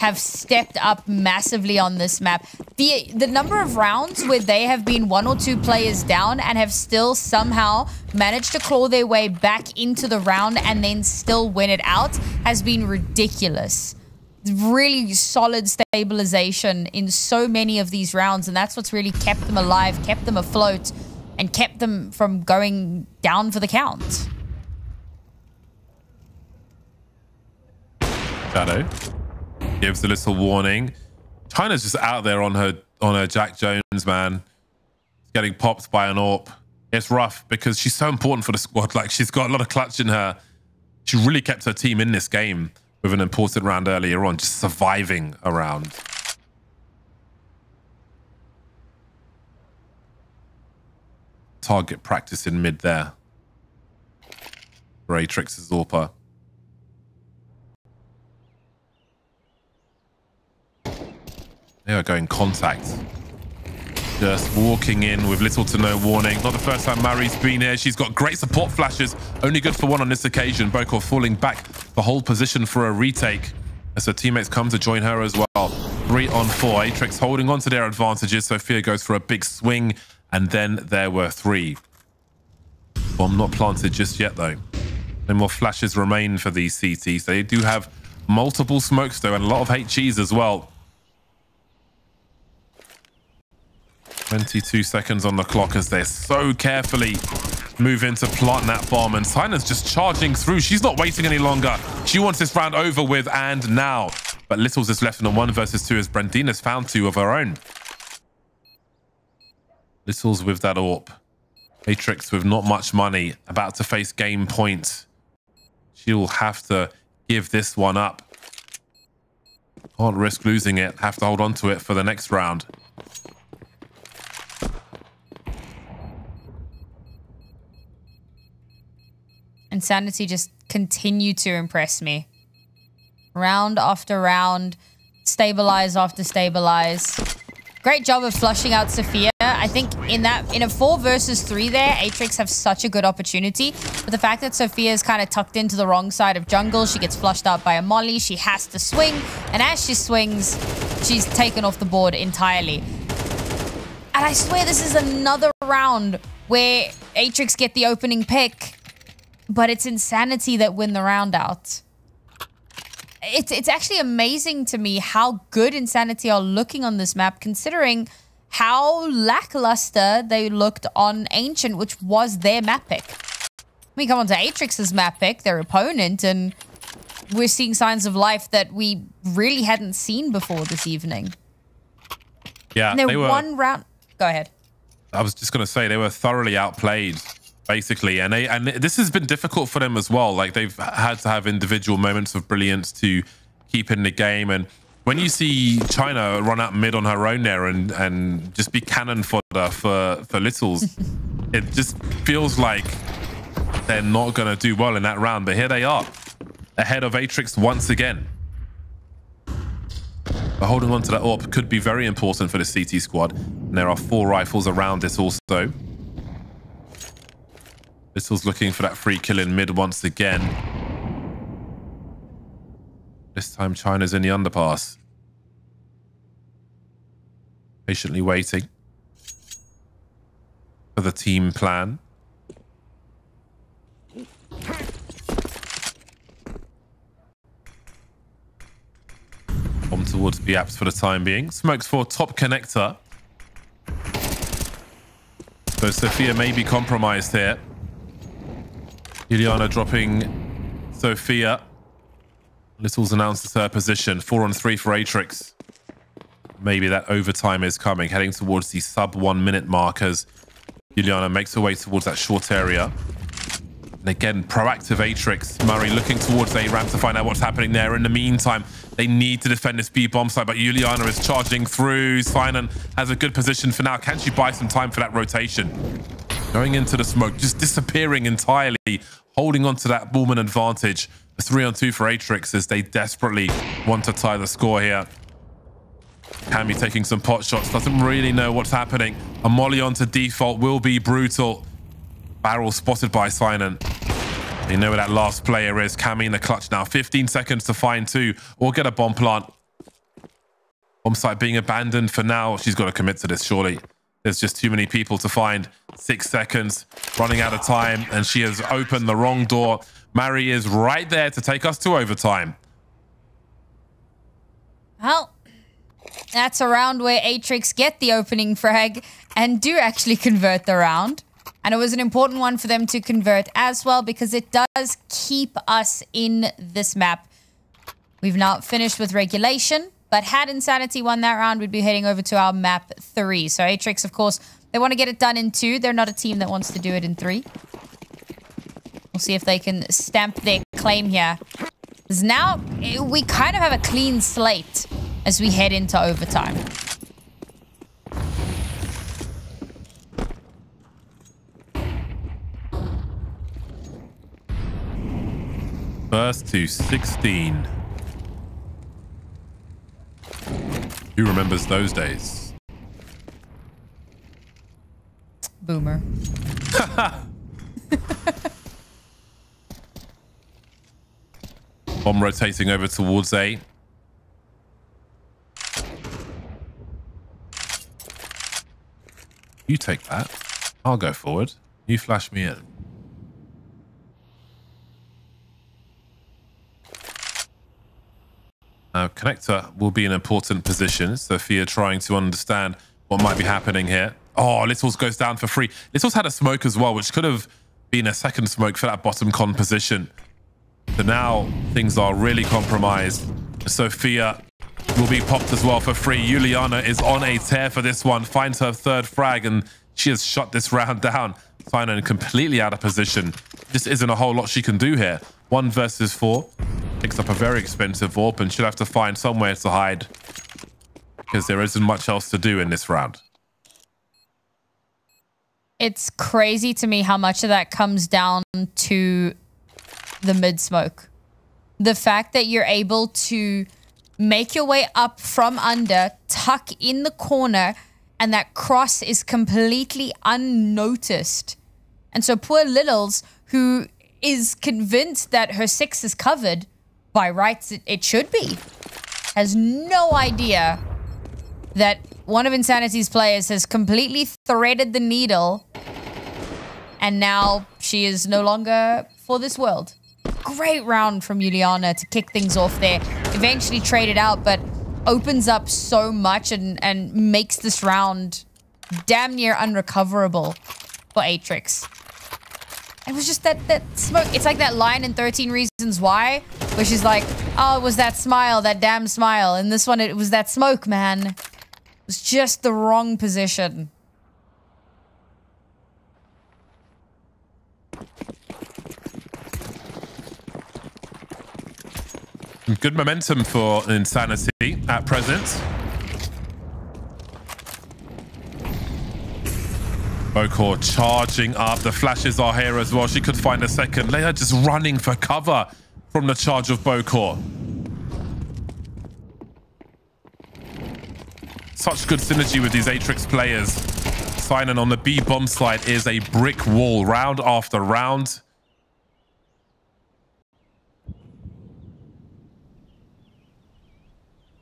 [SPEAKER 1] have stepped up massively on this map. The number of rounds where they have been 1 or 2 players down and have still somehow managed to claw their way back into the round and then still win it out has been ridiculous. Really solid stabilization in so many of these rounds, and that's what's really kept them alive, kept them afloat, and kept them from going down for the count.
[SPEAKER 2] Shadow gives a little warning. China's just out there on her Jack Jones, man. She's getting popped by an AWP. It's rough because she's so important for the squad. Like, she's got a lot of clutch in her. She really kept her team in this game with an important round earlier on, just surviving a round. Target practice in mid there for Atrix's AWPer. They are going contact. Just walking in with little to no warning. Not the first time Mari's been here. She's got great support flashes. Only good for one on this occasion. Beaucourt falling back the whole position for a retake as her teammates come to join her as well. 3 on 4. Atrix holding on to their advantages. Sophia goes for a big swing, and then there were 3. Bomb not planted just yet, though. No more flashes remain for these CTs. They do have multiple smokes, though, and a lot of HEs as well. 22 seconds on the clock as they so carefully move in to plant that bomb, and Sina's just charging through. She's not waiting any longer. She wants this round over with, and now. But Littles is left in a 1 versus 2 as Brandina's found 2 of her own. Littles with that AWP. Atrix with not much money, about to face game point. She'll have to give this one up. Can't risk losing it. Have to hold on to it for the next round.
[SPEAKER 1] inSanitY just continue to impress me. Round after round, stabilize after stabilize. Great job of flushing out Sophia. I think in a 4 versus 3 there, Atrix have such a good opportunity. But the fact that Sophia is kind of tucked into the wrong side of jungle, she gets flushed out by a molly, she has to swing. And as she swings, she's taken off the board entirely. And I swear this is another round where Atrix get the opening pick. But it's inSanitY that win the round out. It's actually amazing to me how good inSanitY are looking on this map, considering how lackluster they looked on Ancient, which was their map pick. We come on to Atrix's map pick, their opponent, and we're seeing signs of life that we really hadn't seen before this evening.
[SPEAKER 2] Yeah,
[SPEAKER 1] they were one round. Go ahead.
[SPEAKER 2] I was just going to say they were thoroughly outplayed, basically, and this has been difficult for them as well. Like, they've had to have individual moments of brilliance to keep in the game. And when you see China run out mid on her own there and just be cannon fodder for Littles, it just feels like they're not going to do well in that round. But here they are, ahead of Atrix once again. But holding on to that AWP could be very important for the CT squad. And there are 4 rifles around this also. Little's looking for that free kill in mid once again. This time China's in the underpass. Patiently waiting for the team plan. Bomb towards the apps for the time being. Smokes for top connector. So Sophia may be compromised here. Juliana dropping Sophia. Little's announced her position. 4-on-3 for Atrix. Maybe that overtime is coming, heading towards the sub 1 minute mark as Juliana makes her way towards that short area. And again, proactive Atrix. Murray looking towards A-ramp to find out what's happening there. In the meantime, they need to defend this B bomb site, but Juliana is charging through. Sinan has a good position for now. Can she buy some time for that rotation? Going into the smoke, just disappearing entirely, holding on to that Bullman advantage. A 3-on-2 for Atrix as they desperately want to tie the score here. Cammy taking some pot shots, doesn't really know what's happening. A molly onto default will be brutal. Barrel spotted by Sinan. They know where that last player is. Cammy in the clutch now. 15 seconds to find 2 or get a bomb plant. Bomb site being abandoned for now. She's got to commit to this, surely. There's just too many people to find. 6 seconds, running out of time, and she has opened the wrong door. Mary is right there to take us to overtime.
[SPEAKER 1] Well, that's a round where Atrix get the opening frag and do actually convert the round. And it was an important one for them to convert as well because it does keep us in this map. We've now finished with regulation, but had inSanitY won that round, we'd be heading over to our map 3. So Atrix, of course, they want to get it done in 2. They're not a team that wants to do it in 3. We'll see if they can stamp their claim here. Because now we kind of have a clean slate as we head into overtime.
[SPEAKER 2] First to 16. Who remembers those days?
[SPEAKER 1] Boomer.
[SPEAKER 2] Bomb rotating over towards A. You take that. I'll go forward. You flash me in. Now, connector will be in an important position. Sophia trying to understand what might be happening here. Oh, Littles goes down for free. Littles had a smoke as well, which could have been a second smoke for that bottom con position. So now things are really compromised. Sophia will be popped as well for free. Juliana is on a tear for this one. Finds her 3rd frag and she has shut this round down. Sinan completely out of position. Just isn't a whole lot she can do here. 1 versus 4. Picks up a very expensive AWP and should have to find somewhere to hide because there isn't much else to do in this round.
[SPEAKER 1] It's crazy to me how much of that comes down to the mid smoke. The fact that you're able to make your way up from under, tuck in the corner, and that cross is completely unnoticed. And so poor Littles, who is convinced that her 6 is covered, by rights it should be, has no idea that one of inSanity's players has completely threaded the needle and now she is no longer for this world. Great round from Juliana to kick things off there. Eventually traded out, but opens up so much and makes this round damn near unrecoverable for Atrix. It was just that smoke. It's like that line in 13 Reasons Why, where she's like, oh, it was that smile, that damn smile. And this one, it was that smoke, man. It was just the wrong position.
[SPEAKER 2] Good momentum for inSanitY at present. Bokor charging up. The flashes are here as well. She could find a second. Leia just running for cover from the charge of Bokor. Such good synergy with these Atrix players. Sinan on the B bomb side is a brick wall round after round.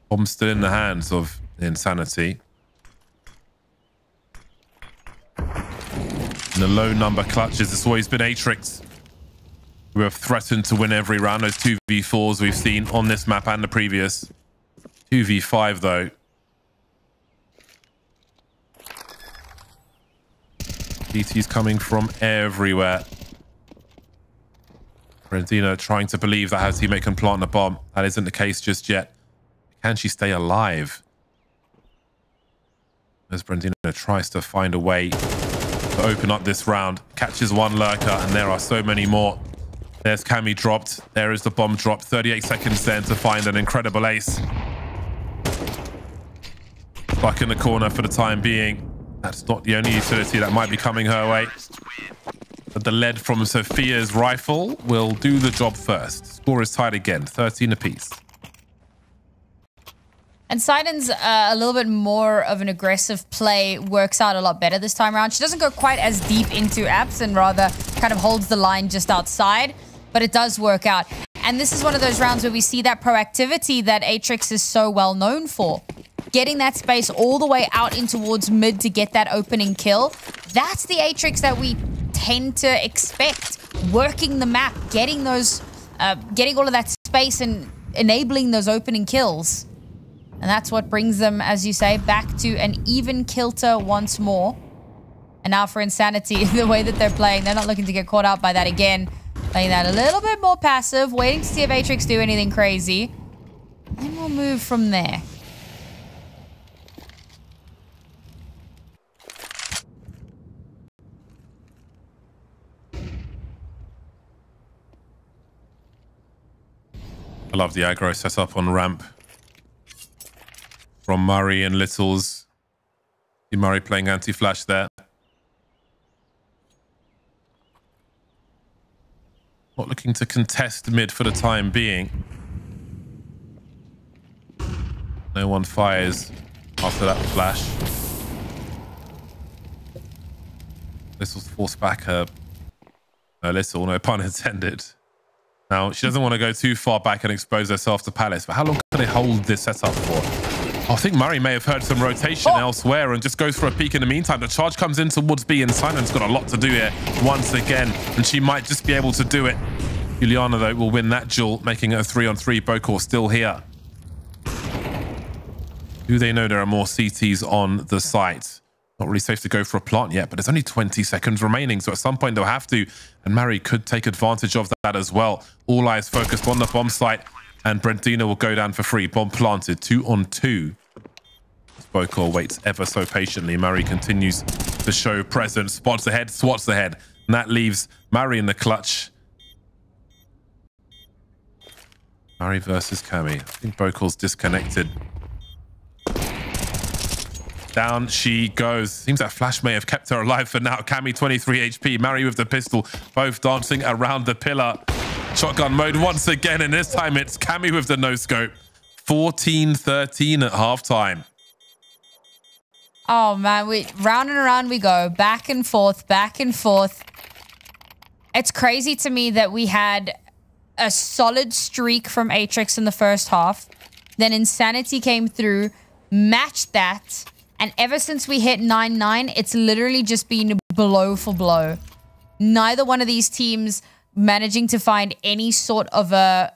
[SPEAKER 2] Bomb still in the hands of inSanitY. In the low number clutches, it's always been Atrix who have threatened to win every round. Those 2v4s we've seen on this map and the previous. 2v5 though. DT's coming from everywhere. Brandina trying to believe that her teammate can plant the bomb. That isn't the case just yet. Can she stay alive? As Brandina tries to find a way to open up this round. Catches one lurker, and there are so many more. There's Cammy dropped. There is the bomb dropped. 38 seconds then to find an incredible ace. Stuck in the corner for the time being. That's not the only utility that might be coming her way. But the lead from Sophia's rifle will do the job first. Score is tied again, 13 apiece.
[SPEAKER 1] And Sinan's a little bit more of an aggressive play, works out a lot better this time around. She doesn't go quite as deep into apps and rather kind of holds the line just outside, but it does work out. And this is one of those rounds where we see that proactivity that Atrix is so well known for. Getting that space all the way out in towards mid to get that opening kill. That's the Atrix that we tend to expect. Working the map, getting those, getting all of that space and enabling those opening kills. And that's what brings them, as you say, back to an even kilter once more. And now for inSanitY, the way that they're playing, they're not looking to get caught out by that again. Playing that a little bit more passive, waiting to see if Atrix do anything crazy. And we'll move from there.
[SPEAKER 2] I love the aggro setup on ramp from Murray and Littles. See Murray playing anti-flash there. Not looking to contest mid for the time being. No one fires after that flash. Littles forced back her Little, no pun intended. Now, she doesn't want to go too far back and expose herself to Palace, but how long can they hold this setup for? I think Murray may have heard some rotation elsewhere and just goes for a peek in the meantime. The charge comes in towards B, and Sinan's got a lot to do here once again, and she might just be able to do it. Juliana, though, will win that duel, making it a 3-on-3. Bokor still here. Do they know there are more CTs on the site? Not really safe to go for a plant yet, but there's only 20 seconds remaining, so at some point they'll have to, and Murray could take advantage of that as well. All eyes focused on the bomb site, and Brandina will go down for free. Bomb planted, 2-on-2. Bokor waits ever so patiently. Murray continues to show presence, spots ahead, swats ahead, and that leaves Murray in the clutch. Murray versus Cammy. I think Bokor's disconnected. Down she goes. Seems that flash may have kept her alive for now. Cammy 23 HP. Murray with the pistol. Both dancing around the pillar. Shotgun mode once again, and this time it's Cammy with the no-scope. 14-13 at halftime.
[SPEAKER 1] Oh, man. Round and around we go. Back and forth, back and forth. It's crazy to me that we had a solid streak from Atrix in the first half. Then inSanitY came through, matched that. And ever since we hit 9-9, it's literally just been blow for blow. Neither one of these teams managing to find any sort of a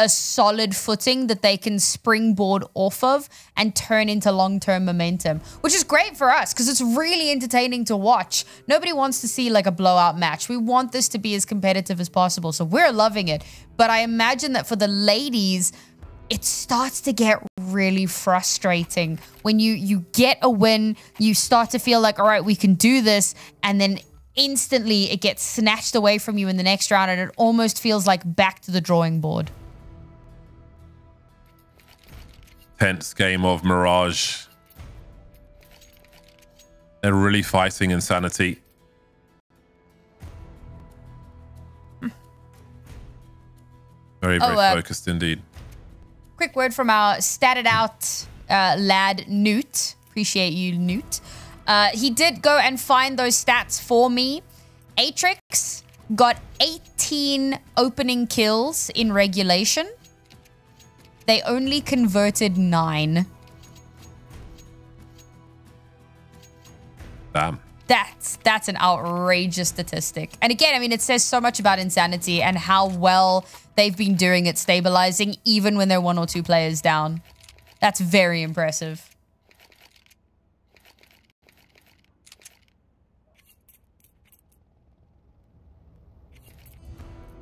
[SPEAKER 1] solid footing that they can springboard off of and turn into long-term momentum, which is great for us because it's really entertaining to watch. Nobody wants to see like a blowout match. We want this to be as competitive as possible, so we're loving it. But I imagine that for the ladies, it starts to get really frustrating when you get a win, you start to feel like, all right, we can do this, and then instantly it gets snatched away from you in the next round, and it almost feels like back to the drawing board. Tense
[SPEAKER 2] game of Mirage. They're really fighting inSanitY. Very, very focused indeed.
[SPEAKER 1] Quick word from our statted out lad, Newt. Appreciate you, Newt. He did go and find those stats for me. Atrix got 18 opening kills in regulation. They only converted 9.
[SPEAKER 2] Damn.
[SPEAKER 1] That's an outrageous statistic. And again, I mean, it says so much about inSanitY and how well they've been doing at stabilizing, even when they're 1 or 2 players down. That's very impressive.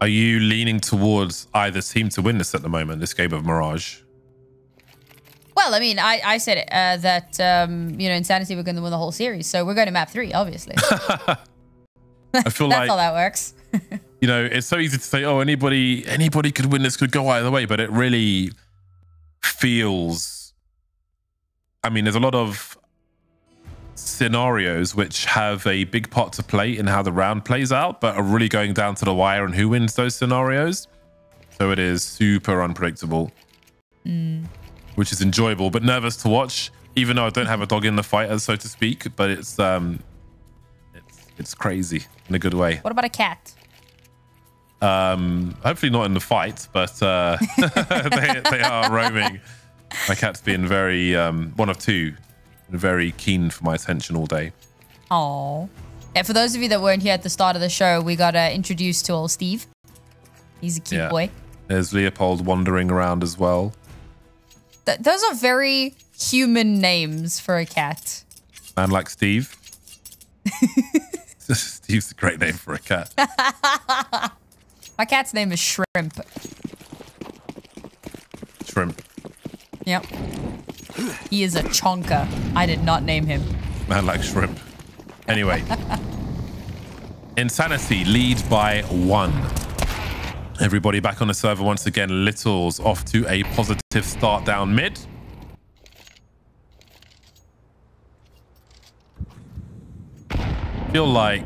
[SPEAKER 2] Are you leaning towards either team to win this at the moment, this game of Mirage?
[SPEAKER 1] Well, I mean, I said it, that, you know, inSanitY were going to win the whole series. So we're going to map 3, obviously.
[SPEAKER 2] I feel
[SPEAKER 1] That's
[SPEAKER 2] like
[SPEAKER 1] how that works.
[SPEAKER 2] You know, it's so easy to say, oh, anybody could win this, could go either way. But it really feels... I mean, there's a lot of scenarios which have a big part to play in how the round plays out, but are really going down to the wire and who wins those scenarios. So it is super unpredictable. Which is enjoyable, but nervous to watch, even though I don't have a dog in the fight, so to speak. But it's crazy in a good way.
[SPEAKER 1] What about a cat?
[SPEAKER 2] Hopefully not in the fight, but they are roaming. My cat's been very one of 2, very keen for my attention all day.
[SPEAKER 1] Oh, yeah. For those of you that weren't here at the start of the show, we got introduced to old Steve. He's a cute boy. There's
[SPEAKER 2] Leopold wandering around as well.
[SPEAKER 1] Those are very human names for a cat.
[SPEAKER 2] Man like Steve. Steve's a great name for a cat.
[SPEAKER 1] My cat's name is Shrimp.
[SPEAKER 2] Shrimp.
[SPEAKER 1] Yep. He is a chonker. I did not name him.
[SPEAKER 2] Man like Shrimp. Anyway. inSanitY lead by 1. Everybody back on the server once again. Little's off to a positive start down mid. Feel like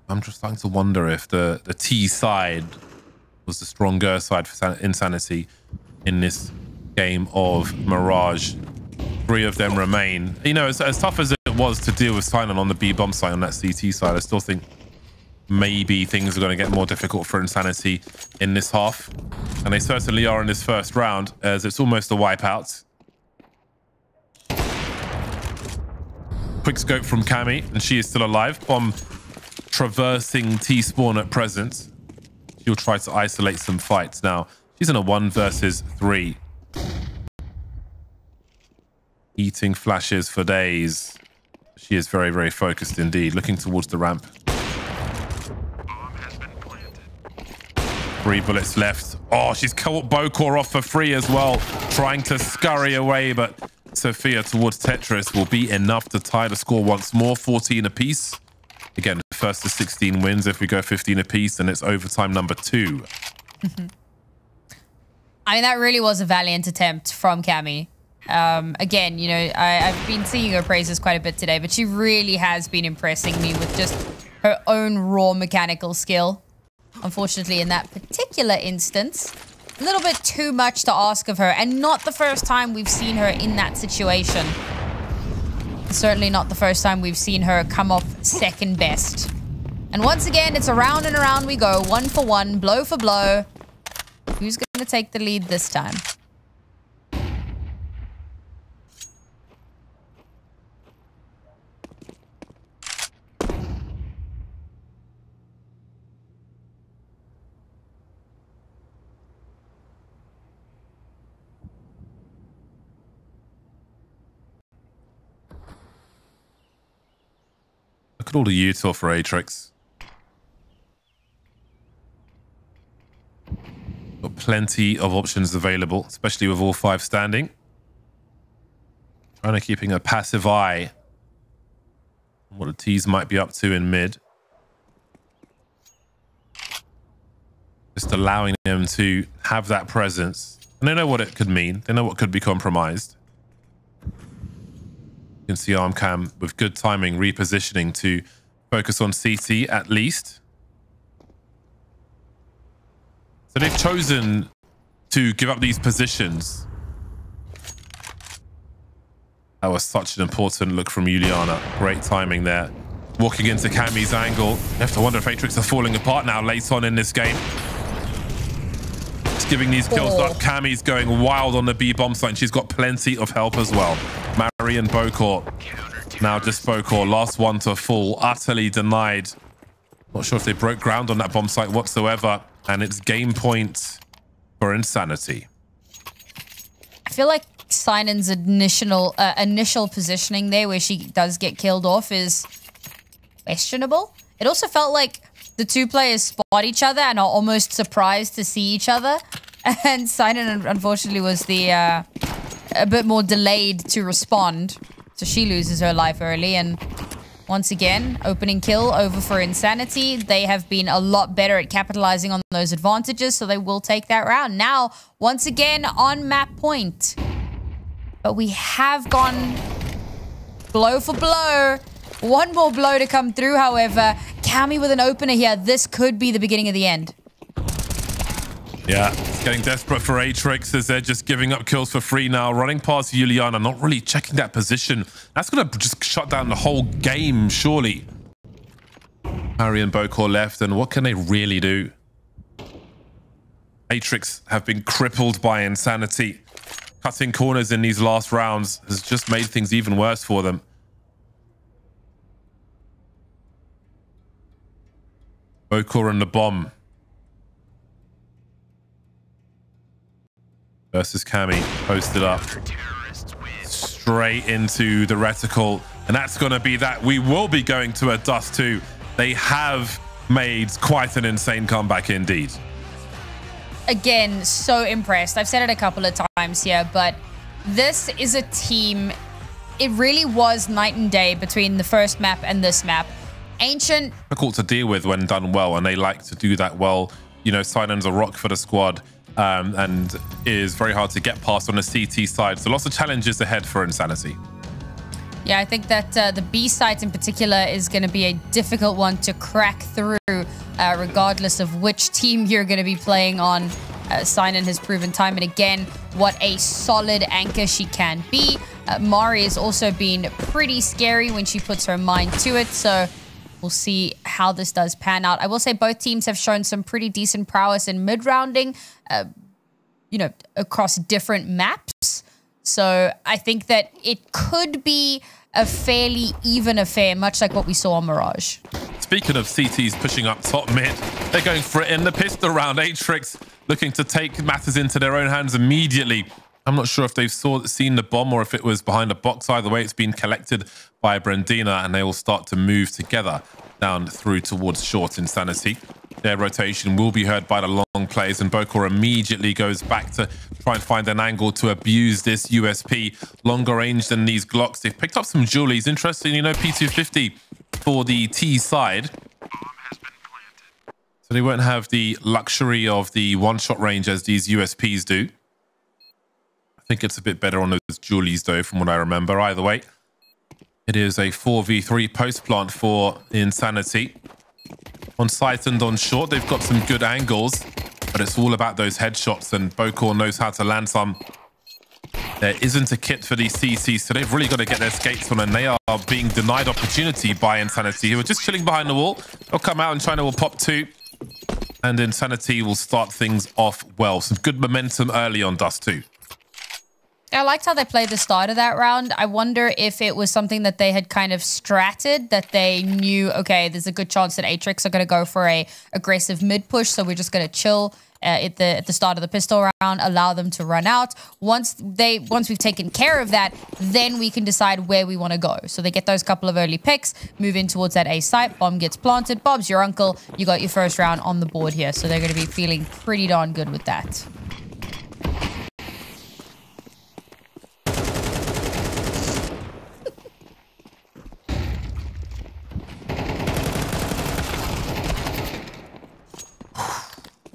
[SPEAKER 2] I'm just starting to wonder if the T side was the stronger side for inSanitY in this game of Mirage. 3 of them remain. You know, as tough as it was to deal with Silent on the B bomb side on that CT side, I still think maybe things are going to get more difficult for inSanitY in this half. And they certainly are in this first round, as it's almost a wipeout. Quick scope from Cammy, and she is still alive. Bomb traversing T-spawn at present. She'll try to isolate some fights now. She's in a 1 versus 3. Eating flashes for days. She is very, very focused indeed. Looking towards the ramp. 3 bullets left. Oh, she's caught Bokor off for free as well. Trying to scurry away, but Sophia towards Tetris will be enough to tie the score once more. 14 apiece. Again, first to 16 wins. If we go 15 apiece, then it's overtime number 2.
[SPEAKER 1] I mean, that really was a valiant attempt from Cammy. Again, you know, I've been singing her praises quite a bit today, but she really has been impressing me with just her own raw mechanical skill. Unfortunately, in that particular instance, a little bit too much to ask of her, and not the first time we've seen her in that situation. Certainly not the first time we've seen her come off second best. And once again, it's around and around we go, 1 for 1, blow for blow. Who's going to take the lead this time?
[SPEAKER 2] Look at all the util for Atrix. Got plenty of options available, especially with all 5 standing. Trying to keeping a passive eye on what the T's might be up to in mid. Just allowing them to have that presence. And they know what it could mean. They know what could be compromised. You can see Armcam with good timing repositioning to focus on CT at least. So they've chosen to give up these positions. That was such an important look from Juliana. Great timing there. Walking into Cammy's angle. You have to wonder if Atrix are falling apart now late on in this game. Just giving these kills up. Cammy's going wild on the B bomb site. She's got plenty of help as well. Marion Bokor. Now just Bokor. Last one to fall. Utterly denied. Not sure if they broke ground on that bomb site whatsoever. And it's game point for inSanitY.
[SPEAKER 1] I feel like Sinan's initial positioning there where she does get killed off is questionable. It also felt like the two players spot each other and are almost surprised to see each other. And Sinan, unfortunately, was the a bit more delayed to respond. So she loses her life early. And once again, opening kill over for inSanitY. They have been a lot better at capitalizing on those advantages, so they will take that round. Now, once again, on map point. But we have gone blow for blow. One more blow to come through, however. Cammy with an opener here. This could be the beginning of the end.
[SPEAKER 2] Yeah, it's getting desperate for Atrix as they're just giving up kills for free now. Running past Juliana, not really checking that position. That's going to just shut down the whole game, surely. Marion Bokor left, and what can they really do? Atrix have been crippled by inSanitY. Cutting corners in these last rounds has just made things even worse for them. Bokor and the bomb. Versus Cammy, posted up. Straight into the reticle. And that's going to be that. We will be going to a Dust2. They have made quite an insane comeback indeed.
[SPEAKER 1] Again, so impressed. I've said it a couple of times here, but this is a team. It really was night and day between the first map and this map. Ancient.
[SPEAKER 2] Difficult to deal with when done well, and they like to do that well. You know, Sinan's a rock for the squad. And is very hard to get past on the CT side. So lots of challenges ahead for inSanitY.
[SPEAKER 1] Yeah, I think that the B site in particular is going to be a difficult one to crack through, regardless of which team you're going to be playing on. Sinan has proven time and again what a solid anchor she can be. Mari has also been pretty scary when she puts her mind to it. So we'll see how this does pan out. I will say both teams have shown some pretty decent prowess in mid-rounding, you know, across different maps. So I think that it could be a fairly even affair, much like what we saw on Mirage.
[SPEAKER 2] Speaking of CTs pushing up top mid, they're going for it in the pistol round. Atrix looking to take matters into their own hands immediately. I'm not sure if they've seen the bomb or if it was behind a box. Either way, it's been collected by Brandina, and they will start to move together down through towards short inSanitY. Their rotation will be heard by the long plays, and Bokor immediately goes back to try and find an angle to abuse this USP. Longer range than these Glocks. They've picked up some Julies. Interesting, you know, P250 for the T side. So they won't have the luxury of the one-shot range as these USPs do. I think it's a bit better on those Julies, though, from what I remember. Either way, it is a 4v3 post-plant for inSanitY. On site and on short, they've got some good angles, but it's all about those headshots, and Bokor knows how to land some. There isn't a kit for these CCs, so they've really got to get their skates on, and they are being denied opportunity by inSanitY, who are just chilling behind the wall. They'll come out and China will pop two, and inSanitY will start things off well. Some good momentum early on Dust2.
[SPEAKER 1] I liked how they played the start of that round. I wonder if it was something that they had kind of stratted, that they knew, okay, there's a good chance that Atrix are going to go for a aggressive mid push, so we're just going to chill at the start of the pistol round, allow them to run out. Once we've taken care of that, then we can decide where we want to go. So they get those couple of early picks, move in towards that A site, bomb gets planted. Bob's your uncle. You got your first round on the board here, so they're going to be feeling pretty darn good with that.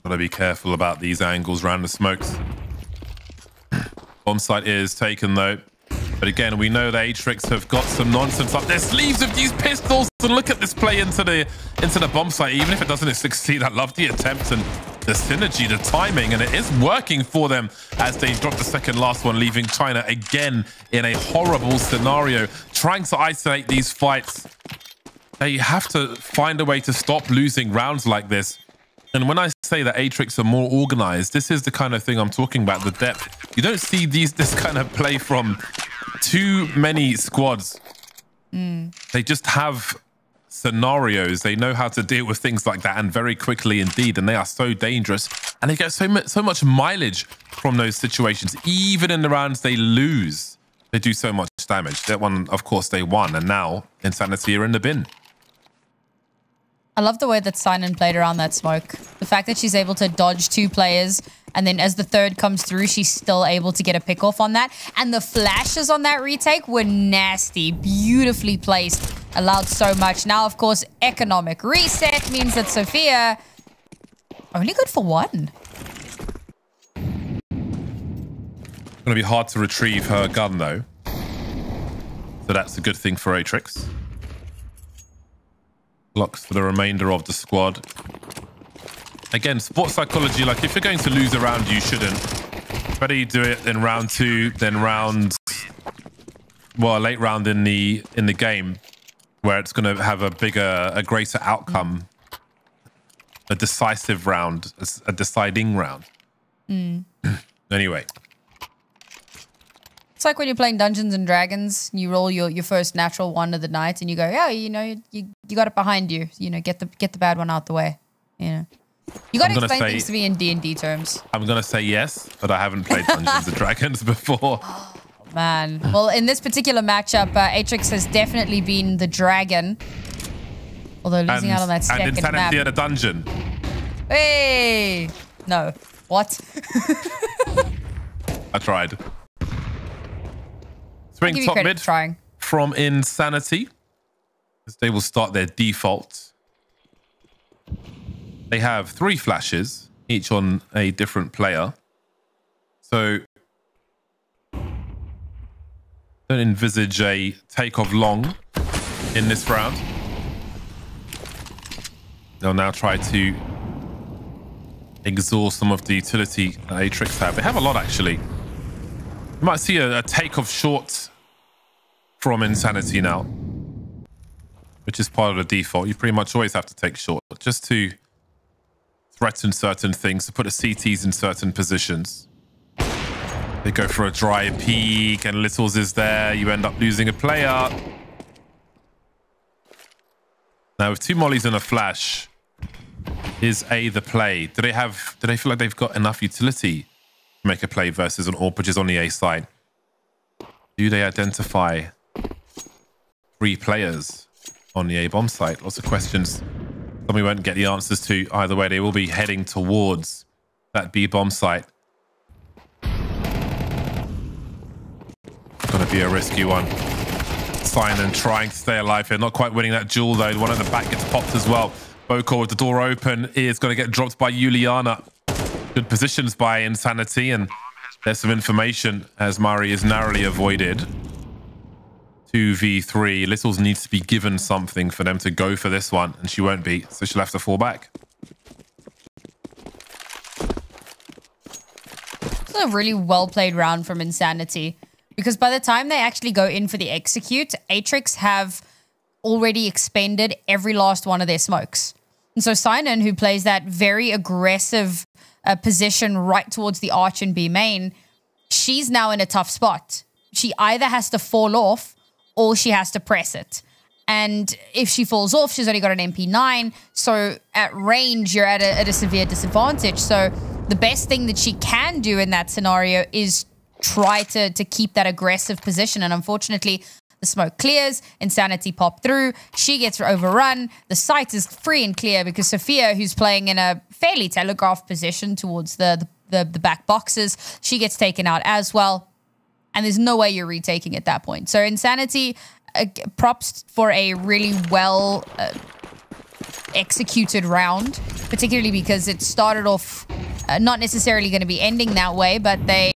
[SPEAKER 2] Gotta be careful about these angles around the smokes. Bomb site is taken though. But again, we know that Atrix have got some nonsense up their sleeves with these pistols. And look at this play into the bomb site. Even if it doesn't succeed, I love the attempt and the synergy, the timing, and it is working for them as they drop the second last one, leaving China again in a horrible scenario, trying to isolate these fights. They have to find a way to stop losing rounds like this. And when I say that Atrix are more organized, this is the kind of thing I'm talking about, the depth. You don't see this kind of play from too many squads. They just have scenarios. They know how to deal with things like that, and very quickly indeed. And they are so dangerous, and they get so much mileage from those situations. Even in the rounds they lose, they do so much damage. That one, of course, they won, and now inSanitY are in the bin.
[SPEAKER 1] I love the way that inSanitY played around that smoke. The fact that she's able to dodge 2 players, and then as the third comes through, she's still able to get a pick off on that. And the flashes on that retake were nasty, beautifully placed, allowed so much. Now, of course, economic reset means that Sophia only good for 1.
[SPEAKER 2] It's going to be hard to retrieve her gun, though. So that's a good thing for Atrix. Blocks for the remainder of the squad. Again, sports psychology, like if you're going to lose a round, you shouldn't. Better you do it in round 2 than late round in the game, where it's going to have a greater outcome, a decisive round, a deciding round. Anyway.
[SPEAKER 1] It's like when you're playing Dungeons and Dragons, you roll your first natural one of the night, and you go, "Oh, you know, you got it behind you. You know, get the bad one out the way." You know, you got to explain things to me in D&D terms.
[SPEAKER 2] I'm gonna say yes, but I haven't played Dungeons and Dragons before.
[SPEAKER 1] Oh, man, well, in this particular matchup, Atrix has definitely been the dragon, although losing out on that second map.
[SPEAKER 2] And inSanitY at a dungeon.
[SPEAKER 1] Hey, no, what?
[SPEAKER 2] I tried. Swing top mid from inSanitY, as they will start their default. They have 3 flashes, each on a different player. So don't envisage a takeoff long in this round. They'll now try to exhaust some of the utility that Atrix have. They have a lot, actually. You might see a takeoff short from inSanitY now, which is part of the default. You pretty much always have to take short just to threaten certain things, to put the CTs in certain positions. They go for a dry peek and Littles is there. You end up losing a player. Now with 2 mollies and a flash, is A the play? Do they feel like they've got enough utility to make a play versus an AWP, which is on the A side? Do they identify 3 players on the A bomb site? Lots of questions that we won't get the answers to. Either way, they will be heading towards that B bomb site. Gonna be a risky one. inSanitY trying to stay alive here, not quite winning that duel though. The one at the back gets popped as well. Boko with the door open is going to get dropped by Juliana. Good positions by inSanitY, and there's some information as Mari is narrowly avoided. 2v3. Littles needs to be given something for them to go for this one, and she won't be, so she'll have to fall back.
[SPEAKER 1] This is a really well-played round from inSanitY, because by the time they actually go in for the execute, Atrix have already expended every last one of their smokes. And so inSanitY, who plays that very aggressive position right towards the arch and B main, she's now in a tough spot. She either has to fall off or she has to press it. And if she falls off, she's only got an MP9. So at range, you're at a severe disadvantage. So the best thing that she can do in that scenario is try to keep that aggressive position. And unfortunately, the smoke clears, inSanitY pop through, she gets overrun, the site is free and clear because Sophia, who's playing in a fairly telegraphed position towards the back boxes, she gets taken out as well. And there's no way you're retaking at that point. So inSanitY, props for a really well executed round, particularly because it started off not necessarily going to be ending that way, but they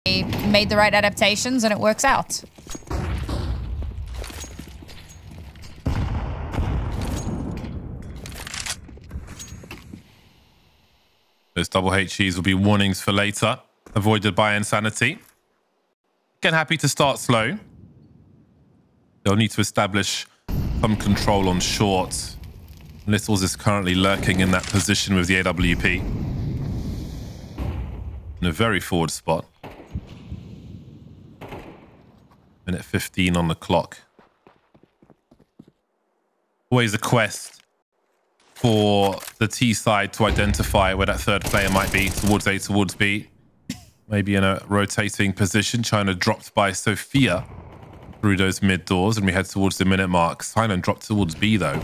[SPEAKER 1] made the right adaptations and it works out.
[SPEAKER 2] double HEs will be warnings for later, avoided by inSanitY. Again, happy to start slow. They'll need to establish some control on short. Littles is currently lurking in that position with the AWP. In a very forward spot. Minute 15 on the clock. Always a quest for the T side to identify where that third player might be, towards A, towards B. Maybe in a rotating position. China dropped by Sophia through those mid doors, and we head towards the minute mark. Silent dropped towards B though.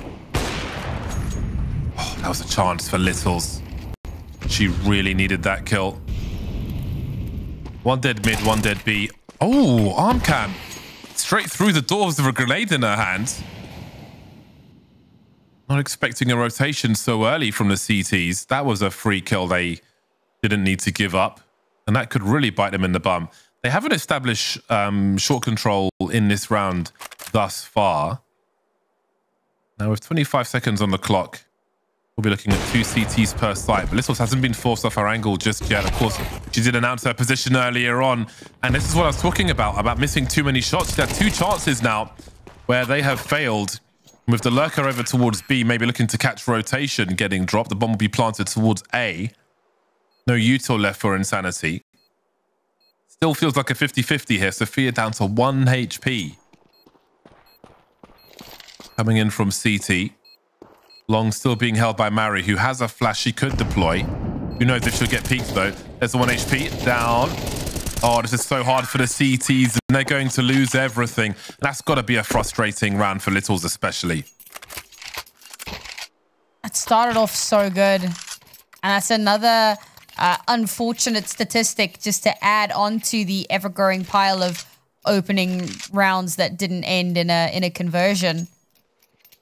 [SPEAKER 2] Oh, that was a chance for Littles. She really needed that kill. One dead mid, one dead B. Oh, arm cam. Straight through the doors with a grenade in her hand. Not expecting a rotation so early from the CTs. That was a free kill they didn't need to give up. And that could really bite them in the bum. They haven't established short control in this round thus far. Now with 25 seconds on the clock, we'll be looking at 2 CTs per site. But Littles hasn't been forced off her angle just yet. Of course, she did announce her position earlier on. And this is what I was talking about missing too many shots. There are 2 chances now where they have failed. With the lurker over towards B, maybe looking to catch rotation getting dropped. The bomb will be planted towards A. No util left for inSanitY. Still feels like a 50-50 here. Sophia down to 1 HP. Coming in from CT. Long still being held by Mari, who has a flash she could deploy. Who knows if she'll get peeked though. There's the 1 HP down. Oh, this is so hard for the CTs, and they're going to lose everything. That's got to be a frustrating round for Littles especially.
[SPEAKER 1] It started off so good. And that's another unfortunate statistic just to add on to the ever-growing pile of opening rounds that didn't end in a conversion.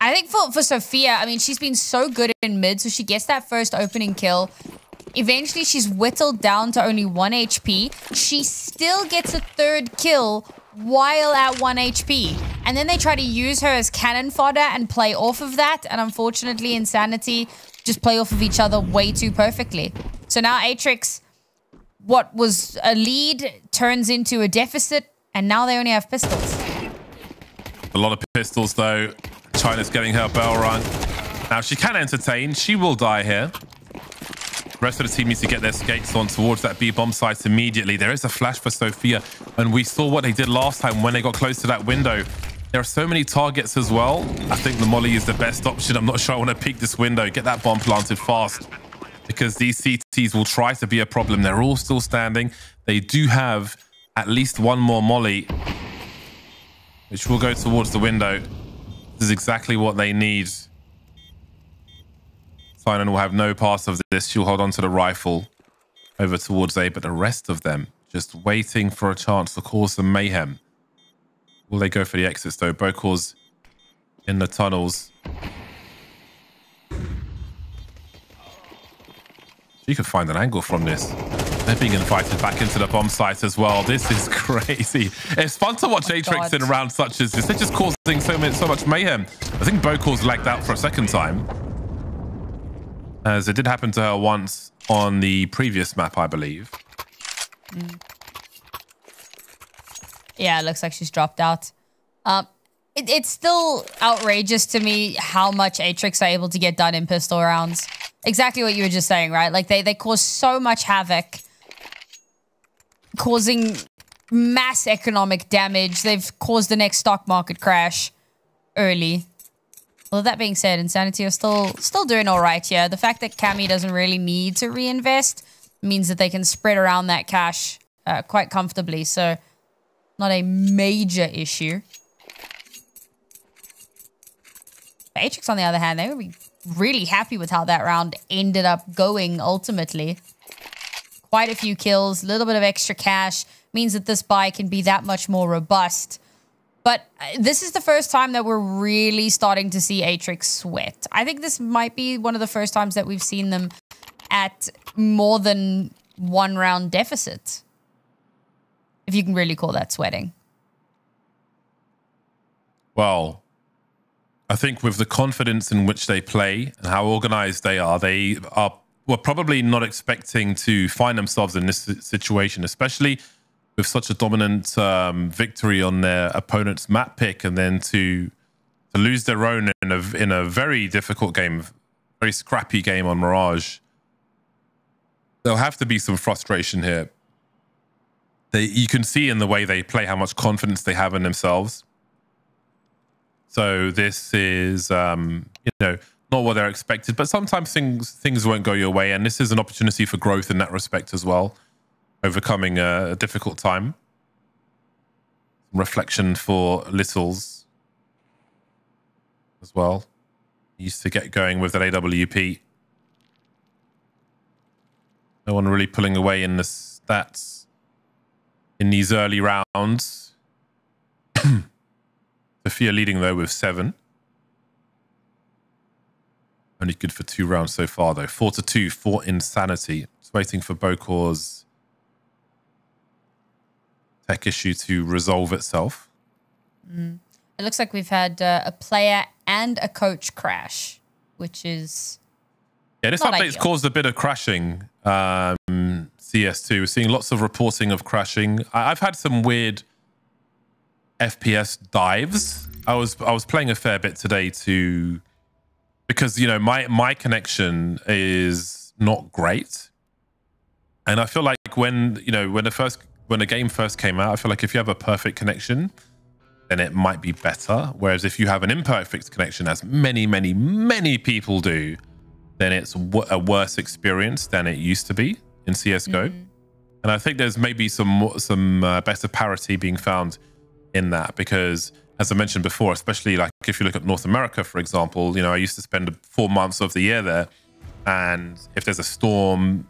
[SPEAKER 1] I think for Sophia, I mean, she's been so good in mid, so she gets that first opening kill. Eventually, she's whittled down to only 1 HP. She still gets a 3rd kill while at 1 HP. And then they try to use her as cannon fodder and play off of that. And unfortunately, inSanitY just play off of each other way too perfectly. So now Atrix, what was a lead, turns into a deficit. And now they only have pistols.
[SPEAKER 2] A lot of pistols, though. China's getting her bell rung. Now, she can entertain. She will die here. The rest of the team needs to get their skates on towards that B bomb site immediately. There is a flash for Sophia, and we saw what they did last time when they got close to that window. There are so many targets as well. I think the molly is the best option. I'm not sure I want to peek this window. Get that bomb planted fast, because these CTs will try to be a problem. They're all still standing. They do have at least 1 more molly, which will go towards the window. This is exactly what they need. Sinan will have no pass of this. She'll hold on to the rifle over towards A, but the rest of them just waiting for a chance to cause some mayhem. Will they go for the exits though? Bokor's in the tunnels. She could find an angle from this. They're being invited back into the bomb site as well. This is crazy. It's fun to watch Atrix in rounds such as this. They're just causing so much mayhem. I think Bokor's lagged out for a 2nd time, as it did happen to her once on the previous map, I believe.
[SPEAKER 1] Yeah, it looks like she's dropped out. It's still outrageous to me how much Atrix are able to get done in pistol rounds. Exactly what you were just saying, right? Like, they cause so much havoc, causing mass economic damage. They've caused the next stock market crash early. Well, that being said, inSanitY are still doing all right here. The fact that Cammy doesn't really need to reinvest means that they can spread around that cash quite comfortably. So, not a major issue. Atrix, on the other hand, they would be really happy with how that round ended up going ultimately. Quite a few kills, a little bit of extra cash means that this buy can be that much more robust. But this is the first time that we're really starting to see Atrix sweat. I think this might be one of the first times that we've seen them at more than 1 round deficit. If you can really call that sweating.
[SPEAKER 2] Well, I think with the confidence in which they play and how organized they are were probably not expecting to find themselves in this situation, especially with such a dominant victory on their opponent's map pick, and then to lose their own in a very difficult game, very scrappy game on Mirage. There'll have to be some frustration here. You can see in the way they play how much confidence they have in themselves. So this is, you know, not what they're expected, but sometimes things won't go your way, and this is an opportunity for growth in that respect as well, overcoming a difficult time. Reflection for Littles as well. He used to get going with that AWP. No one really pulling away in the stats in these early rounds. Sophia leading though with 7. Only good for 2 rounds so far though. 4-2 for inSanitY. Just waiting for Bokor's tech issue to resolve itself.
[SPEAKER 1] It looks like we've had a player and a coach crash, which is
[SPEAKER 2] this update's caused a bit of crashing. CS2, we're seeing lots of reporting of crashing. I've had some weird FPS dives. I was playing a fair bit today because you know my connection is not great, and I feel like when the game first came out, I feel like if you have a perfect connection, then it might be better. Whereas if you have an imperfect connection, as many people do, then it's a worse experience than it used to be in CSGO. And I think there's maybe some better parity being found in that, because as I mentioned before, especially like if you look at North America, for example, you know, I used to spend 4 months of the year there, and if there's a storm,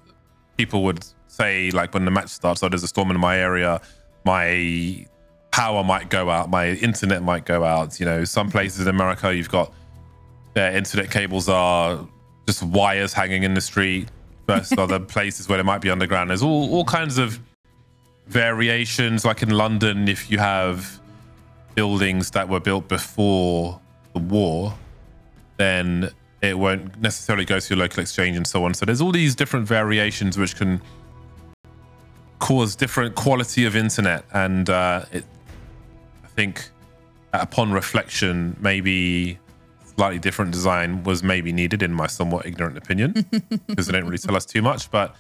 [SPEAKER 2] people would say, like, when the match starts, oh, there's a storm in my area, my power might go out, my internet might go out. You know, some places in America, you've got their internet cables are just wires hanging in the street, versus other places where it might be underground. There's all kinds of variations. Like in London, if you have buildings that were built before the war, then it won't necessarily go to your local exchange and so on. So there's all these different variations which can cause different quality of internet. And I think upon reflection, maybe slightly different design was maybe needed, in my somewhat ignorant opinion, because they don't really tell us too much. But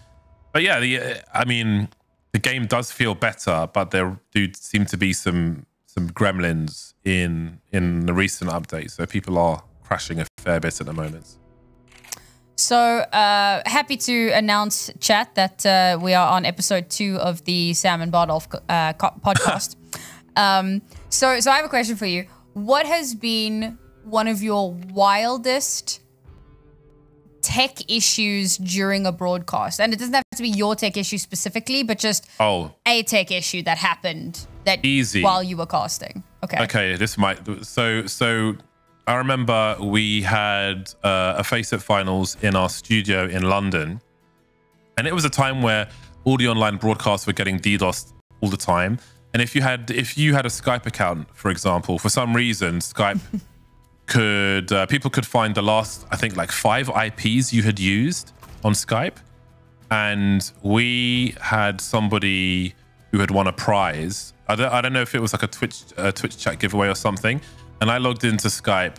[SPEAKER 2] yeah, I mean, the game does feel better, but there do seem to be some gremlins in the recent updates. So people are crashing a fair bit at the moment.
[SPEAKER 1] So happy to announce, chat, that we are on episode 2 of the Sam and Bardolph podcast. So I have a question for you. What has been one of your wildest tech issues during a broadcast? And it doesn't have to be your tech issue specifically, but just a tech issue that happened while you were casting. Okay, this might... So I remember we had a Faceit finals in our studio in London, and it was a time where all the online broadcasts were getting DDoSed all the time. And if you had a Skype account, for example, for some reason, Skype people could find the last, I think, like 5 IPs you had used on Skype. And we had somebody who had won a prize. I don't know if it was like a Twitch chat giveaway or something. And I logged into Skype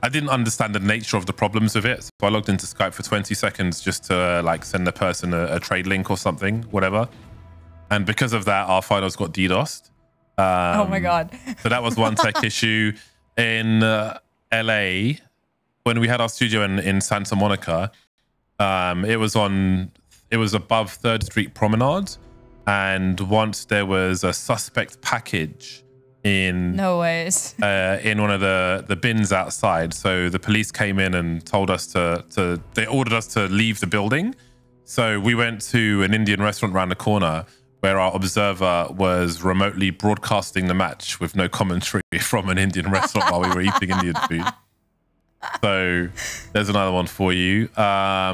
[SPEAKER 1] I didn't understand the nature of the problems with it. So I logged into Skype for 20 seconds just to like send the person a trade link or something, whatever. And because of that, our finals got DDoSed. Oh my God. So
[SPEAKER 2] that was one tech issue. In LA, when we had our studio in Santa Monica, it was above 3rd Street Promenade. And once there was a suspect package in one of the bins outside. So the police came in and told us they ordered us to leave the building. So we went to an Indian restaurant around the corner, where our observer was remotely broadcasting the match with no commentary from an Indian restaurant while we were eating Indian food. So there's another one for you. I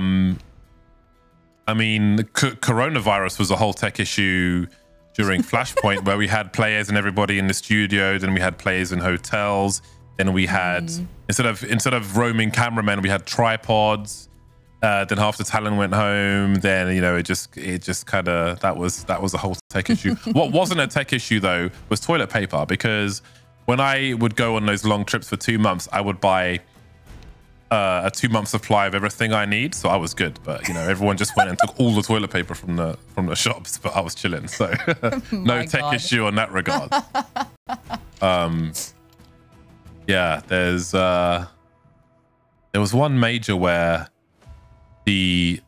[SPEAKER 2] mean, coronavirus was a whole tech issue during Flashpoint, where we had players and everybody in the studio. Then we had players in hotels. Then we had, instead of roaming cameramen, we had tripods. Then half the talent went home. Then, you know, it just kind of, that was a whole tech issue. What wasn't a tech issue though was toilet paper, because when I would go on those long trips for 2 months, I would buy a 2-month supply of everything I need. So I was good, but you know, everyone just went and took all the toilet paper from the shops, but I was chilling. So no tech issue on that regard. Yeah, there was one major where the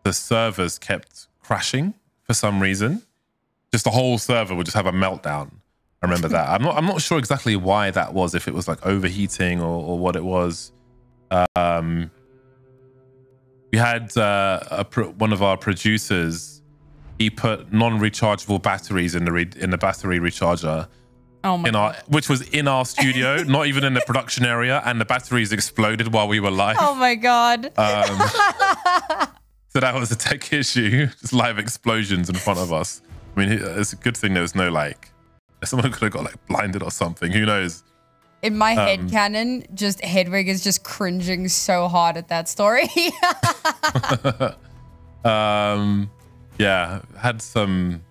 [SPEAKER 2] servers kept crashing for some reason. Just the whole server would just have a meltdown. I remember that. I'm not sure exactly why that was, if it was like overheating or what it was. We had one of our producers. He put non-rechargeable batteries in the battery recharger.
[SPEAKER 1] Oh my
[SPEAKER 2] which was in our studio, not even in the production area, and the batteries exploded while we were live.
[SPEAKER 1] Oh my god!
[SPEAKER 2] So that was a tech issue, just live explosions in front of us. I mean, it's a good thing there was no like, someone could have got like blinded or something. Who knows?
[SPEAKER 1] In my head canon, just Hedwig is just cringing so hard at that story. Yeah, had some.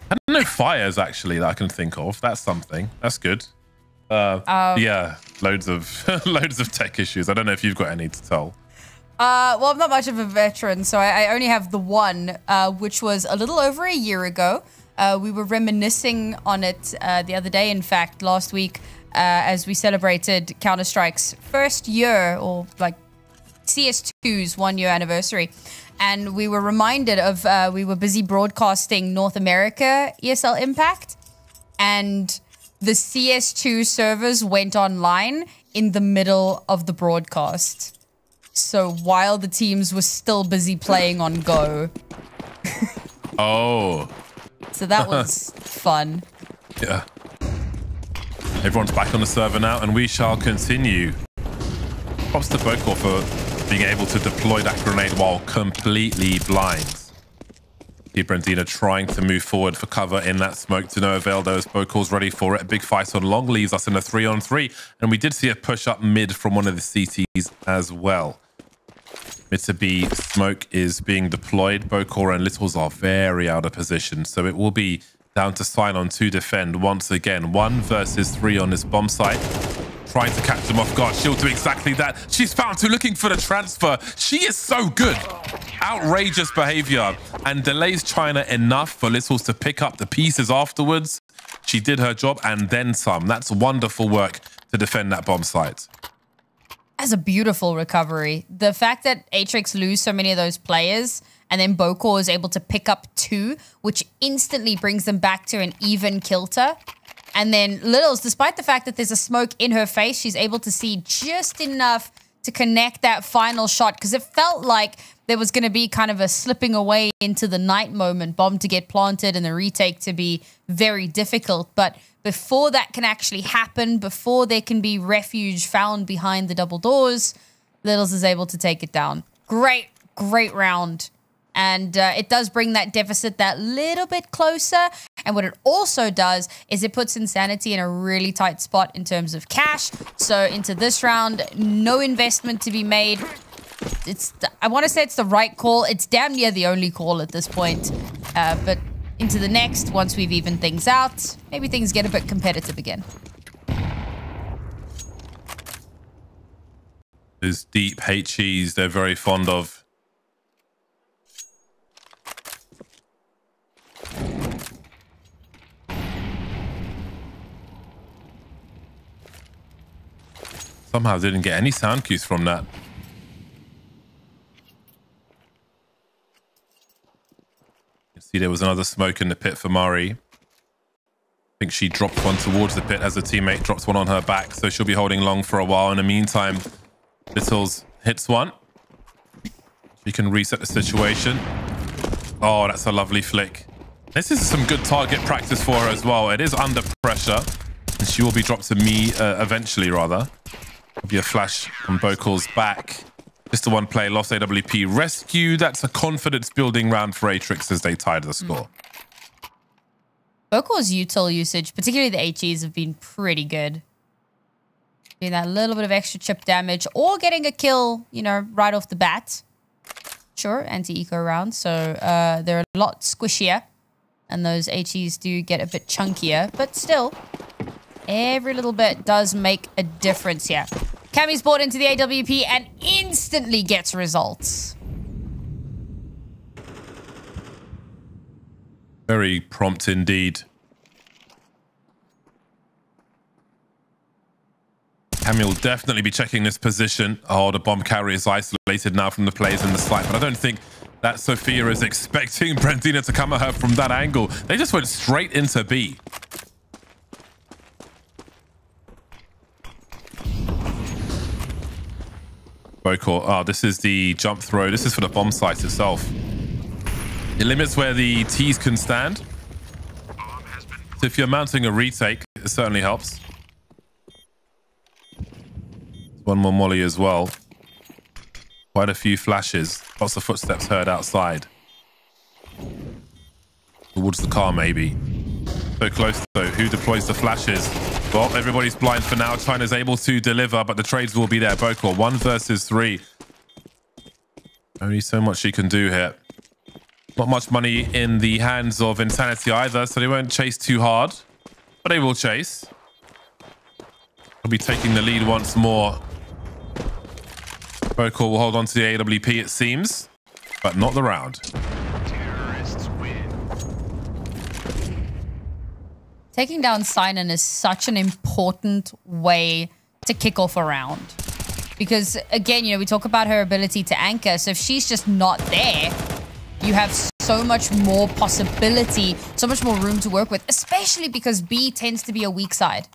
[SPEAKER 1] I don't know, fires actually that I can think of. That's something. That's good. Yeah, loads of tech issues. I don't know if you've got any to tell. Well, I'm not much of a veteran, so I only have the one, which was a little over a year ago. We were reminiscing on it the other day, in fact, last week, as we celebrated Counter-Strike's first year, or like CS2's 1-year anniversary. And we were reminded of, we were busy broadcasting North America ESL Impact, and the CS2 servers went online in the middle of the broadcast. So while the teams were still busy playing on Go.
[SPEAKER 2] Oh.
[SPEAKER 1] So that was fun.
[SPEAKER 2] Yeah. Everyone's back on the server now, and we shall continue. Props to Bocor for being able to deploy that grenade while completely blind. Brandina trying to move forward for cover in that smoke to no avail. Those Bocor's ready for it. A big fight on long leaves us in a 3-on-3. And we did see a push up mid from one of the CTs as well. Mid to B smoke is being deployed. Bocor and Littles are very out of position. So it will be down to Sign-On to defend once again. 1 versus 3 on this bomb site. Trying to catch them off guard. She'll do exactly that. She's found to looking for the transfer. She is so good. Outrageous behavior, and delays China enough for Littles to pick up the pieces afterwards. She did her job and then some. That's wonderful work to defend that bomb site.
[SPEAKER 1] That's a beautiful recovery. The fact that Atrix lose so many of those players and then Bocor is able to pick up 2, which instantly brings them back to an even kilter. And then Littles, despite the fact that there's a smoke in her face, she's able to see just enough to connect that final shot, because it felt like there was going to be kind of a slipping away into the night moment, bomb to get planted and the retake to be very difficult. But before that can actually happen, before there can be refuge found behind the double doors, Littles is able to take it down. Great, great round. And it does bring that deficit that little bit closer. And what it also does is it puts inSanitY in a really tight spot in terms of cash. So into this round, no investment to be made. I want to say it's the right call. It's damn near the only call at this point. But into the next, once we've evened things out, maybe things get a bit competitive again.
[SPEAKER 2] Those deep HEs they're very fond of. Somehow didn't get any sound cues from that. You can see there was another smoke in the pit for Mari. I think she dropped one towards the pit as a teammate drops one on her back, so she'll be holding long for a while. In the meantime, Littles hits one. She can reset the situation. Oh, that's a lovely flick. This is some good target practice for her as well. It is under pressure, and she will be dropped to me eventually, rather. Be a flash on Bocor's back. Just the one play, lost AWP rescue. That's a confidence building round for Atrix as they tied the score.
[SPEAKER 1] Bocor's util usage, particularly the HEs, have been pretty good. Doing that little bit of extra chip damage or getting a kill, you know, right off the bat. Sure, anti-eco round, so they're a lot squishier. And those HEs do get a bit chunkier, but still, every little bit does make a difference here. Cammy's bought into the AWP and instantly gets results.
[SPEAKER 2] Very prompt indeed. Cammy will definitely be checking this position. Oh, the bomb carrier is isolated now from the players in the site, but I don't think that Sophia is expecting Brandina to come at her from that angle. They just went straight into B. Bocor, oh, this is the jump throw. This is for the bomb site itself. It limits where the T's can stand. So if you're mounting a retake, it certainly helps. One more molly as well. Quite a few flashes. Lots of footsteps heard outside. Towards the car, maybe. So close, though. Who deploys the flashes? Well, everybody's blind for now. China's able to deliver, but the trades will be there. Bocor, 1 versus 3. Only so much she can do here. Not much money in the hands of inSanitY either, so they won't chase too hard. But they will chase. They'll be taking the lead once more. Bocor will hold on to the AWP, it seems, but not the round.
[SPEAKER 3] Terrorists win.
[SPEAKER 1] Taking down Sinan is such an important way to kick off a round. Because, again, you know, we talk about her ability to anchor. So if she's just not there, you have so much more possibility, so much more room to work with, especially because B tends to be a weak side.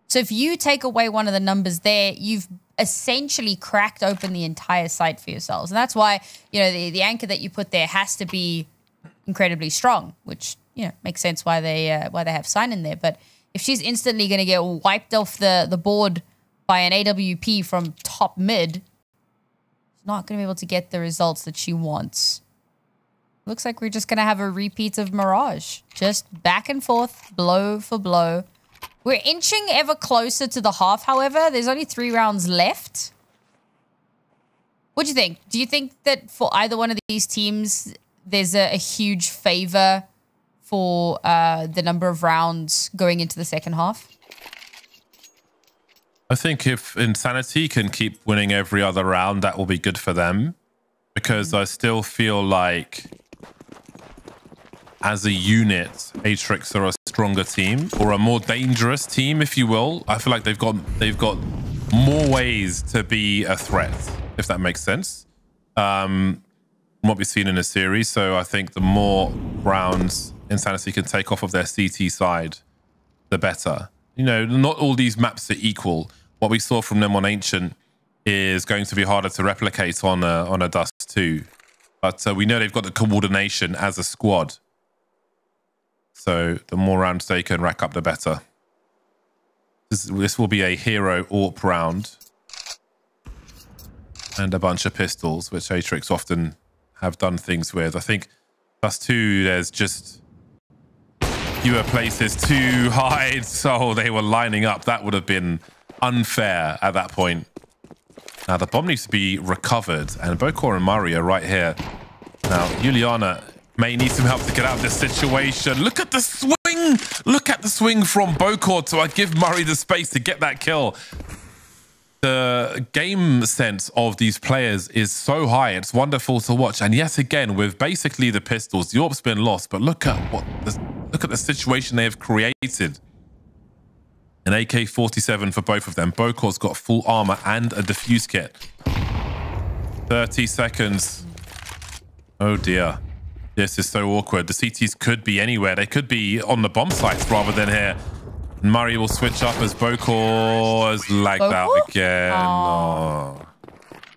[SPEAKER 1] So if you take away one of the numbers there, you've essentially cracked open the entire site for yourselves. And that's why, you know, the anchor that you put there has to be incredibly strong, which, you know, makes sense why they have Sign in there. But if she's instantly going to get wiped off the board by an AWP from top mid, she's not going to be able to get the results that she wants. Looks like we're just going to have a repeat of Mirage. Just back and forth, blow for blow. We're inching ever closer to the half, however. There's only 3 rounds left. What do you think? Do you think that for either one of these teams, there's a huge favor for the number of rounds going into the second half?
[SPEAKER 2] I think if inSanitY can keep winning every other round, that will be good for them. Because I still feel like, as a unit, Atrix are a stronger team, or a more dangerous team, if you will. I feel like they've got more ways to be a threat, if that makes sense, from what we've seen in the series. So I think the more rounds inSanitY can take off of their CT side, the better. You know, not all these maps are equal. What we saw from them on Ancient is going to be harder to replicate on a Dust2. But we know they've got the coordination as a squad. So the more rounds they can rack up, the better. This will be a hero AWP round. And a bunch of pistols, which Atrix often have done things with. I think Dust2, there's just fewer places to hide. So they were lining up. That would have been unfair at that point. Now the bomb needs to be recovered. And Bocor and Murray are right here. Now, Juliana may need some help to get out of this situation. Look at the swing! Look at the swing from Bocor to give Murray the space to get that kill. The game sense of these players is so high. It's wonderful to watch. And yet again, with basically the pistols, the AWP's been lost. But look at the situation they have created. An AK-47 for both of them. Bocor's got full armor and a defuse kit. 30 seconds. Oh dear. This is so awkward. The CTs could be anywhere. They could be on the bomb sites rather than here. Murray will switch up as Bocor has lagged out again. Oh.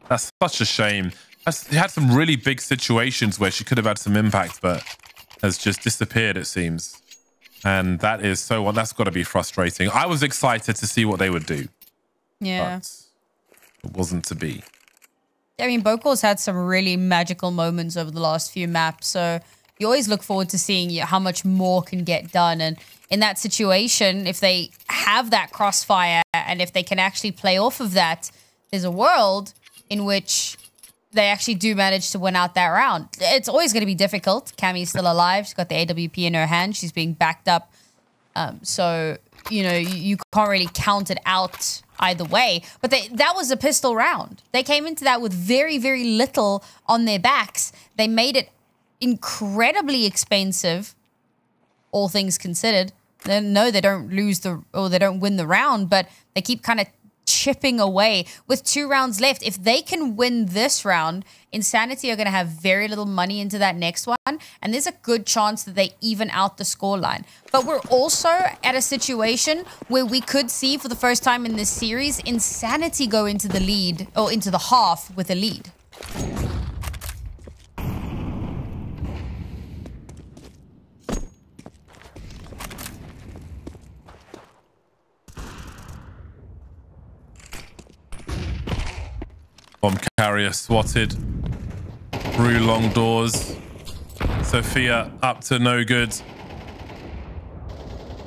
[SPEAKER 2] That's such a shame. He had some really big situations where she could have had some impact, but has just disappeared, it seems. And that is so... that's got to be frustrating. I was excited to see what they would do.
[SPEAKER 1] Yeah.
[SPEAKER 2] But it wasn't to be.
[SPEAKER 1] I mean, Bocor's had some really magical moments over the last few maps, so you always look forward to seeing how much more can get done. And in that situation, if they have that crossfire And if they can actually play off of that, there's a world in which they actually do manage to win out that round. It's always going to be difficult. Cammie's still alive. She's got the AWP in her hand. She's being backed up. So, you know, you can't really count it out either way. But that was a pistol round. They came into that with very, very little on their backs. They made it incredibly expensive, all things considered. No, they don't they don't win the round, but they keep kind of chipping away with 2 rounds left. If they can win this round, inSanitY are going to have very little money into that next one, and there's a good chance that they even out the scoreline. But we're also at a situation where we could see for the first time in this series inSanitY go into the lead, or into the half with a lead.
[SPEAKER 2] Bomb carrier swatted through long doors. Sophia up to no good.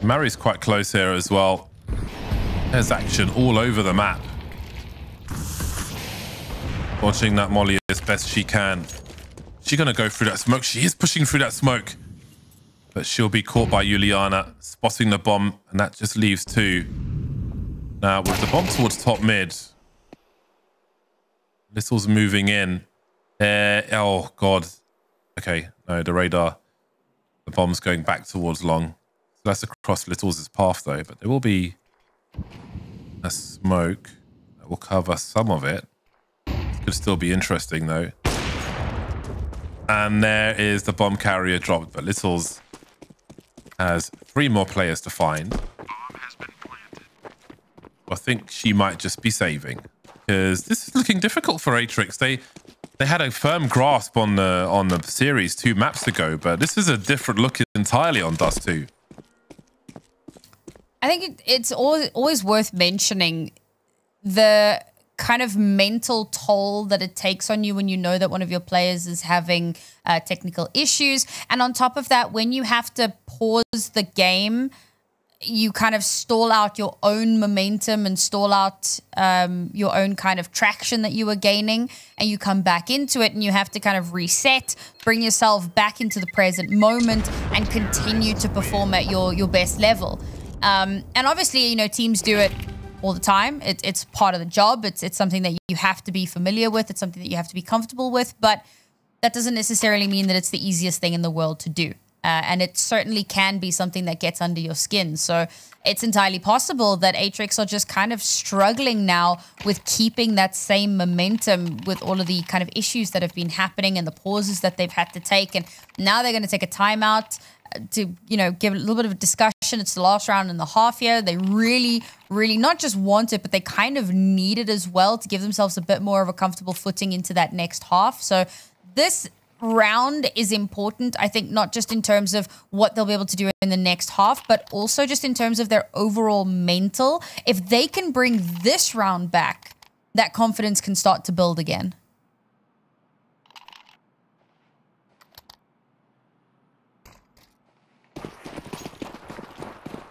[SPEAKER 2] Mari's quite close here as well. There's action all over the map. Watching that molly as best she can. She's going to go through that smoke. She is pushing through that smoke. But she'll be caught by Juliana, spotting the bomb, and that just leaves 2. Now, with the bomb towards top mid, Little's moving in. Oh, God. Okay, no, the radar. The bomb's going back towards long. So that's across Little's path, though. But there will be a smoke that will cover some of it. It could still be interesting, though. And there is the bomb carrier dropped. But Little's has 3 more players to find. I think she might just be saving, because this is looking difficult for Atrix. They had a firm grasp on the series 2 maps ago, but this is a different look entirely on Dust2.
[SPEAKER 1] I think it's always worth mentioning the kind of mental toll that it takes on you when you know that one of your players is having technical issues. And on top of that, when you have to pause the game, you kind of stall out your own momentum and stall out your own kind of traction that you were gaining, and you come back into it and you have to kind of reset, bring yourself back into the present moment and continue to perform at your best level. And obviously, you know, teams do it all the time. It's part of the job. It's something that you have to be familiar with. It's something that you have to be comfortable with, but that doesn't necessarily mean that it's the easiest thing in the world to do. And it certainly can be something that gets under your skin. So it's entirely possible that Atrix are just kind of struggling now with keeping that same momentum with all of the kind of issues that have been happening and the pauses that they've had to take. And now they're going to take a timeout to, you know, give a little bit of a discussion. It's the last round in the half here. They really, really not just want it, but they kind of need it as well to give themselves a bit more of a comfortable footing into that next half. So this round is important, I think, not just in terms of what they'll be able to do in the next half, but also just in terms of their overall mental. If they can bring this round back, that confidence can start to build again.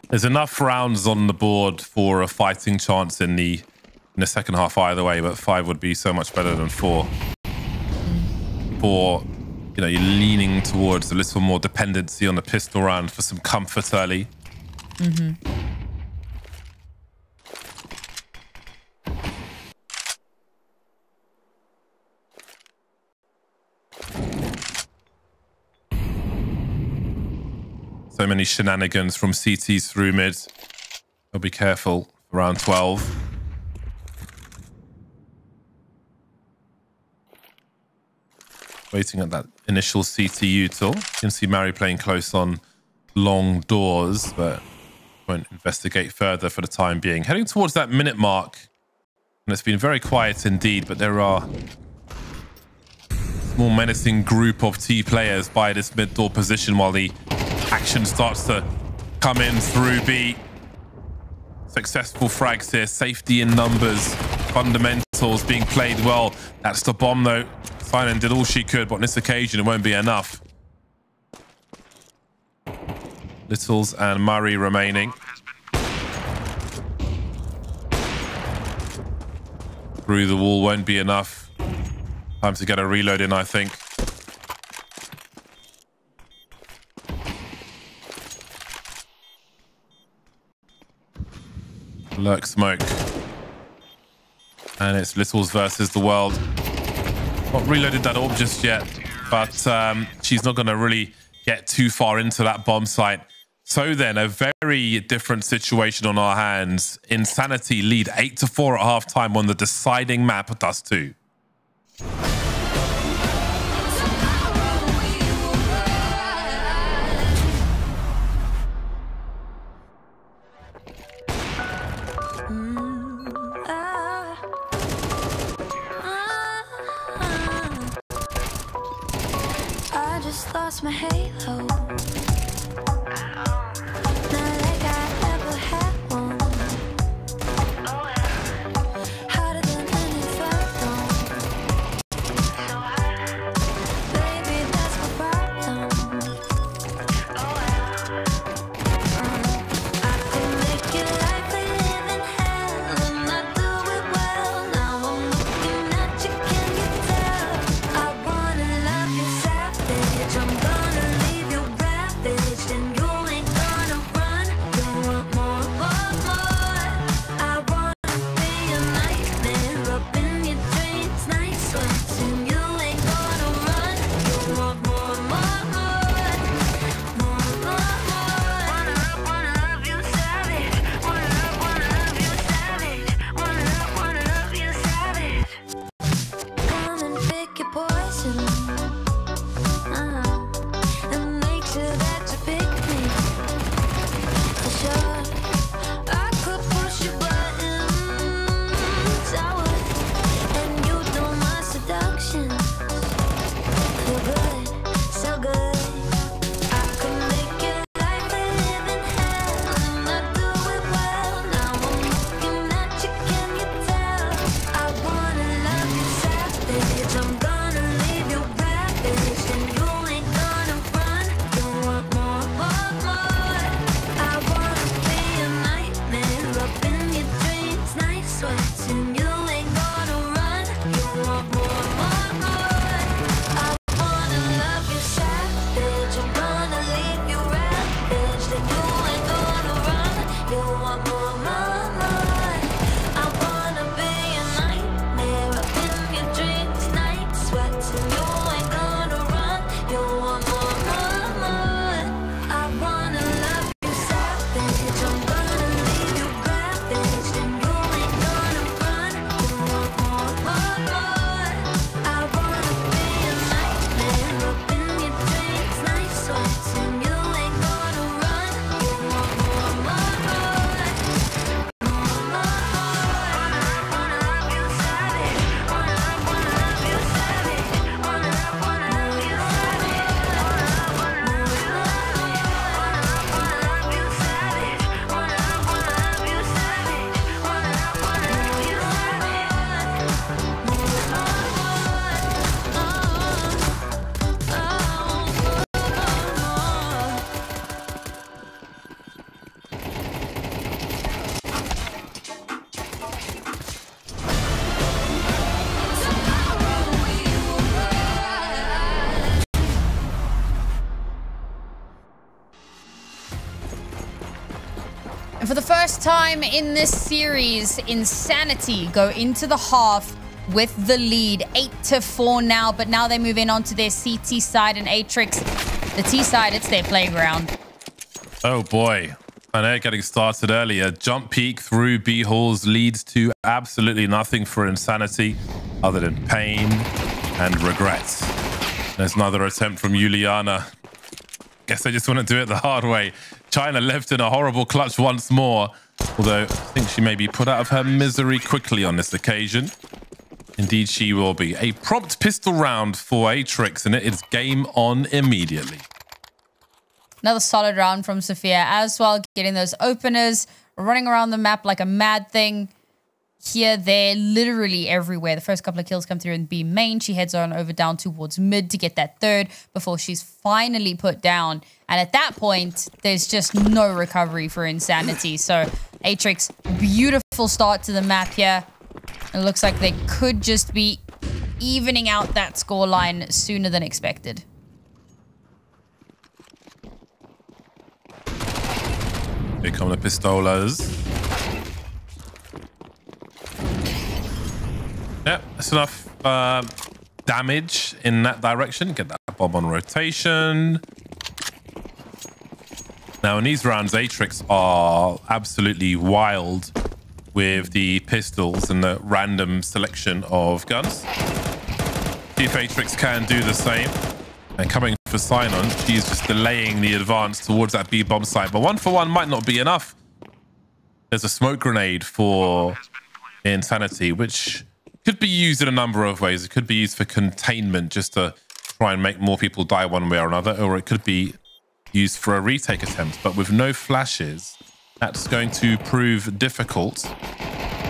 [SPEAKER 2] There's enough rounds on the board for a fighting chance in the second half either way, but 5 would be so much better than 4. 4, you know, you're leaning towards a little more dependency on the pistol round for some comfort early. So many shenanigans from CTs through mid. I'll be careful for round 12. Waiting at that initial CTU tool. You can see Mari playing close on long doors, but won't investigate further for the time being. Heading towards that minute mark, and it's been very quiet indeed, but there are a more menacing group of T players by this mid door position while the action starts to come in through B. Successful frags here, safety in numbers, fundamentals being played well. That's the bomb though. Sinan did all she could, but on this occasion it won't be enough. Littles and Murray remaining. through the wall won't be enough. Time to get a reload in, I think. Lurk smoke. And it's Littles versus the world. Not reloaded that orb just yet, but she's not going to really get too far into that bomb site. So then, a very different situation on our hands. inSanitY lead 8-4 at halftime on the deciding map of Dust2.
[SPEAKER 4] I just lost my halo.
[SPEAKER 1] And for the first time in this series, inSanitY go into the half with the lead, 8-4 now. But now they move in onto their CT side, and Atrix, the T side, it's their playground.
[SPEAKER 2] Oh boy. I know getting started earlier. Jump peek through B halls leads to absolutely nothing for inSanitY other than pain and regret. There's another attempt from Juliana. Guess they just want to do it the hard way. China left in a horrible clutch once more, although I think she may be put out of her misery quickly on this occasion. Indeed, she will be. A prompt pistol round for Atrix, and it is game on immediately.
[SPEAKER 1] Another solid round from Sophia as well, getting those openers, running around the map like a mad thing. Here, there, literally everywhere. The first couple of kills come through in B main. She heads on over down towards mid to get that third before she's finally put down. And at that point, there's just no recovery for inSanitY. So Atrix, beautiful start to the map here. It looks like they could just be evening out that scoreline sooner than expected.
[SPEAKER 2] Here come the pistolas. Yeah, that's enough damage in that direction. Get that bomb on rotation. Now, in these rounds, Atrix are absolutely wild with the pistols and the random selection of guns. See if Atrix can do the same. And coming for Sinon, she's just delaying the advance towards that B bomb site. But 1-for-1 might not be enough. There's a smoke grenade for inSanitY, which could be used in a number of ways. It could be used for containment, just to try and make more people die one way or another, or it could be used for a retake attempt. But with no flashes, that's going to prove difficult.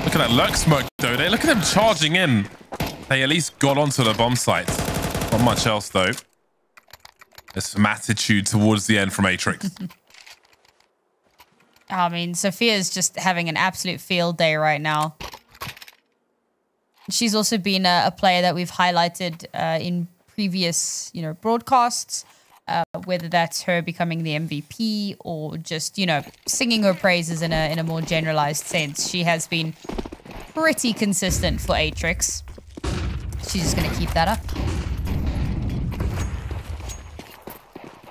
[SPEAKER 2] Look at that lurk smoke, though. Look at them charging in. They at least got onto the bomb site. Not much else, though. There's some attitude towards the end from Atrix.
[SPEAKER 1] I mean, Sophia's just having an absolute field day right now. She's also been a player that we've highlighted in previous, broadcasts. Whether that's her becoming the MVP or just, singing her praises in a more generalized sense. She has been pretty consistent for Atrix. She's just going to keep that up.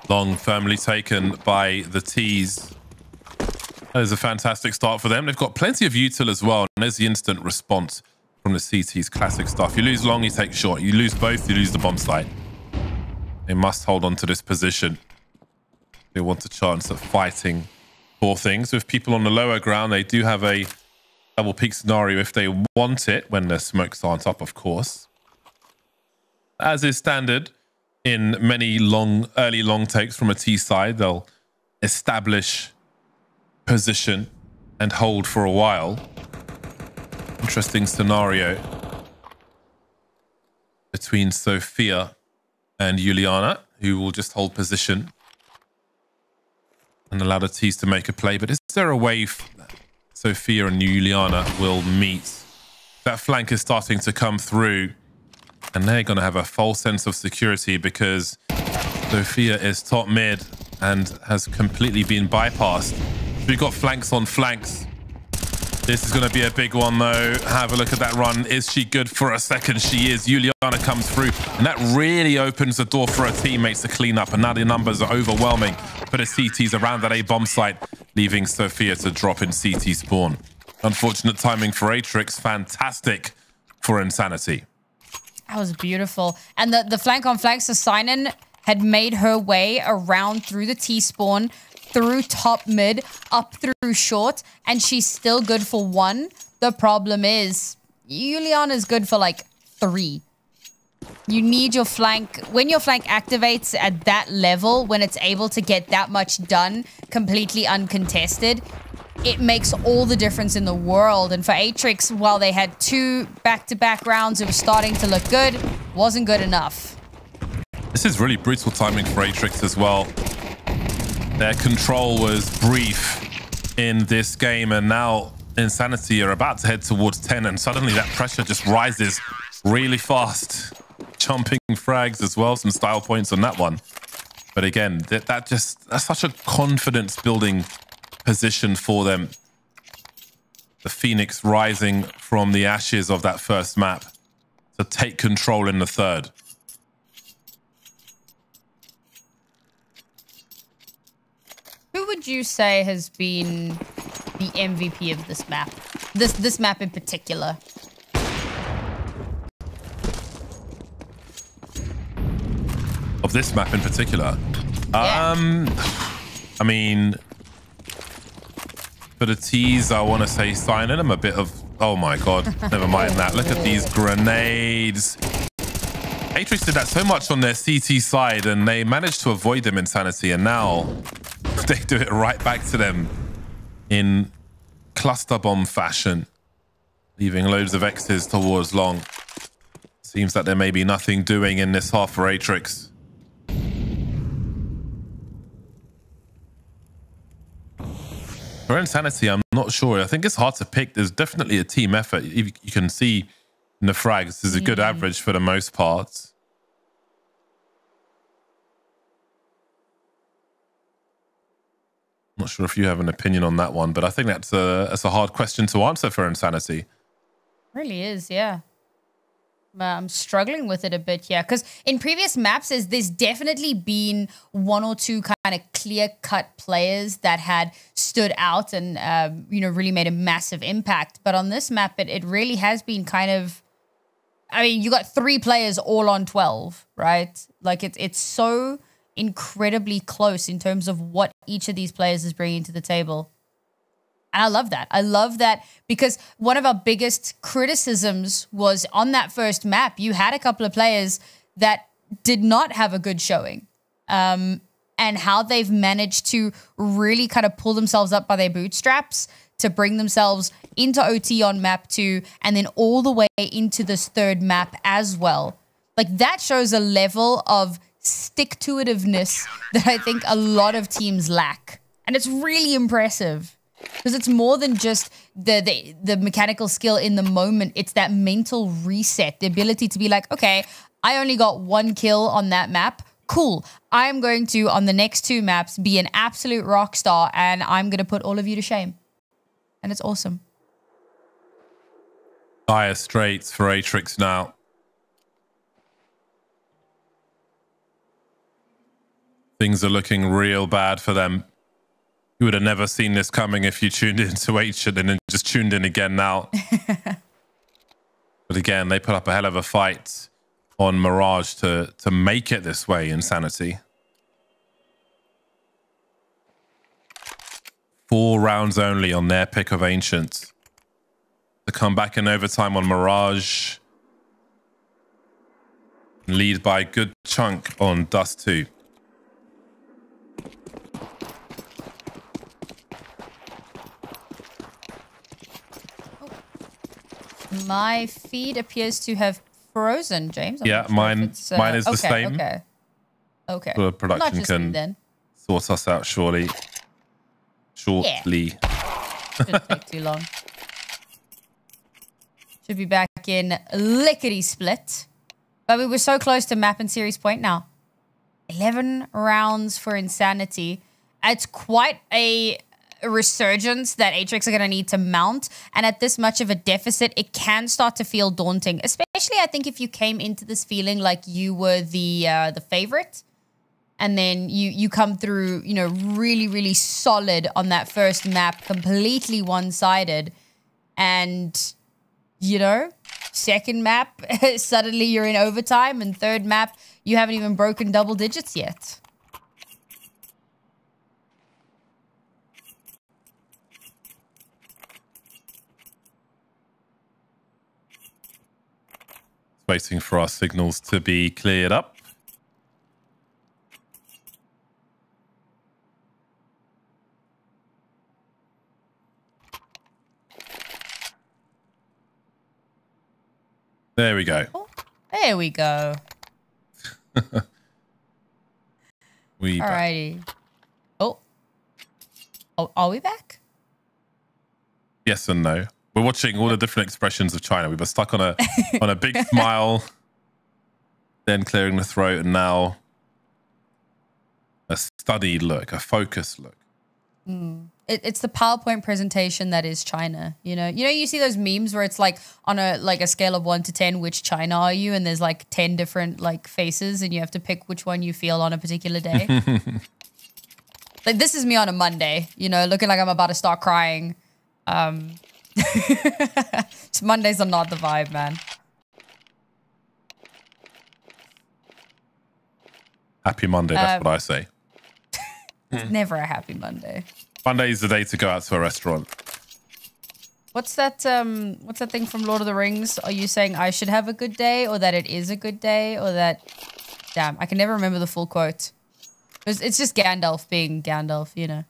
[SPEAKER 2] Long firmly taken by the T's. That is a fantastic start for them. They've got plenty of util as well. And there's the instant response from the CT's classic stuff. You lose long, you take short. You lose both, you lose the bomb site. They must hold on to this position. They want a chance at fighting for things. With people on the lower ground, they do have a double peak scenario if they want it, when the smokes aren't up, of course. As is standard in many early long takes from a T side, they'll establish position and hold for a while. Interesting scenario between Sophia and Juliana, who will just hold position and allow the T's to make a play. But is there a way Sophia and Juliana will meet? That flank is starting to come through, and they're going to have a false sense of security because Sophia is top mid and has completely been bypassed. We've got flanks on flanks. This is going to be a big one, though. Have a look at that run. Is she good for a second? She is. Juliana comes through, and that really opens the door for her teammates to clean up. And now the numbers are overwhelming for the CTs around that A bomb site, leaving Sophia to drop in CT spawn. Unfortunate timing for Atrix. Fantastic for inSanitY.
[SPEAKER 1] That was beautiful. And the flank on flank, so Sinon had made her way around through the T spawn, through top mid, up through short, and she's still good for 1. The problem is, Juliana's good for like 3. You need your flank. When your flank activates at that level, when it's able to get that much done, completely uncontested, it makes all the difference in the world. And for Atrix, while they had 2 back-to-back rounds, it was starting to look good, wasn't good enough.
[SPEAKER 2] This is really brutal timing for Atrix as well. Their control was brief in this game, and now inSanitY are about to head towards 10, and suddenly that pressure just rises really fast. Jumping frags as well, some style points on that one. But again, that's such a confidence-building position for them. The Phoenix rising from the ashes of that first map to take control in the third.
[SPEAKER 1] Who would you say has been the MVP of this map? This map in particular.
[SPEAKER 2] Of this map in particular?
[SPEAKER 1] Yeah.
[SPEAKER 2] I mean, for the T's, I want to say Sinon. I'm a bit of... Oh my god, never mind that. Look at these grenades. Atrix did that so much on their CT side, and they managed to avoid them inSanitY, and now they do it right back to them in cluster bomb fashion, leaving loads of X's towards long. Seems that there may be nothing doing in this half for Atrix. For inSanitY, I'm not sure. I think it's hard to pick. There's definitely a team effort. You can see in the frags, there's a good average for the most part. Not sure if you have an opinion on that one, but I think that's a hard question to answer for inSanitY.
[SPEAKER 1] Really is, yeah. I'm struggling with it a bit, yeah, because in previous maps, there's definitely been one or two kind of clear-cut players that had stood out and, you know, really made a massive impact. But on this map, it really has been kind of, I mean, you got 3 players all on 12, right? Like, it's so incredibly close in terms of what each of these players is bringing to the table. And I love that. I love that because one of our biggest criticisms was on that first map, you had a couple of players that did not have a good showing. And how they've managed to really kind of pull themselves up by their bootstraps to bring themselves into OT on map 2 and then all the way into this third map as well. Like that shows a level of stick-to-itiveness that I think a lot of teams lack. And it's really impressive. Because it's more than just the mechanical skill in the moment. It's that mental reset, the ability to be like, okay, I only got 1 kill on that map. Cool. I'm going to, on the next 2 maps, be an absolute rock star and I'm going to put all of you to shame. And it's awesome.
[SPEAKER 2] Dire straits for Atrix now. Things are looking real bad for them. You would have never seen this coming if you tuned into H and then just tuned in again now. But again, they put up a hell of a fight on Mirage to make it this way, inSanitY. 4 rounds only on their pick of Ancient. To come back in overtime on Mirage. Lead by a good chunk on Dust2.
[SPEAKER 1] My feed appears to have frozen, James.
[SPEAKER 2] Yeah, mine is the same.
[SPEAKER 1] Okay.
[SPEAKER 2] The production can sort us out shortly.
[SPEAKER 1] Yeah. Shouldn't take too long. Should be back in lickety split. But we were so close to map and series point now. 11 rounds for inSanitY. It's quite a resurgence that Atrix are going to need to mount, and at this much of a deficit it can start to feel daunting, especially I think if you came into this feeling like you were the favorite and then you come through, you know, really solid on that first map, completely one-sided, and you know, second map suddenly you're in overtime, and third map you haven't even broken double digits yet.
[SPEAKER 2] Waiting for our signals to be cleared up. There we go.
[SPEAKER 1] Oh, there we go. Alrighty. Oh, are we back?
[SPEAKER 2] Yes and no. We're watching all the different expressions of China. We were stuck on a big smile, then clearing the throat, and now a studied look, a focused look.
[SPEAKER 1] It's the PowerPoint presentation that is China. You know, you see those memes where it's like on a scale of 1 to 10, which China are you? And there's like 10 different like faces, and you have to pick which one you feel on a particular day. Like this is me on a Monday. You know, looking like I'm about to start crying. Mondays are not the vibe, man.
[SPEAKER 2] Happy Monday, that's what I say.
[SPEAKER 1] It's never a happy Monday.
[SPEAKER 2] Monday is the day to go out to a restaurant.
[SPEAKER 1] What's that thing from Lord of the Rings? Are you saying I should have a good day, or that it is a good day, or that... Damn, I can never remember the full quote. It's just Gandalf being Gandalf, you know.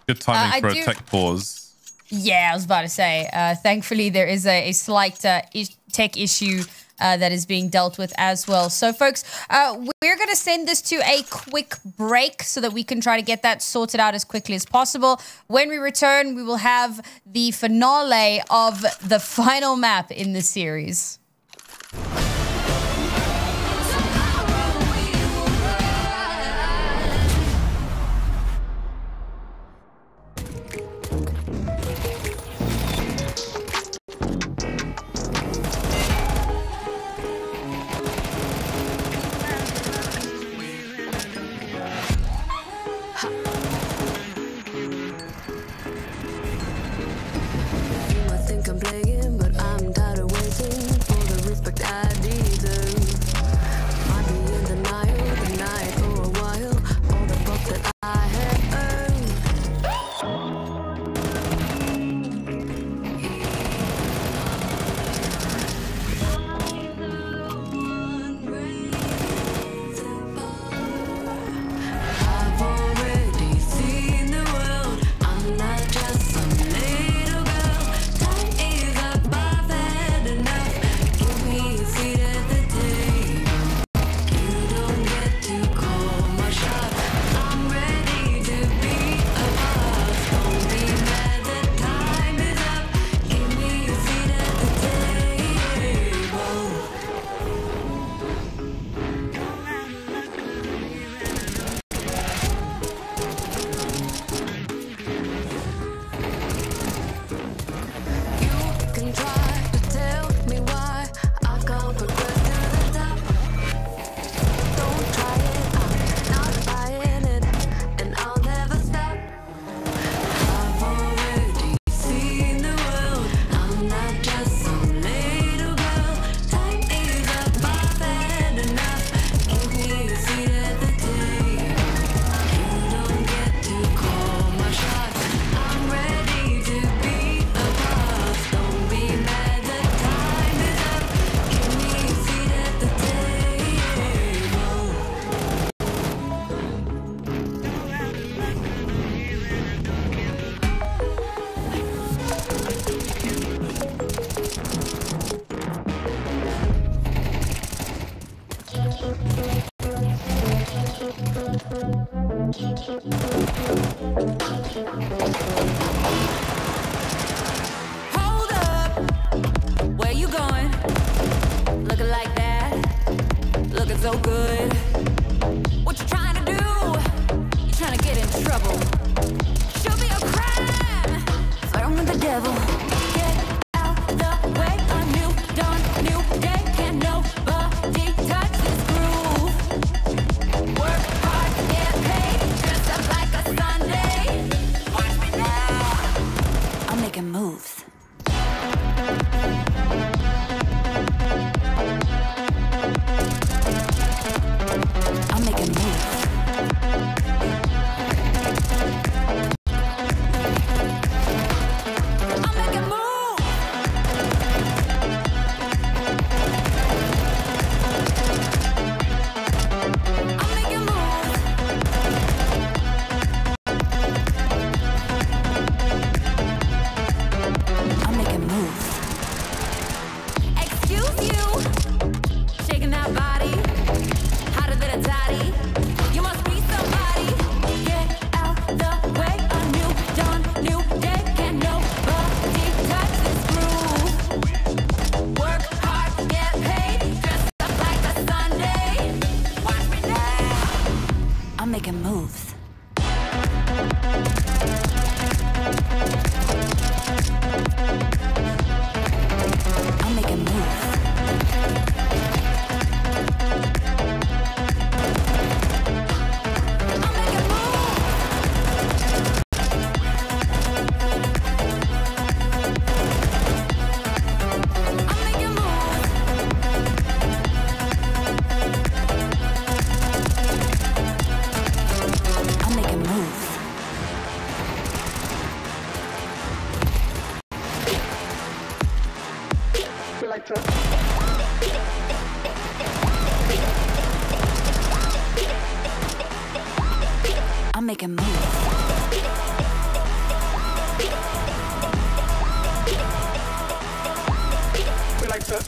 [SPEAKER 2] Good timing for a tech pause.
[SPEAKER 1] Yeah, I was about to say. Thankfully, there is a slight tech issue that is being dealt with as well. So, folks, we're going to send this to a quick break so that we can try to get that sorted out as quickly as possible. When we return, we will have the finale of the final map in the series.
[SPEAKER 5] Hold up, where you going? Looking like that, looking so good. What you trying to do? You trying to get in trouble? Should be a crime. Flirting with the devil. Get out the way. A new dawn, new day. Can't nobody touch this groove. Work hard, get paid. Dress up like a Sunday. Watch me now. I'm making moves. I'm making moves. I'm making moves. We like to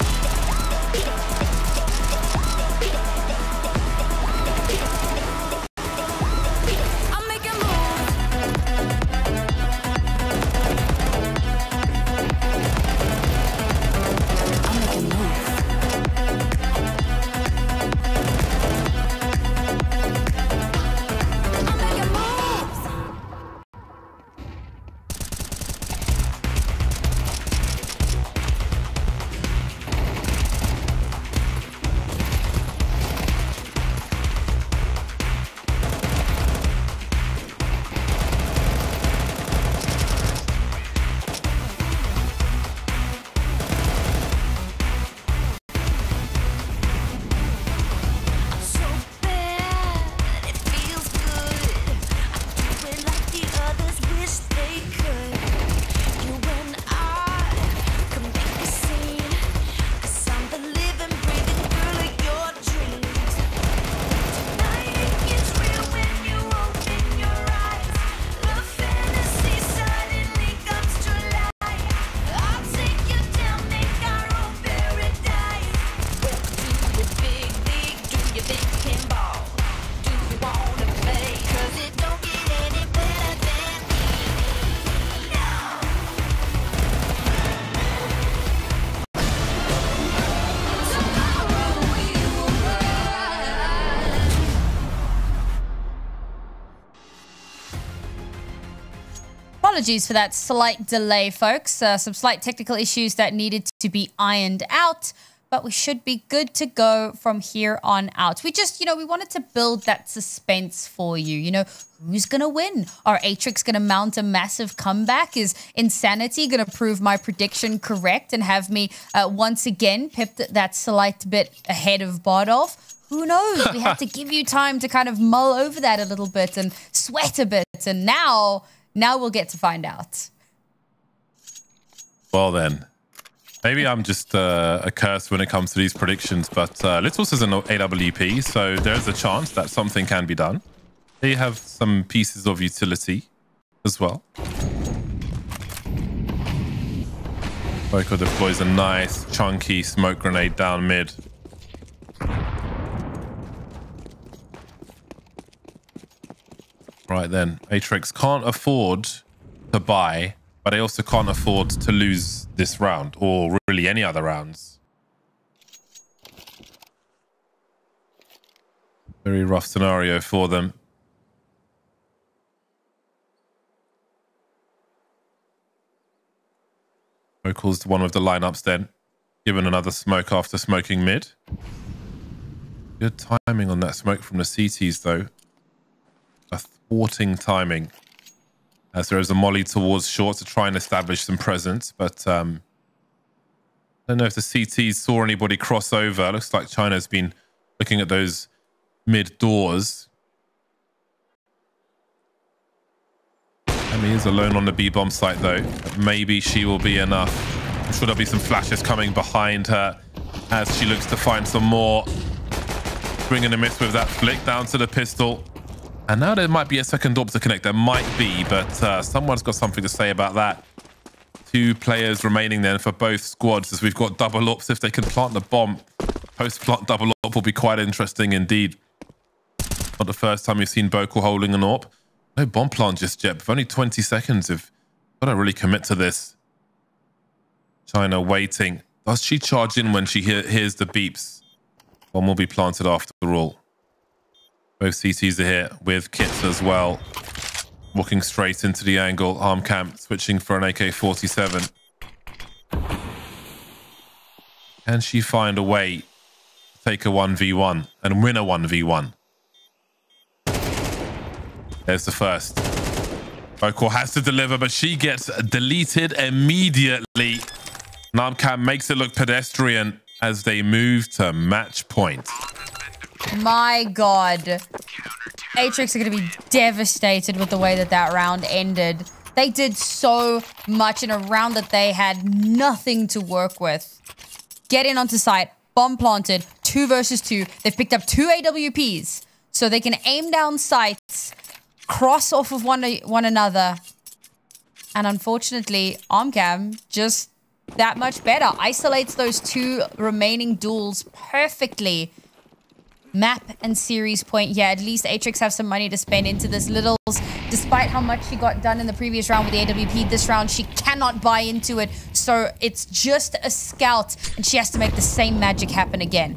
[SPEAKER 1] Apologies for that slight delay, folks. Some slight technical issues that needed to be ironed out, but we should be good to go from here on out. We just, we wanted to build that suspense for you. Who's going to win? Are Atrix going to mount a massive comeback? Is inSanitY going to prove my prediction correct and have me once again pipped that slight bit ahead of Bardolph? Who knows? We had to give you time to kind of mull over that a little bit and sweat a bit. And now we'll get to find out.
[SPEAKER 2] Well then, maybe I'm just a curse when it comes to these predictions, but Littles is an AWP, so there's a chance that something can be done. They have some pieces of utility as well. Boko deploys a nice chunky smoke grenade down mid. Right then, Atrix can't afford to buy, but they also can't afford to lose this round, or really any other rounds. Very rough scenario for them. Vocal's one of the lineups then, given another smoke after smoking mid. Good timing on that smoke from the CTs though. A thwarting timing. As there is a molly towards short to try and establish some presence, but I don't know if the CTs saw anybody cross over. Looks like China's been looking at those mid doors. Amy is alone on the B-bomb site though. But maybe she will be enough. I'm sure there'll be some flashes coming behind her as she looks to find some more. Bringing a miss with that flick down to the pistol. And now there might be a second orb to connect. There might be, but someone's got something to say about that. 2 players remaining then for both squads, as we've got double ops. If they can plant the bomb, post-plant double op will be quite interesting indeed. Not the first time we've seen Boko holding an AWP. No bomb plant just yet, but only 20 seconds. If got to really commit to this. China waiting. Does she charge in when she hears the beeps? One will be planted after all. Both CTs are here with kits as well. Walking straight into the angle. Arm camp switching for an AK-47. Can she find a way to take a 1v1 and win a 1v1? There's the first. Boko has to deliver, but she gets deleted immediately. Armcam makes it look pedestrian as they move to match point.
[SPEAKER 1] My God. Atrix are going to be devastated with the way that round ended. They did so much in a round that they had nothing to work with. Get in onto site. Bomb planted. 2 versus 2. They've picked up 2 AWPs. So they can aim down sights. Cross off of one another. And unfortunately, Armcam just that much better. Isolates those 2 remaining duels perfectly. Map and series point. Yeah, at least Atrix have some money to spend into this. Littles, despite how much she got done in the previous round with the AWP, this round she cannot buy into it. So it's just a scout and she has to make the same magic happen again.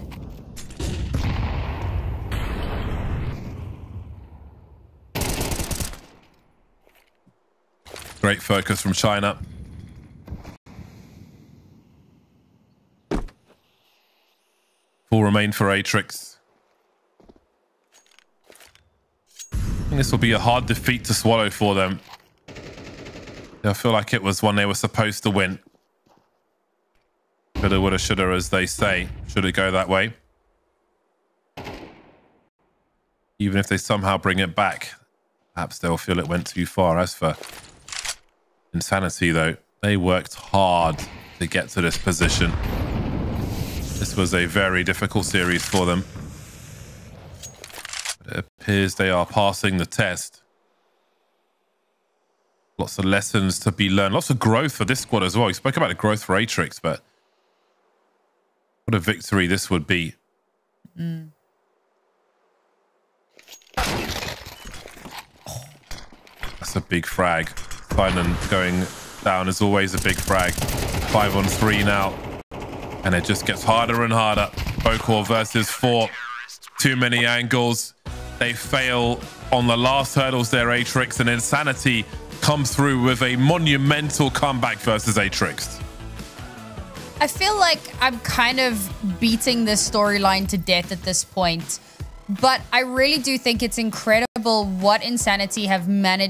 [SPEAKER 2] Great focus from China. Full remain for Atrix. I think this will be a hard defeat to swallow for them. I feel like it was one they were supposed to win. Coulda, woulda, shoulda, as they say. Should it go that way? Even if they somehow bring it back, perhaps they'll feel it went too far. As for inSanitY, though, they worked hard to get to this position. This was a very difficult series for them. It appears they are passing the test. Lots of lessons to be learned. Lots of growth for this squad as well. We spoke about the growth for Atrix, but what a victory this would be. That's a big frag. Simon going down is always a big frag. 5 on 3 now. And it just gets harder and harder. Boko versus 4. Too many angles. They fail on the last hurdles there, Atrix, and inSanitY come through with a monumental comeback versus Atrix.
[SPEAKER 1] I feel like I'm kind of beating this storyline to death at this point, but I really do think it's incredible what inSanitY have managed